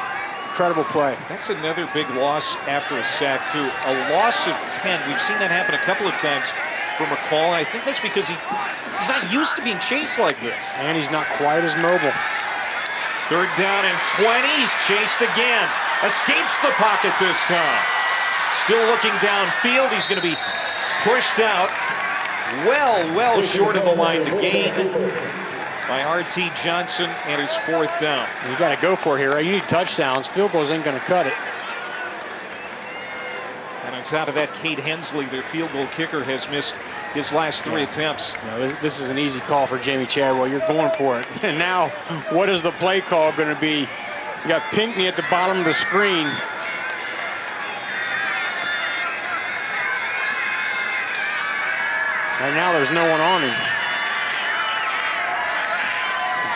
Speaker 2: Incredible play.
Speaker 1: That's another big loss after a sack, too. A loss of 10. We've seen that happen a couple of times for McCall, and I think that's because he's not used to being chased like this.
Speaker 2: And he's not quite as mobile.
Speaker 1: 3rd down and 20. He's chased again. Escapes the pocket this time. Still looking downfield. He's going to be pushed out well short of the line to gain by R.T. Johnson, and his 4th down.
Speaker 2: You got to go for it here, right? You need touchdowns. Field goals ain't going to cut it.
Speaker 1: And on top of that, Cade Hensley, their field goal kicker, has missed his last 3 attempts.
Speaker 2: No, this is an easy call for Jamie Chadwell. You're going for it. And now, what is the play call going to be? You got Pinckney at the bottom of the screen. Right now, there's no one on him.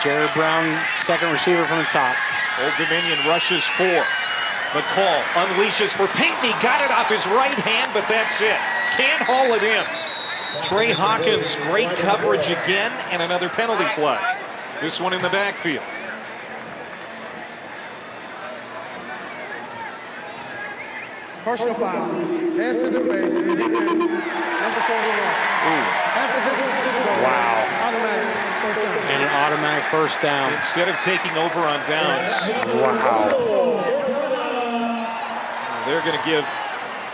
Speaker 2: Jared Brown, 2nd receiver from the top.
Speaker 1: Old Dominion rushes 4. McCall unleashes for Pinckney. Got it off his right hand, but that's it. Can't haul it in. Trey Hawkins, great coverage again, and another penalty flag. This one in the backfield.
Speaker 5: Personal foul, hands to the face, defense, number 41. Half the distance to the goal.
Speaker 2: Wow.
Speaker 5: Automatic first down.
Speaker 2: And an automatic first down.
Speaker 1: Instead of taking over on downs.
Speaker 2: Wow.
Speaker 1: They're going to give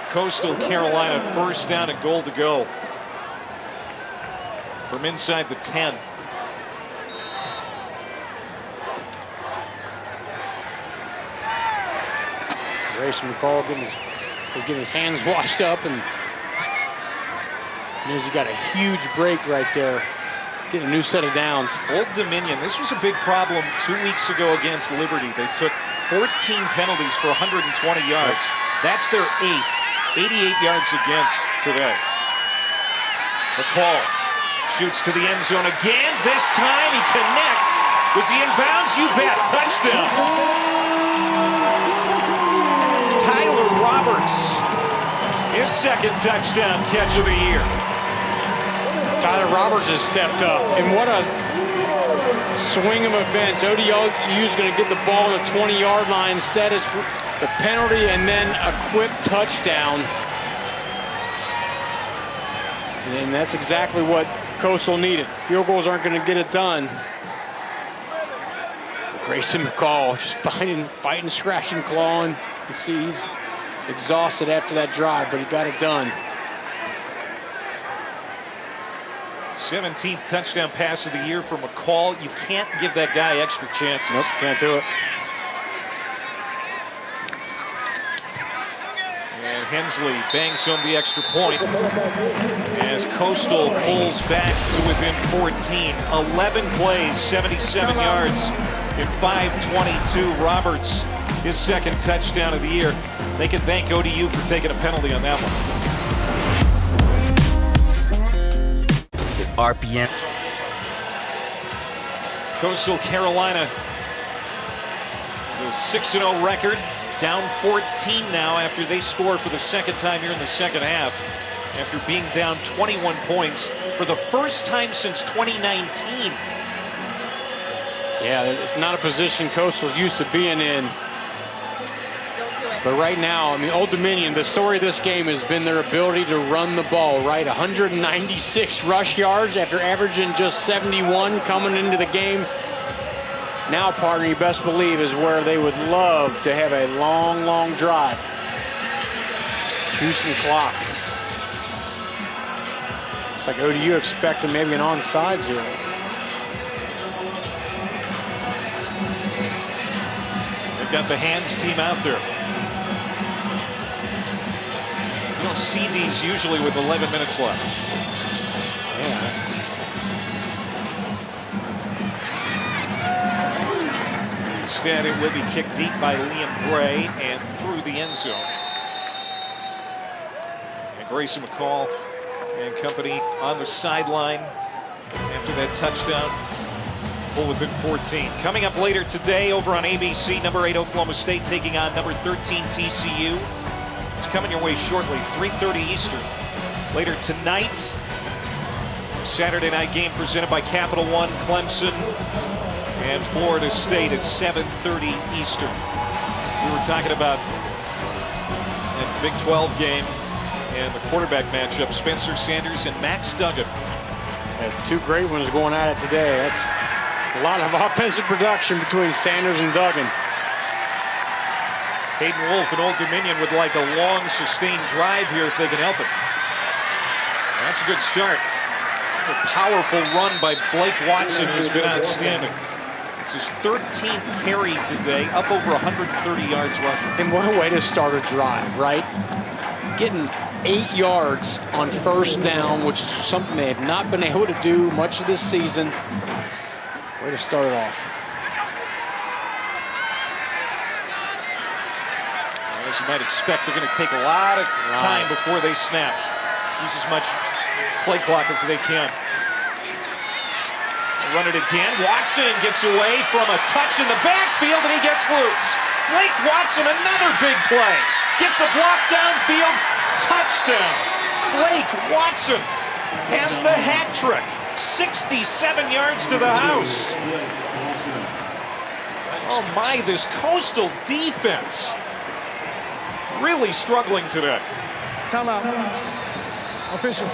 Speaker 1: Coastal Carolina 1st down and goal to go. from inside the 10.
Speaker 2: Grayson McCall getting his hands washed up, and knows he got a huge break right there. Getting a new set of downs.
Speaker 1: Old Dominion, this was a big problem 2 weeks ago against Liberty. They took 14 penalties for 120 yards. That's their 8th. 88 yards against today. McCall shoots to the end zone again. This time he connects. Was he in bounds? You bet. Touchdown. Tyler Roberts, his second touchdown catch of the year.
Speaker 2: Tyler Roberts has stepped up, and what a swing of events. ODU's going to get the ball on the 20-yard line. Instead, it's the penalty and then a quick touchdown. And that's exactly what Coastal needed. Field goals aren't going to get it done. Grayson McCall just fighting, scratching, clawing. You see he's exhausted after that drive, but he got it done.
Speaker 1: 17th touchdown pass of the year for McCall. You can't give that guy extra chances.
Speaker 2: Nope, can't do it.
Speaker 1: And Hensley bangs home the extra point as Coastal pulls back to within 14. 11 plays, 77 yards in 5:22. Roberts, his second touchdown of the year. They can thank ODU for taking a penalty on that one.
Speaker 11: RPM.
Speaker 1: Coastal Carolina, the 6-0 record, down 14 now after they score for the second time here in the second half, after being down 21 points for the first time since 2019.
Speaker 2: Yeah, it's not a position Coastal's used to being in. But right now, I mean, Old Dominion, the story of this game has been their ability to run the ball, right? 196 rush yards after averaging just 71 coming into the game. Now, partner, you best believe is where they would love to have a long, long drive. Chew some clock. It's like ODU expecting maybe an onside here.
Speaker 1: They've got the hands team out there. You don't see these usually with 11 minutes left.
Speaker 2: Yeah.
Speaker 1: Instead, it will be kicked deep by Liam Gray and through the end zone. And Grayson McCall and company on the sideline after that touchdown. Pull within 14. Coming up later today over on ABC, number 8 Oklahoma State taking on number 13 TCU. It's coming your way shortly, 3:30 Eastern. Later tonight, Saturday night game presented by Capital One, Clemson and Florida State at 7:30 Eastern. We were talking about that Big 12 game and the quarterback matchup, Spencer Sanders and Max Duggan.
Speaker 2: Two great ones going at it today. That's a lot of offensive production between Sanders and Duggan.
Speaker 1: Hayden Wolf and Old Dominion would like a long, sustained drive here if they can help it. That's a good start. A powerful run by Blake Watson, who's been outstanding. It's his 13th carry today, up over 130 yards rushing.
Speaker 2: And what a way to start a drive, right? Getting 8 yards on first down, which is something they have not been able to do much of this season. Way to start it off.
Speaker 1: As you might expect, they're going to take a lot of time before they snap. Use as much play clock as they can. Run it again. Watson gets away from a touch in the backfield, and he gets loose. Blake Watson, another big play. Gets a block downfield. Touchdown. Blake Watson has the hat trick. 67 yards to the house. Oh my, this Coastal defense really struggling today.
Speaker 5: Timeout. Official.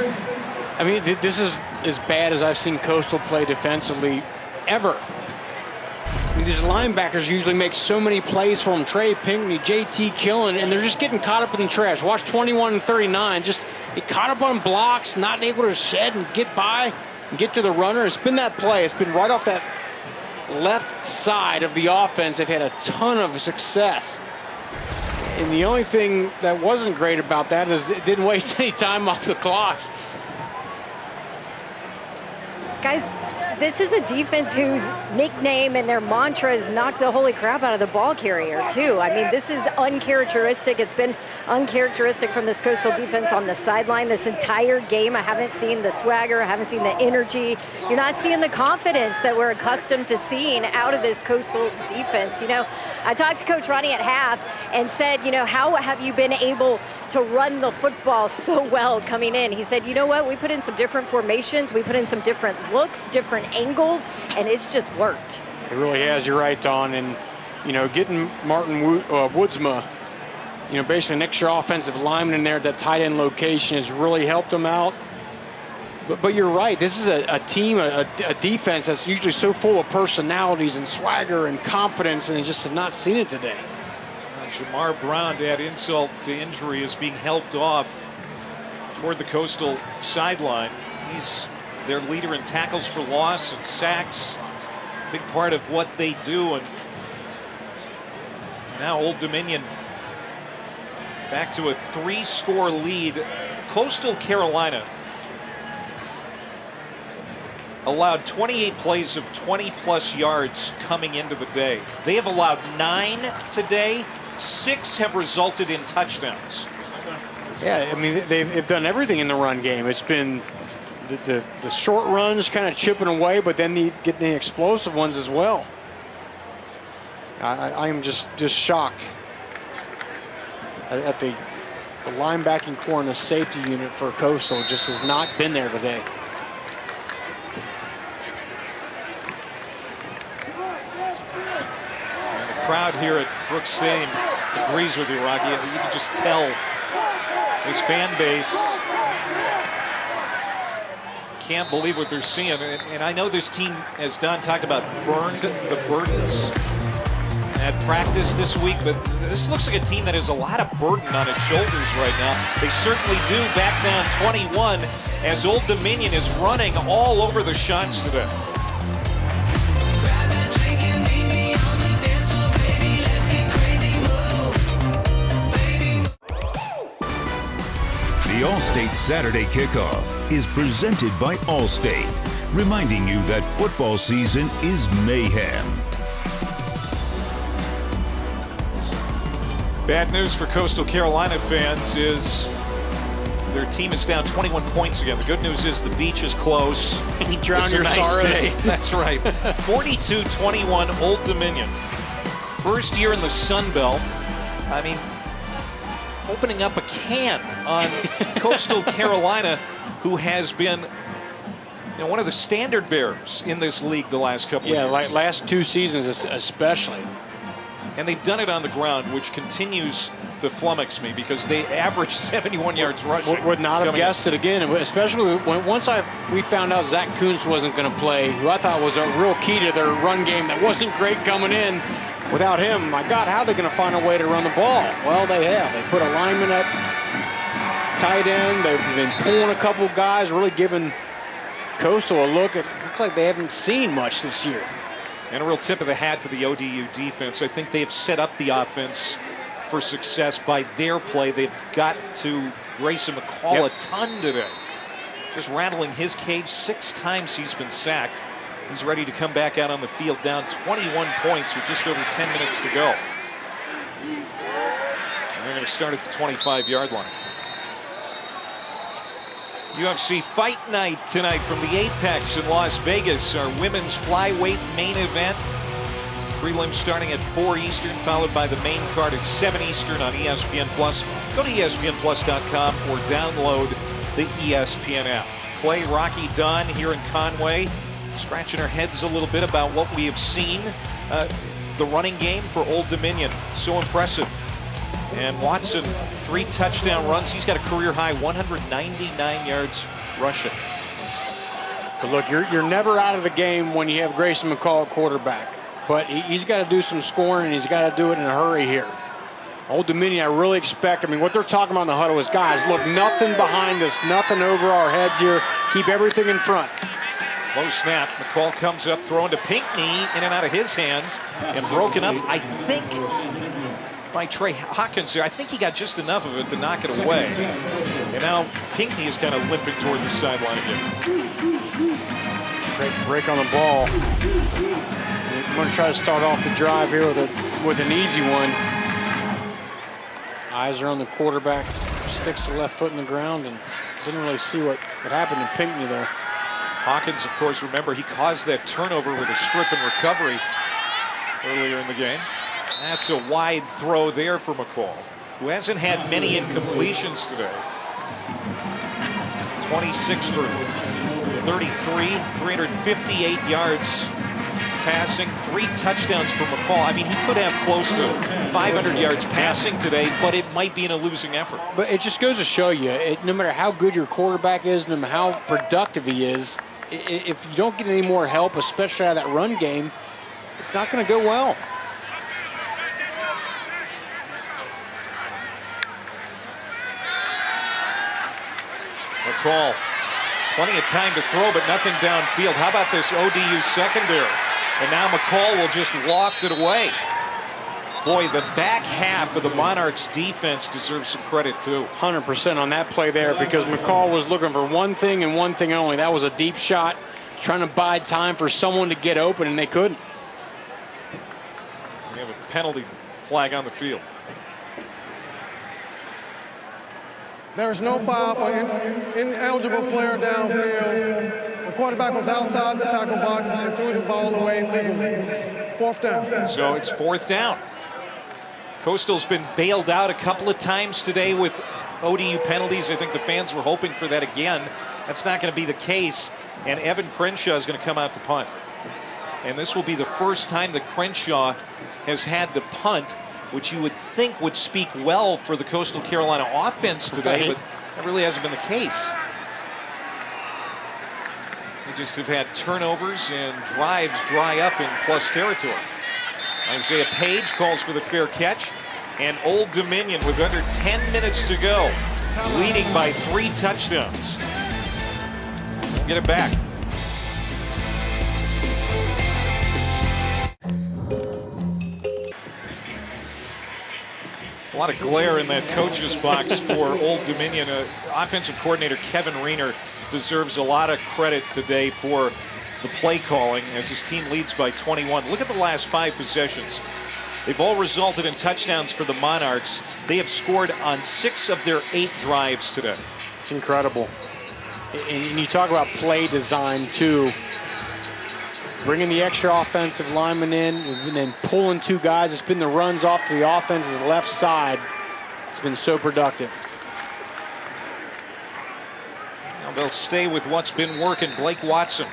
Speaker 2: I mean, this is as bad as I've seen Coastal play defensively ever. I mean, these linebackers usually make so many plays for them. Trey Pinckney, JT Killen, and they're just getting caught up in the trash. Watch 21 and 39. Just get caught up on blocks, not able to shed and get by. and get to the runner. It's been that play. It's been right off that left side of the offense. They've had a ton of success. And the only thing that wasn't great about that is it didn't waste any time off the clock.
Speaker 3: Guys, this is a defense whose nickname and their mantra is knock the holy crap out of the ball carrier, too. I mean, this is uncharacteristic. It's been uncharacteristic from this Coastal defense on the sideline this entire game. I haven't seen the swagger. I haven't seen the energy. You're not seeing the confidence that we're accustomed to seeing out of this Coastal defense. You know, I talked to Coach Ronnie at half and said, you know, how have you been able to run the football so well coming in? He said, you know what, we put in some different formations. We put in some different looks, different angles, and it's just worked.
Speaker 2: It really has. You're right, Dawn. And, you know, getting Martin Woodsma, you know, basically an extra offensive lineman in there at that tight end location has really helped them out. But you're right. This is a team, a defense that's usually so full of personalities and swagger and confidence, and they just have not seen it today.
Speaker 1: Jamar Brown, to add insult to injury, is being helped off toward the Coastal sideline. He's their leader in tackles for loss and sacks. Big part of what they do. And now Old Dominion back to a 3-score lead. Coastal Carolina allowed 28 plays of 20-plus yards coming into the day. They have allowed 9 today. 6 have resulted in touchdowns.
Speaker 2: Yeah, I mean, they've done everything in the run game. It's been the short runs kind of chipping away, but then getting the explosive ones as well. I am just shocked at the linebacking core and the safety unit for Coastal just has not been there today.
Speaker 1: And the crowd here at Brooks Stadium agrees with you, Rocky. You can just tell this fan base can't believe what they're seeing. And I know this team, as Don talked about, burned the burdens at practice this week, but this looks like a team that has a lot of burden on its shoulders right now. They certainly do, back down 21 as Old Dominion is running all over the shots today.
Speaker 7: The Allstate Saturday Kickoff is presented by Allstate, reminding you that football season is mayhem.
Speaker 1: Bad news for Coastal Carolina fans is their team is down 21 points again. The good news is the beach is close.
Speaker 2: You drown
Speaker 1: it's
Speaker 2: your
Speaker 1: a nice
Speaker 2: sorrows.
Speaker 1: day. That's right. 42-21 Old Dominion. First year in the Sun Belt. I mean, opening up a can on Coastal Carolina, who has been, you know, one of the standard bearers in this league the last couple of years.
Speaker 2: Yeah, like last 2 seasons especially.
Speaker 1: And they've done it on the ground, which continues to flummox me because they average 71 yards rushing.
Speaker 2: Would not have guessed it again, especially once we found out Zach Kuntz wasn't going to play, who I thought was a real key to their run game that wasn't great coming in. Without him, my God, how are they going to find a way to run the ball? Well, they have. They put a lineman at tight end. They've been pulling a couple guys, really giving Coastal a look. It looks like they haven't seen much this year.
Speaker 1: And a real tip of the hat to the ODU defense. I think they've set up the offense for success by their play. They've got to Grayson McCall a ton today. Just rattling his cage. 6 times he's been sacked. He's ready to come back out on the field, down 21 points with just over 10 minutes to go. And they're going to start at the 25-yard line. UFC Fight Night tonight from the Apex in Las Vegas. Our women's flyweight main event. Prelims starting at 4 Eastern, followed by the main card at 7 Eastern on ESPN+. Go to ESPNplus.com or download the ESPN app. Clay, Rocky, Don here in Conway, scratching our heads a little bit about what we have seen. The running game for Old Dominion, so impressive. And Watson, 3 touchdown runs. He's got a career high 199 yards rushing.
Speaker 2: But look, you're never out of the game when you have Grayson McCall at quarterback. But he's got to do some scoring, and he's got to do it in a hurry here. Old Dominion, I really expect, I mean, what they're talking about in the huddle is, guys, look, nothing behind us, nothing over our heads here. Keep everything in front.
Speaker 1: Low snap. McCall comes up, throwing to Pinckney, in and out of his hands, and broken up, I think, by Trey Hawkins there. I think he got just enough of it to knock it away. And now Pinckney is kind of limping toward the sideline again.
Speaker 2: Great break on the ball. I'm going to try to start off the drive here with an easy one. Eyes are on the quarterback. Sticks the left foot in the ground and didn't really see what happened to Pinckney there.
Speaker 1: Hawkins, of course, remember, he caused that turnover with a strip and recovery earlier in the game. That's a wide throw there for McCall, who hasn't had many incompletions today. 26 for 33, 358 yards passing, 3 touchdowns for McCall. I mean, he could have close to 500 yards passing today, but it might be in a losing effort.
Speaker 2: But it just goes to show you, no matter how good your quarterback is, no matter how productive he is, if you don't get any more help, especially out of that run game, it's not going to go well.
Speaker 1: McCall, plenty of time to throw, but nothing downfield. How about this ODU secondary? And now McCall will just waft it away. Boy, the back half of the Monarchs defense deserves some credit too.
Speaker 2: 100% on that play there, because McCall was looking for one thing and one thing only. That was a deep shot, trying to buy time for someone to get open, and they couldn't.
Speaker 1: We have a penalty flag on the field.
Speaker 5: There is no foul for ineligible player downfield. The quarterback was outside the tackle box and threw the ball away legally. 4th down.
Speaker 1: So it's 4th down. Coastal's been bailed out a couple of times today with ODU penalties. I think the fans were hoping for that again. That's not going to be the case. And Evan Crenshaw is going to come out to punt. And this will be the first time that Crenshaw has had to punt, which you would think would speak well for the Coastal Carolina offense today, but that really hasn't been the case. They just have had turnovers and drives dry up in plus territory. Isaiah Page calls for the fair catch, and Old Dominion, with under 10 minutes to go, leading by 3 touchdowns. We'll get it back. A lot of glare in that coach's box for Old Dominion. Offensive coordinator Kevin Riener deserves a lot of credit today for the play calling as his team leads by 21. Look at the last 5 possessions. They've all resulted in touchdowns for the Monarchs. They have scored on 6 of their 8 drives today.
Speaker 2: It's incredible. And you talk about play design too. Bringing the extra offensive lineman in and then pulling 2 guys. It's been the runs off to the offense's left side. It's been so productive.
Speaker 1: Now they'll stay with what's been working. Blake Watson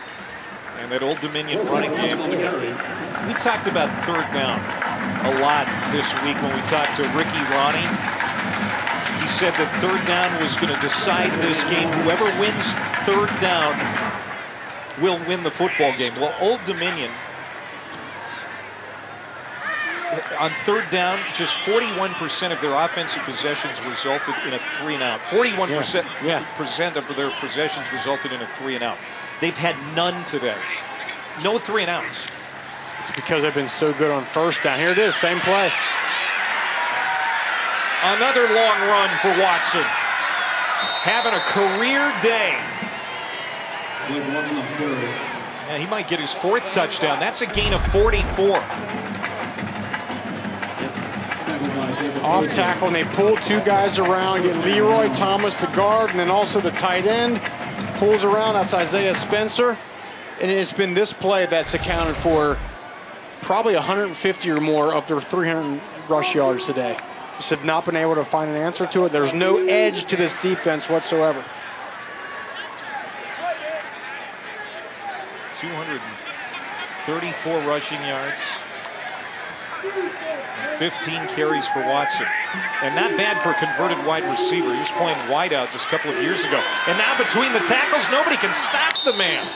Speaker 1: and that Old Dominion running game. We talked about 3rd down a lot this week when we talked to Ricky Ronnie. He said that 3rd down was going to decide this game. Whoever wins 3rd down will win the football game. Well, Old Dominion, on 3rd down, just 41% of their offensive possessions resulted in a 3-and-out. 41% of their possessions resulted in a 3-and-out. They've had none today. No 3-and-outs.
Speaker 2: It's because they've been so good on 1st down. Here it is, same play.
Speaker 1: Another long run for Watson. Having a career day. Yeah, he might get his 4th touchdown. That's a gain of 44.
Speaker 2: Off tackle, and they pull 2 guys around. Get Leroy Thomas, the guard, and then also the tight end. Pulls around, that's Isaiah Spencer. And it's been this play that's accounted for probably 150 or more of their 300 rush yards today. Just have not been able to find an answer to it. There's no edge to this defense whatsoever.
Speaker 1: 234 rushing yards. And 15 carries for Watson. And not bad for a converted wide receiver. He was playing wide out just a couple of years ago. And now between the tackles, nobody can stop the man.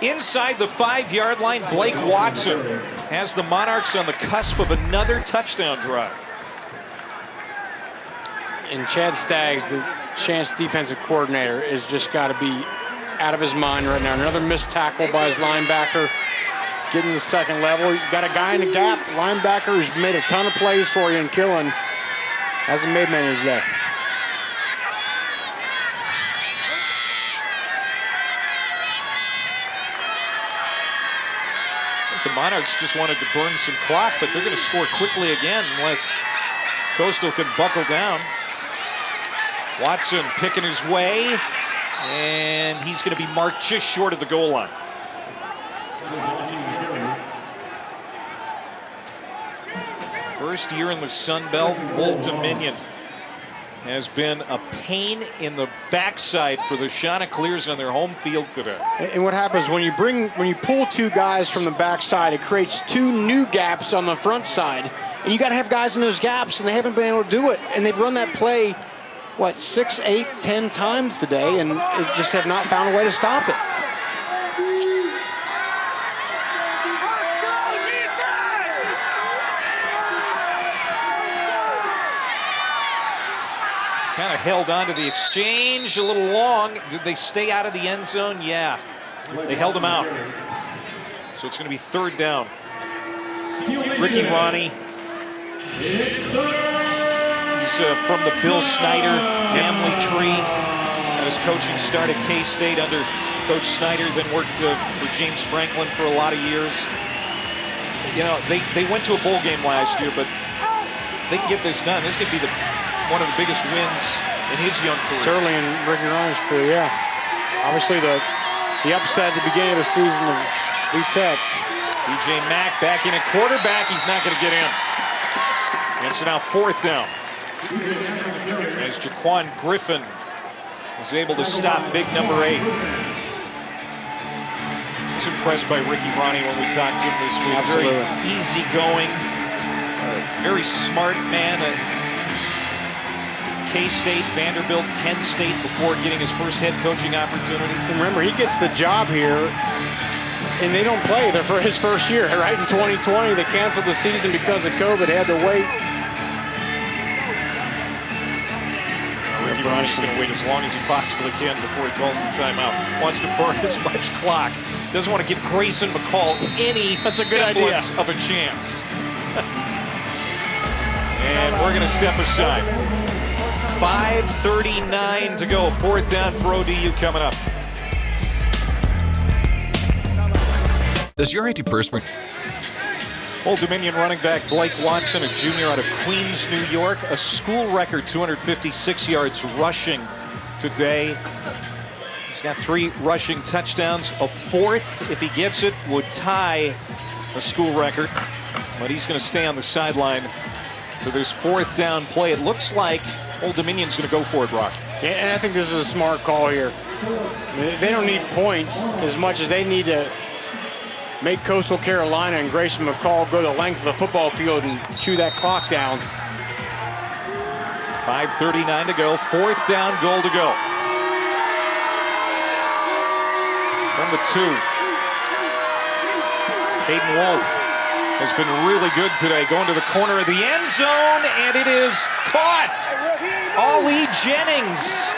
Speaker 1: Inside the 5-yard line, Blake Watson has the Monarchs on the cusp of another touchdown drive.
Speaker 2: And Chad Staggs, the Chance defensive coordinator, has just got to be out of his mind right now. Another missed tackle by his linebacker. Getting to the second level. You got a guy in the gap, linebacker who's made a ton of plays for you, and Killen hasn't made many today.
Speaker 1: The Monarchs just wanted to burn some clock, but they're going to score quickly again unless Coastal can buckle down. Watson picking his way, and he's going to be marked just short of the goal line. First year in the Sun Belt, Old Dominion has been a pain in the backside for the Chanticleers on their home field today.
Speaker 2: And what happens when you pull two guys from the backside, it creates two new gaps on the front side. And you got to have guys in those gaps, and they haven't been able to do it. And they've run that play, what, 6, 8, 10 times today, and just have not found a way to stop it.
Speaker 1: Kind of held on to the exchange a little long. Did they stay out of the end zone? Yeah. They held them out. So it's going to be third down. Ricky Ronnie. He's from the Bill Snyder family tree. Had his coaching start at K-State under Coach Snyder, then worked for James Franklin for a lot of years. You know, they went to a bowl game last year, but they can get this done. This could be one of the biggest wins in his young career.
Speaker 2: Certainly in Ricky Ronnie's career, yeah. Obviously the upset at the beginning of the season of VTech.
Speaker 1: DJ Mack back in at quarterback. He's not going to get in. And so now fourth down. As Jaquan Griffin was able to stop big number 8. I was impressed by Ricky Ronnie when we talked to him this week.
Speaker 2: Absolutely.
Speaker 1: Very easygoing, very smart man. K-State, Vanderbilt, Penn State before getting his first head coaching opportunity.
Speaker 2: And remember, he gets the job here, and they don't play there for his first year, right? In 2020, they canceled the season because of COVID, had to wait.
Speaker 1: Ricky Ronnie's going to wait as long as he possibly can before he calls the timeout. Wants to burn as much clock. Doesn't want to give Grayson McCall any semblance of a chance. And we're going to step aside. 5:39 to go. Fourth down for ODU coming up.
Speaker 11: Does your antiperspirant?
Speaker 1: Old Dominion running back Blake Watson, a junior out of Queens, New York, a school record 256 yards rushing today. He's got 3 rushing touchdowns. A fourth, if he gets it, would tie a school record. But he's going to stay on the sideline for this fourth down play. It looks like Old Dominion's going to go for it, Brock.
Speaker 2: Yeah, and I think this is a smart call here. They don't need points as much as they need to make Coastal Carolina and Grayson McCall go the length of the football field and chew that clock down.
Speaker 1: 5:39 to go. Fourth down, goal to go. From the 2. Hayden Wolf has been really good today, going to the corner of the end zone, and it is caught. Ollie Jennings,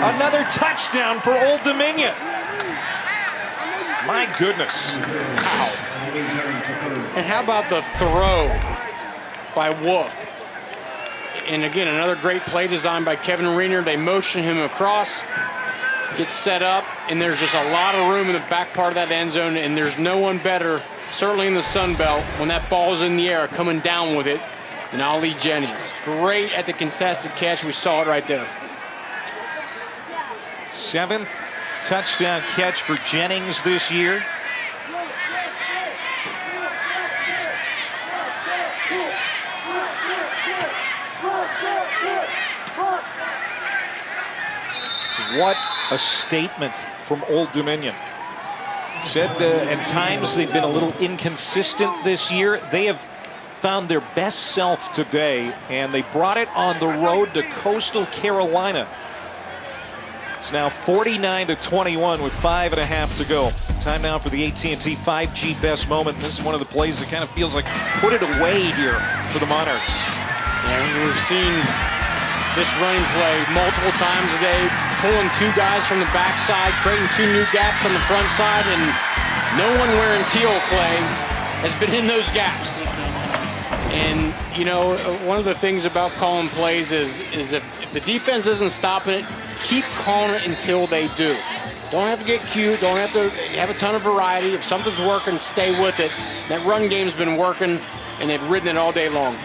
Speaker 1: another touchdown for Old Dominion. My goodness. Wow.
Speaker 2: And how about the throw by Wolf? And again, another great play design by Kevin Reiner. They motion him across, gets set up, and there's just a lot of room in the back part of that end zone, and there's no one better, certainly in the Sun Belt, when that ball's in the air, coming down with it, than Ollie Jennings. Great at the contested catch. We saw it right there.
Speaker 1: 7th touchdown catch for Jennings this year. What a statement from Old Dominion. Said at times they've been a little inconsistent this year. They have found their best self today, and they brought it on the road to Coastal Carolina. It's now 49-21 with 5.5 to go. Time now for the AT&T 5G best moment. This is one of the plays that kind of feels like put it away here for the Monarchs.
Speaker 2: Yeah, we've seen this running play multiple times today. pulling 2 guys from the backside, creating 2 new gaps on the front side, and no one wearing teal, Clay, has been in those gaps. And, you know, one of the things about calling plays is if the defense isn't stopping it, keep calling it until they do. Don't have to get cute. Don't have to have a ton of variety. If something's working, stay with it. That run game's been working, and they've ridden it all day long.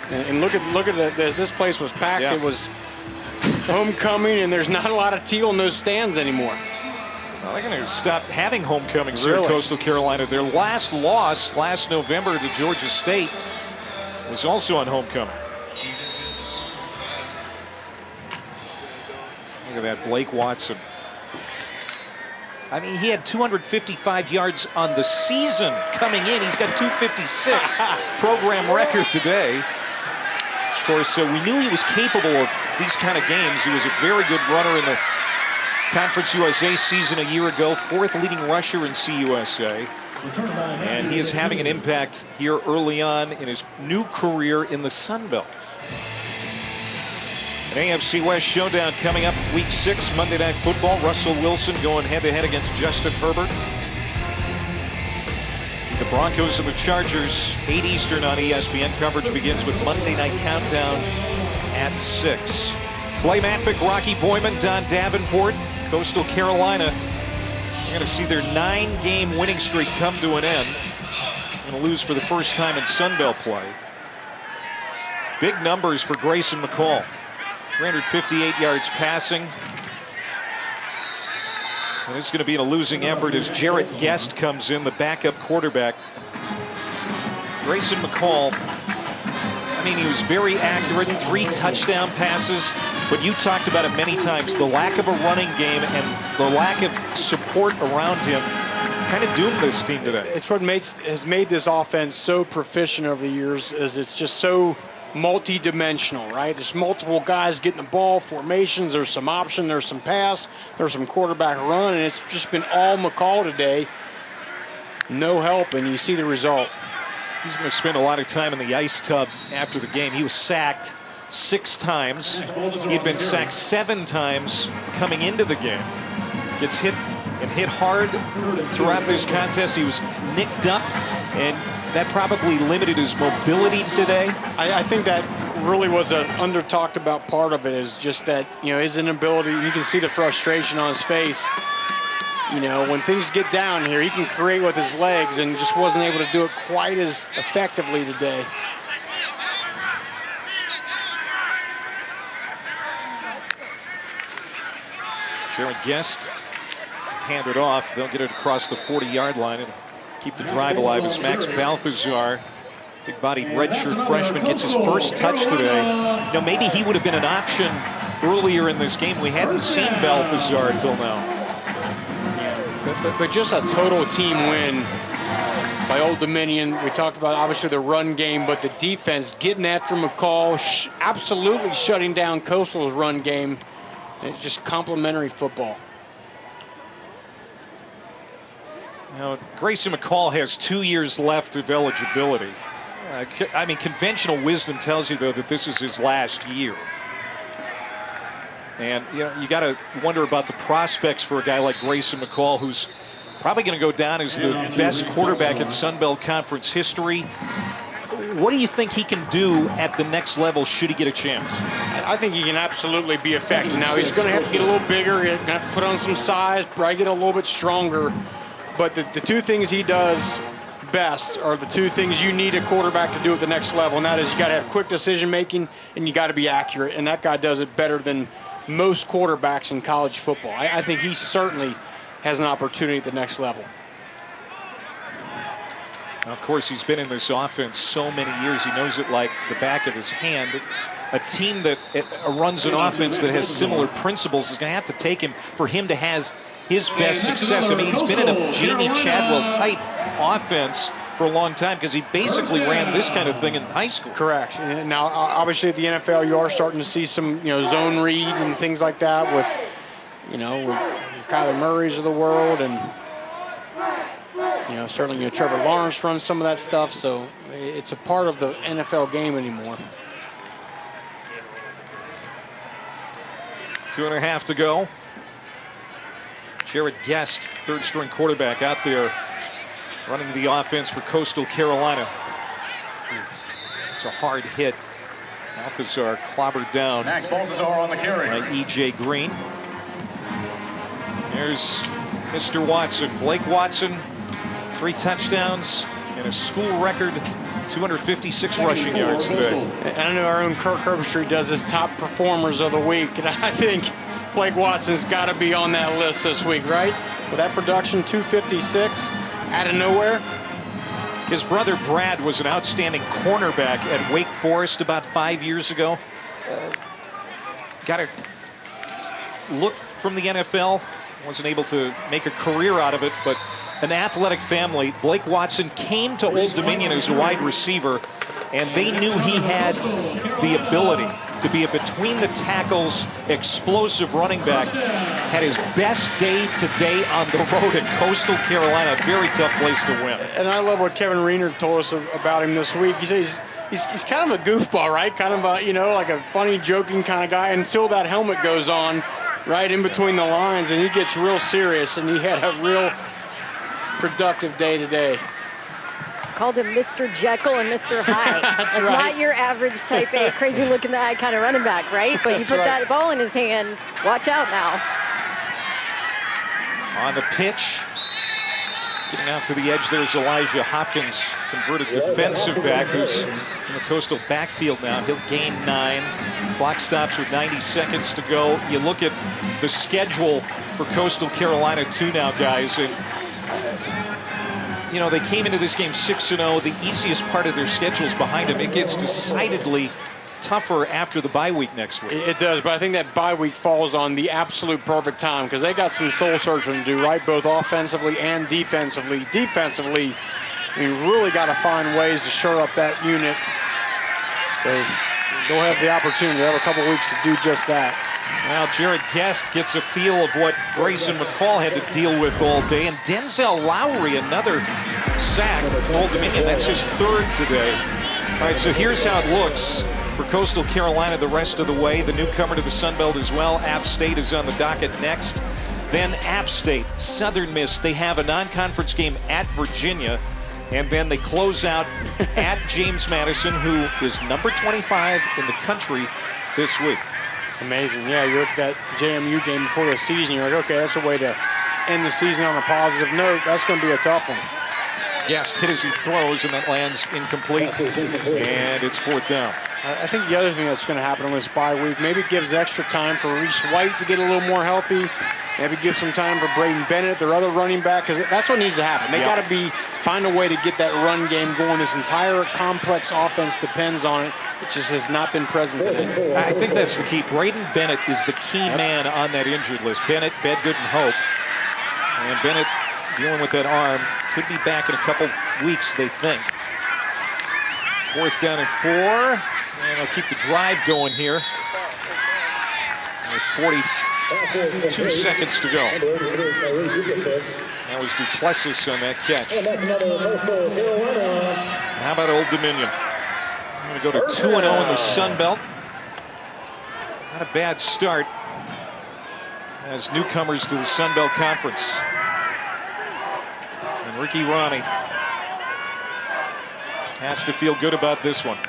Speaker 2: And look at this place was packed.
Speaker 1: Yeah.
Speaker 2: It was homecoming, and there's not a lot of teal in those stands anymore.
Speaker 1: Well, they're going to stop having homecomings here
Speaker 2: Really?
Speaker 1: at Coastal Carolina. Their last loss last November to Georgia State was also on homecoming. Look at that, Blake Watson. I mean, he had 255 yards on the season coming in. He's got 256 program record today. Of course, we knew he was capable of these kind of games. He was a very good runner in the Conference USA season a year ago, 4th leading rusher in CUSA. And he is having an impact here early on in his new career in the Sun Belt. An AFC West showdown coming up week 6, Monday Night Football. Russell Wilson going head-to-head against Justin Herbert. The Broncos and the Chargers, 8 Eastern on ESPN. Coverage begins with Monday Night Countdown at 6. Clay Matvick, Rocky Boyman, Don Davenport, Coastal Carolina. You're going to see their 9-game winning streak come to an end. Going to lose for the first time in Sun Belt play. Big numbers for Grayson McCall. 358 yards passing. And it's going to be in a losing effort as Jarrett Guest comes in, the backup quarterback. Grayson McCall, I mean, he was very accurate, 3 touchdown passes, but you talked about it many times, the lack of a running game and the lack of support around him kind of doomed this team today.
Speaker 2: It's what has made this offense so proficient over the years, is it's just so multi-dimensional, right? There's multiple guys getting the ball, formations, there's some option, there's some pass, there's some quarterback run, and it's just been all McCall today. No help, and you see the result.
Speaker 1: He's going to spend a lot of time in the ice tub after the game. He was sacked 6 times. He had been sacked 7 times coming into the game. Gets hit and hit hard throughout this contest. He was nicked up, and that probably limited his mobility today.
Speaker 2: I think that really was an under-talked about part of it, is just that, you know, his inability, you can see the frustration on his face. You know, when things get down here, he can create with his legs and just wasn't able to do it quite as effectively today.
Speaker 1: Jarrett Guest handed off. They'll get it across the 40-yard line and keep the drive alive as Max Balthazar, big-bodied redshirt freshman, gets his first touch today. You know, maybe he would have been an option earlier in this game. We hadn't seen Balthazar until now.
Speaker 2: But just a total team win by Old Dominion. We talked about, obviously, the run game, but the defense getting after McCall, absolutely shutting down Coastal's run game. It's just complimentary football.
Speaker 1: Now, Grayson McCall has 2 years left of eligibility. I mean, conventional wisdom tells you, though, that this is his last year. And, you know, you got to wonder about the prospects for a guy like Grayson McCall, who's probably going to go down as the best quarterback in Sun Belt Conference history. What do you think he can do at the next level should he get a chance?
Speaker 2: I think he can absolutely be effective. Now, he's going to have to get a little bigger. He's going to have to put on some size, probably get a little bit stronger. But the 2 things he does best are the 2 things you need a quarterback to do at the next level, and that is you got to have quick decision making and you got to be accurate, and that guy does it better than most quarterbacks in college football. I think he certainly has an opportunity at the next level.
Speaker 1: Of course, he's been in this offense so many years. He knows it like the back of his hand. A team that runs an offense that has similar principles is going to have to take him for him to have his best success. I mean, he's been in a Jamie Chadwell type offense for a long time because he basically ran this kind of thing in high school.
Speaker 2: Correct. And now, obviously, at the NFL, you are starting to see some, zone read and things like that with, with Kyler Murray's of the world, and certainly, Trevor Lawrence runs some of that stuff. So it's a part of the NFL game anymore.
Speaker 1: 2.5 to go. Jared Guest, third-string quarterback, out there running the offense for Coastal Carolina. It's a hard hit. Balthazar clobbered down
Speaker 4: Max Balthazar on the carry.
Speaker 1: by E.J. Green. There's Mr. Watson. Blake Watson, 3 touchdowns and a school record 256 rushing yards today.
Speaker 2: And I know our own Kirk Herbstreit does his top performers of the week, and I think Blake Watson's got to be on that list this week, right? With that production, 256 out of nowhere.
Speaker 1: His brother Brad was an outstanding cornerback at Wake Forest about 5 years ago. Got a look from the NFL. Wasn't able to make a career out of it, but an athletic family. Blake Watson came to Old Dominion as a wide receiver, and they knew he had the ability to be a between the tackles explosive running back. Had his best day today on the road at Coastal Carolina. Very tough place to win.
Speaker 2: And I love what Kevin Reinert told us about him this week. He says he's kind of a goofball, right? Kind of a, you know, like a funny, joking kind of guy until that helmet goes on right in between the lines, and he gets real serious, and he had a real productive day today.
Speaker 3: Called him Mr. Jekyll and Mr. Hyde.
Speaker 2: That's
Speaker 3: Like,
Speaker 2: right.
Speaker 3: Not your average type A, crazy looking eye kind of running back, right? But you
Speaker 2: That's
Speaker 3: put
Speaker 2: right.
Speaker 3: that ball in his hand, watch out now.
Speaker 1: On the pitch, getting off to the edge, there's Elijah Hopkins, converted defensive back, who's in the Coastal backfield now. He'll gain 9. Clock stops with 90 seconds to go. You look at the schedule for Coastal Carolina too now, guys. And, you know, they came into this game 6-0. The easiest part of their schedule is behind them. It gets decidedly tougher after the bye week next week.
Speaker 2: It does, but I think that bye week falls on the absolute perfect time because they got some soul searching to do, right? Both offensively and defensively. Defensively, we really got to find ways to shore up that unit. So they'll have the opportunity. They'll have a couple weeks to do just that.
Speaker 1: Now Jared Guest gets a feel of what Grayson McCall had to deal with all day. And Denzel Lowry, another sack for Old Dominion. That's his 3rd today. All right, so here's how it looks for Coastal Carolina the rest of the way. The newcomer to the Sun Belt as well. App State is on the docket next. Then App State, Southern Miss. They have a non-conference game at Virginia. And then they close out at James Madison, who is number 25 in the country this week.
Speaker 2: Amazing. Yeah, you look at that JMU game before the season, you're like, okay, that's a way to end the season on a positive note. That's going to be a tough one.
Speaker 1: Guest hit as he throws, and that lands incomplete, and it's 4th down.
Speaker 2: I think the other thing that's going to happen on this bye week, maybe it gives extra time for Reese White to get a little more healthy. Maybe give some time for Braden Bennett, their other running back, because that's what needs to happen. They got to find a way to get that run game going. This entire complex offense depends on it. It just has not been present today.
Speaker 1: I think that's the key. Braden Bennett is the key man on that injured list. Bennett, Bedgood, and Hope. And Bennett dealing with that arm. Could be back in a couple weeks, they think. 4th down and 4. And they'll keep the drive going here. With 42 seconds to go. That was Duplessis on that catch. How about Old Dominion? I'm going to go to 2-0 in the Sun Belt. Not a bad start as newcomers to the Sun Belt Conference. And Ricky Ronnie has to feel good about this one.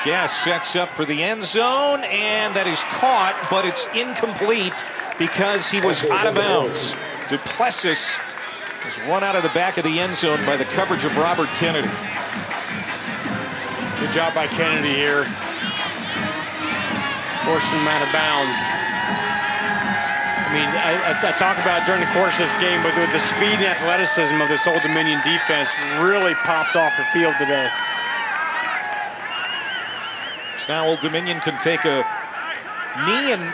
Speaker 1: Gas sets up for the end zone, and that is caught, but it's incomplete because he was out of bounds. Duplessis was run out of the back of the end zone by the coverage of Robert Kennedy.
Speaker 2: Good job by Kennedy here. Forcing him out of bounds. I mean, I talked about during the course of this game, but with the speed and athleticism of this Old Dominion defense really popped off the field today.
Speaker 1: So now Old Dominion can take a knee and,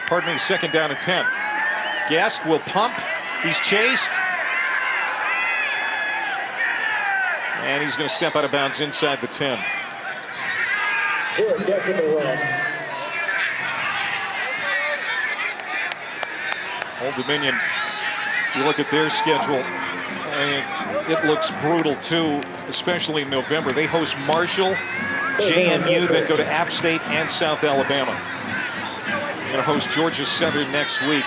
Speaker 1: 2nd down and 10. Guest will pump. He's chased. And he's going to step out of bounds inside the 10. Old Dominion, you look at their schedule, and it looks brutal too, especially in November. They host Marshall, JMU, then go to App State and South Alabama. Going to host Georgia Southern next week.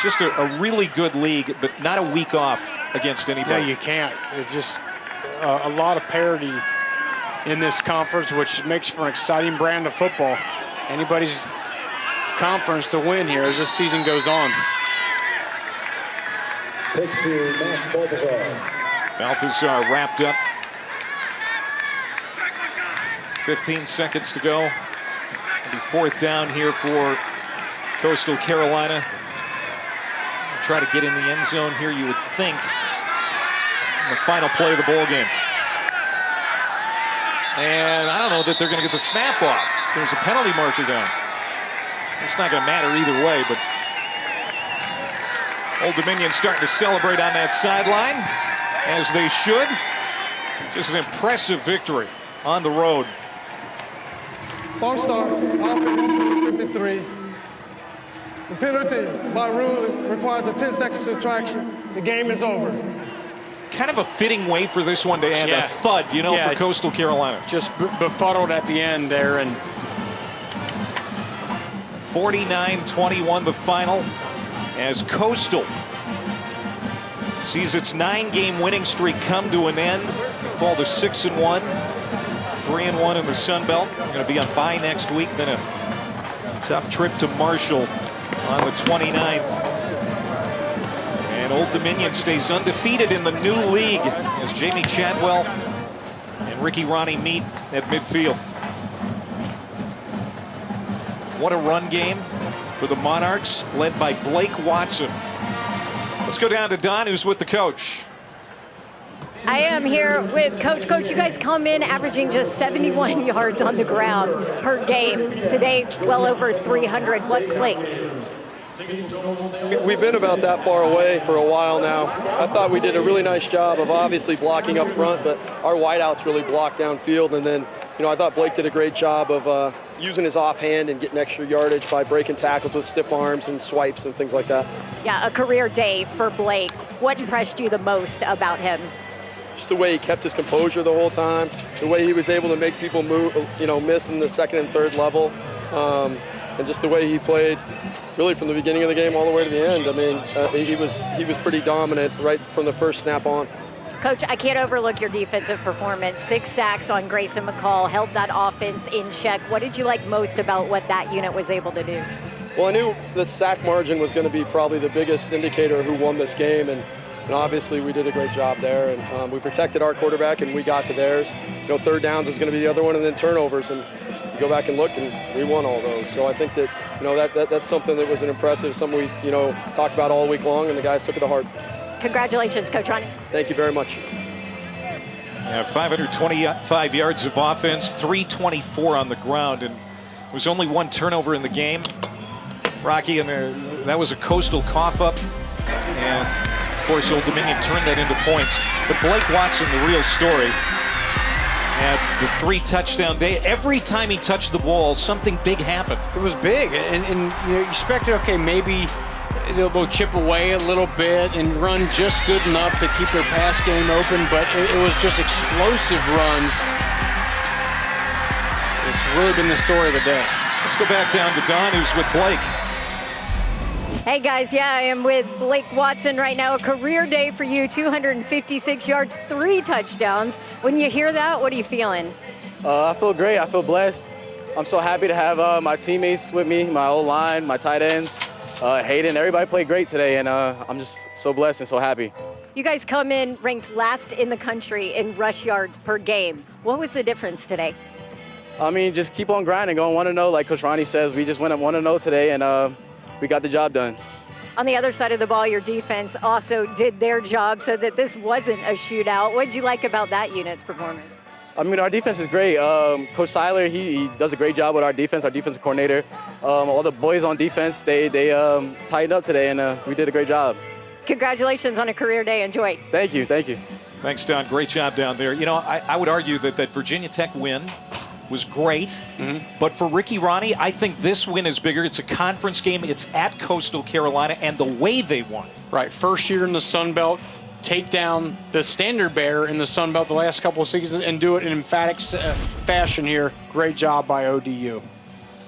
Speaker 1: Just a really good league, but not a week off against anybody.
Speaker 2: Yeah, you can't. It's just a lot of parity in this conference, which makes for an exciting brand of football. Anybody's conference to win here as this season goes on.
Speaker 1: Balthazar wrapped up. 15 seconds to go. It'll be 4th down here for Coastal Carolina. Try to get in the end zone here, you would think, in the final play of the ball game. And I don't know that they're going to get the snap off. There's a penalty marker down. It's not going to matter either way, but Old Dominion starting to celebrate on that sideline, as they should. Just an impressive victory on the road.
Speaker 5: False start, offense 53. The penalty by rule requires a 10-second subtraction. The game is over.
Speaker 1: Kind of a fitting way for this one to end, a thud, you know, for Coastal Carolina.
Speaker 2: Just befuddled at the end there. And
Speaker 1: 49-21 the final, as Coastal sees its 9-game winning streak come to an end. They fall to 6-1, 3-1 in the Sun Belt. They're going to be on bye next week, then a tough trip to Marshall on the 29th. And Old Dominion stays undefeated in the new league as Jamie Chadwell and Ricky Ronnie meet at midfield. What a run game for the Monarchs, led by Blake Watson. Let's go down to Don, who's with the coach.
Speaker 3: I am here with Coach. Coach, you guys come in averaging just 71 yards on the ground per game. Today, well over 300. What clicked?
Speaker 12: We've been about that far away for a while now. I thought we did a really nice job of obviously blocking up front, but our wideouts really blocked downfield. And then, you know, I thought Blake did a great job of using his offhand and getting extra yardage by breaking tackles with stiff arms and swipes and things like that.
Speaker 3: Yeah, a career day for Blake. What impressed you the most about him?
Speaker 12: Just the way he kept his composure the whole time, the way he was able to make people move, you know, miss in the second and third level, and just the way he played really from the beginning of the game all the way to the end. I mean, he was pretty dominant right from the first snap on.
Speaker 3: Coach, I can't overlook your defensive performance. 6 sacks on Grayson McCall, held that offense in check. What did you like most about what that unit was able to do?
Speaker 12: Well, I knew that sack margin was going to be probably the biggest indicator of who won this game, and obviously we did a great job there, and we protected our quarterback and we got to theirs. You know, third downs was going to be the other one, and then turnovers, and you go back and look, and we won all those. So I think that, you know, that's something that was an impressive, something we, you know, talked about all week long, and the guys took it to heart.
Speaker 3: Congratulations, Coach Ronnie.
Speaker 12: Thank you very much.
Speaker 1: Yeah, 525 yards of offense, 324 on the ground, and there was only 1 turnover in the game, Rocky, and that was a Coastal cough-up, and of course Old Dominion turned that into points. But Blake Watson, the real story, had the 3 touchdown day. Every time he touched the ball, something big happened.
Speaker 2: It was big, and you know, you expected, okay, maybe they'll chip away a little bit and run just good enough to keep their pass game open, but it was just explosive runs. It's really been the story of the day.
Speaker 1: Let's go back down to Don, who's with Blake.
Speaker 3: Hey guys, yeah, I am with Blake Watson right now. A career day for you, 256 yards, 3 touchdowns. When you hear that, what are you feeling?
Speaker 12: I feel great. I feel blessed. I'm so happy to have my teammates with me, my O-line, my tight ends, Hayden. Everybody played great today, and I'm just so blessed and so happy.
Speaker 3: You guys come in ranked last in the country in rush yards per game. What was the difference today?
Speaker 12: I mean, just keep on grinding, going 1-0. Like Coach Ronnie says, we just went up 1-0 today, and we got the job done.
Speaker 3: On the other side of the ball, your defense also did their job so that this wasn't a shootout. What did you like about that unit's performance?
Speaker 12: I mean, our defense is great. Coach Seiler, he does a great job with our defense, our defensive coordinator. All the boys on defense, they tightened up today, and we did a great job.
Speaker 3: Congratulations on a career day. Enjoy.
Speaker 12: Thank you. Thank you.
Speaker 1: Thanks, Don. Great job down there. You know, I would argue that Virginia Tech win was great, but for Ricky Ronnie, I think this win is bigger. It's a conference game. It's at Coastal Carolina, and the way they won.
Speaker 2: Right, first year in the Sun Belt, take down the standard bearer in the Sun Belt the last couple of seasons and do it in emphatic fashion here. Great job by ODU.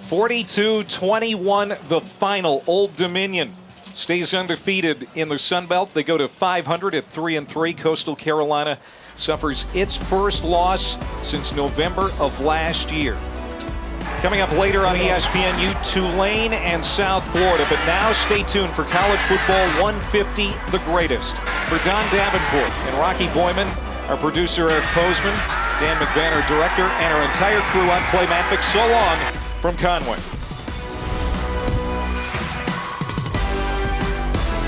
Speaker 1: 42-21 the final. Old Dominion stays undefeated in the Sun Belt. They go to 500 at 3-3. Coastal Carolina suffers its first loss since November of last year. Coming up later on ESPNU, Tulane and South Florida. But now stay tuned for College Football 150, the greatest. For Don Davenport and Rocky Boyman, our producer Eric Posman, Dan McVanner, director, and our entire crew on Playmatic, so long from Conway.